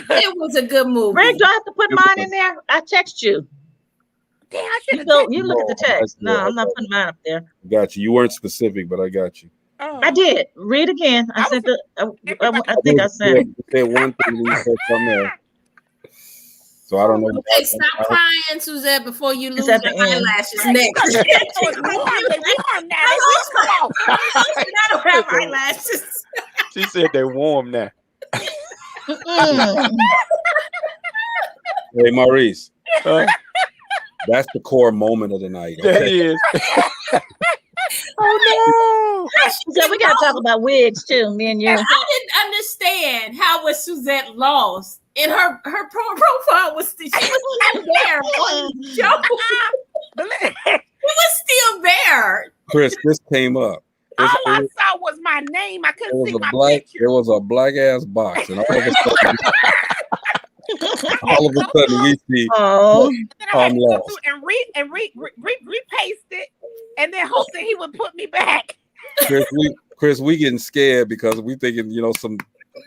It was a good movie. Rick, do I have to put mine in there? I text you. Damn, I should have. You look at the text. No, I'm not putting mine up there. Got you. You weren't specific, but I got you. Oh. I did. Read again. I think I sent. You said one thing, you said something else. So I don't know. Okay, stop crying, Suzette, before you lose your eyelashes next. I don't have eyelashes. She said they're warm now. Hey, Maurice. That's the core moment of the night. Okay? That is. Oh no! So we gotta talk about wigs too, me and you. I didn't understand how was Suzette lost. And her profile was she was still there on the show. It was still there. Chris, this came up. All I saw was my name. I couldn't see my picture. There was a black ass box, and all of a sudden we see. Oh, I'm lost. And repaste it, and then hope that he would put me back. Chris, we getting scared because we thinking, you know, some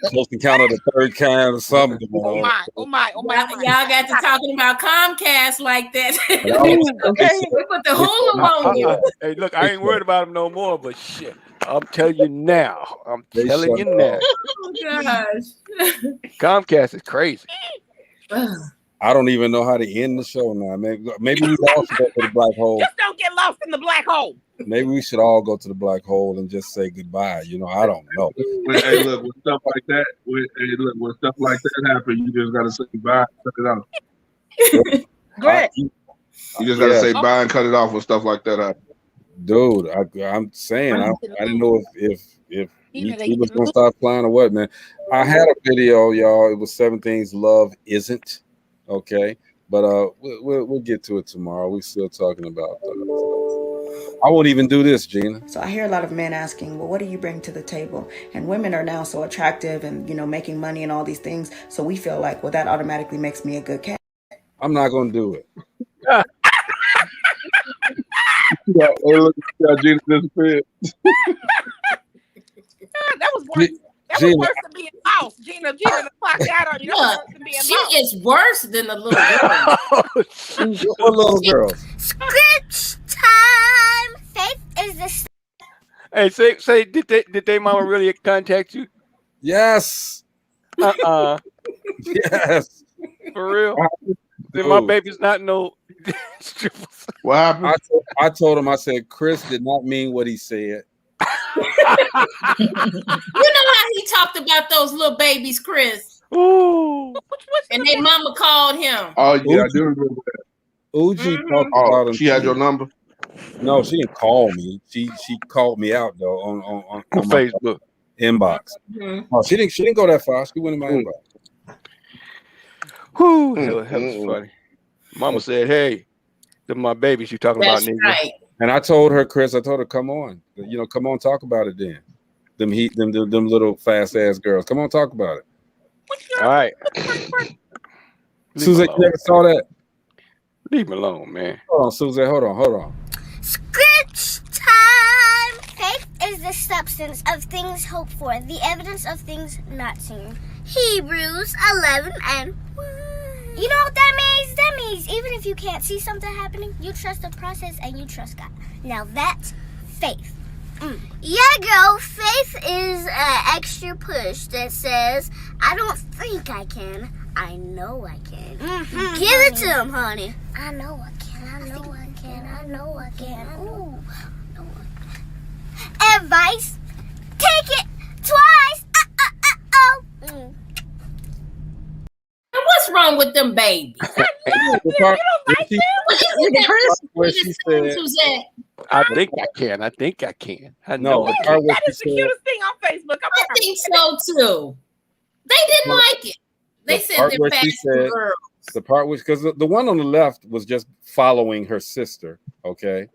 Close encounter of the third kind or something. Oh my. Y'all got to talking about Comcast like that. Okay. We put the Hulu on you. Hey, look, I ain't worried about him no more, but shit, I'm telling you now. They telling you now. Oh gosh. Comcast is crazy. I don't even know how to end the show now. Maybe we all should go to the black hole. Just don't get lost in the black hole. Maybe we should all go to the black hole and just say goodbye. I don't know. Hey, look, when stuff like that, when stuff like that happens, you just gotta say bye, cut it off. Great. You just gotta say bye and cut it off when stuff like that happens. Dude, I'm saying I didn't know if he was gonna stop flying or what, man. I had a video, y'all. It was 7 things love isn't. Okay, but we'll get to it tomorrow. We're still talking about I won't even do this, Gina. So I hear a lot of men asking, well, what do you bring to the table? And women are now so attractive and, making money and all these things. So we feel like, well, that automatically makes me a good cat. I'm not going to do it. Yeah, hey, look, Gina disappeared. That was worse. That was worse than being lost. Gina clocked out on you. That was worse than being She lost. is worse than the little girl. What little girl? Script time. Faith is the. Hey, say, did they mama really contact you? Yes. Yes. For real? Then my baby's not no strippers. What happened? I told him, I said, Chris did not mean what he said. You know how he talked about those little babies, Chris? Ooh. And their mama called him. Oh, yeah, I do remember that. Uji talked about him. She had your number? No, she didn't call me. She called me out though on Facebook inbox. Mm-hmm. Oh, she didn't go that far. She went in my inbox. Whew, that was funny. Mama said, "Hey, to my babies, you talking That's about nigga?" right. And I told her, Chris, come on, come on, talk about it then. Them little fast ass girls. Come on, talk about it. All right. Susan, you never saw that? Leave me alone, man. Hold on, Susan. Hold on. Script time. Faith is the substance of things hoped for, the evidence of things not seen. Hebrews 11 and 1. You know what that means? That means even if you can't see something happening, you trust the process and you trust God. Now that's faith. Yeah, girl, faith is an extra push that says, I don't think I can. I know I can. Give it to him, honey. I know I can. I know I can. I know I can. Ooh. Advice. Take it twice. And what's wrong with them babies? The part where she said, I think I can. I know. That is the cutest thing on Facebook. I think so too. They didn't like it. They said they're fast girls. The part which, because the one on the left was just following her sister, okay?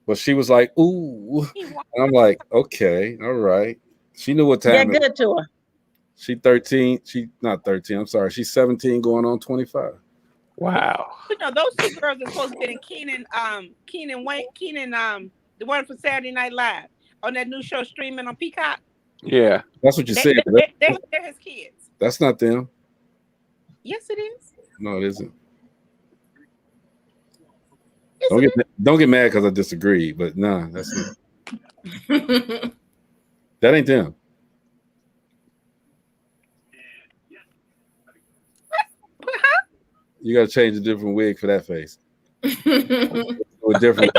But she was like, ooh. And I'm like, okay, all right. She knew what time Get good to her. She 13. She not 13. I'm sorry. She's 17 going on 25. Wow. Those two girls are supposed to be in Keenan, the one from Saturday Night Live on that new show streaming on Peacock. Yeah. That's what you said. They're his kids. That's not them. Yes, it is. No, it isn't. Yes, Don't get mad because I disagree, but nah, that's it. That ain't them. You got to change a different wig for that face. A different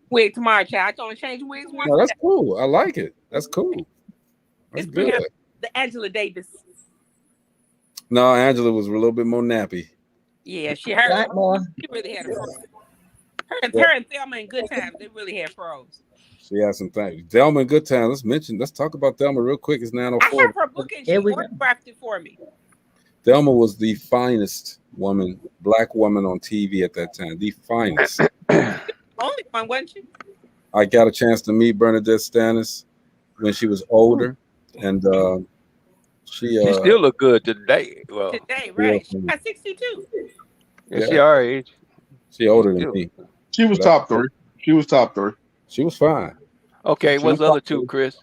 wig tomorrow, child. I told him to change wigs once. No, that's cool. I like it. That's cool. That's good. The Angela Davis. No, Angela was a little bit more nappy. Yeah, she really had a fro. Her and Thelma in Good Times, they really had froze. She had some things. Thelma in Good Times. Let's talk about Thelma real quick. It's 9:04. I have her book and she autographed it for me. Thelma was the finest black woman on TV at that time. The finest. Only one, wasn't she? I got a chance to meet Bernadette Stannis when she was older, and she still look good today. Well, today, right? She's 62. Yeah, she our age. She older than me. She was top 3. She was top 3. She was fine. Okay, what's the other two, Chris?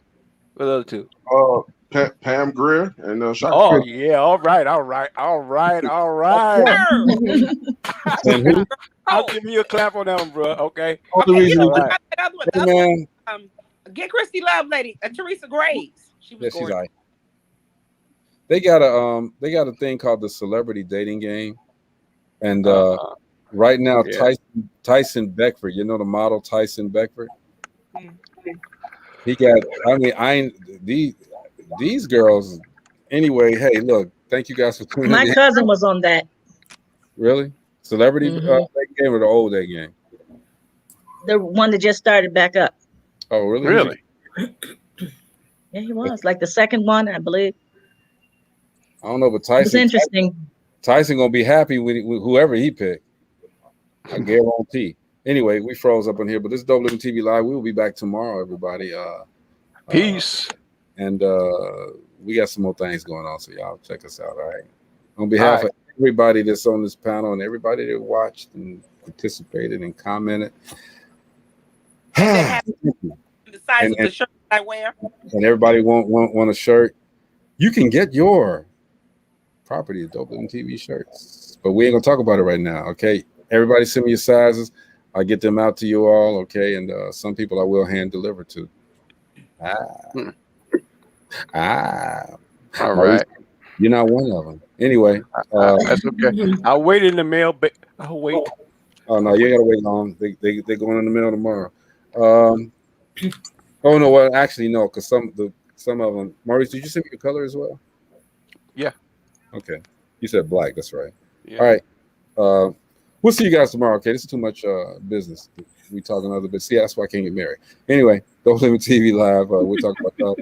What the other two? Pam Grier. Shark. Oh yeah, all right. And who? I'll give you a clap on that one, bro. Okay. Only Okay, reason, you know what about that other one? hey, The other man. one, get Christy Love lady, Teresa Graves. She was Yeah, she's gorgeous. all right. They got a thing called the celebrity dating game, and right now yeah. Tyson Beckford, you know the model Tyson Beckford. Mm. He got. I mean, I ain't these girls. Anyway, hey, look. Thank you guys for tuning My in. cousin was on that. Really, celebrity Mhm. dating game or the old day game? The one that just started back up. Oh, really? Really? Yeah, he was like the second one, I believe. I don't know, but It was Tyson interesting. Tyson gonna be happy with whoever he picked. I guarantee. Anyway, we froze up in here, but this is DopelivenTV Live. We will be back tomorrow, everybody. Peace. And we got some more things going on, so y'all check us out. All right. On behalf of everybody that's on this panel and everybody that watched and participated and commented, The size of the shirt I wear. and everybody want a shirt, you can get your property at DopelivenTV shirts, but we ain't gonna talk about it right now. Okay, everybody send me your sizes. I'll get them out to you all. Okay, and some people I will hand deliver to. All right. You're not one of them. Anyway, that's okay. I'll wait in the mail, but I'll wait. Oh no, you ain't gotta wait long. They going in the mail tomorrow. Oh no, well actually no, because some of them. Maurice, did you send me your color as well? Yeah. Okay. You said black. That's right. Yeah. All right. We'll see you guys tomorrow. Okay. This is too much business. We talking other bit. See, that's why I can't get married. Anyway, DopelivenTV Live. We'll talk about that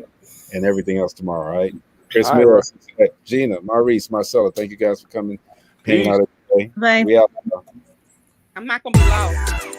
and everything else tomorrow. All right. Chris Mills, Gina, Maurice, Marcella. Thank you guys for coming, hanging out every day. Bye. We out. I'm not gonna be loud.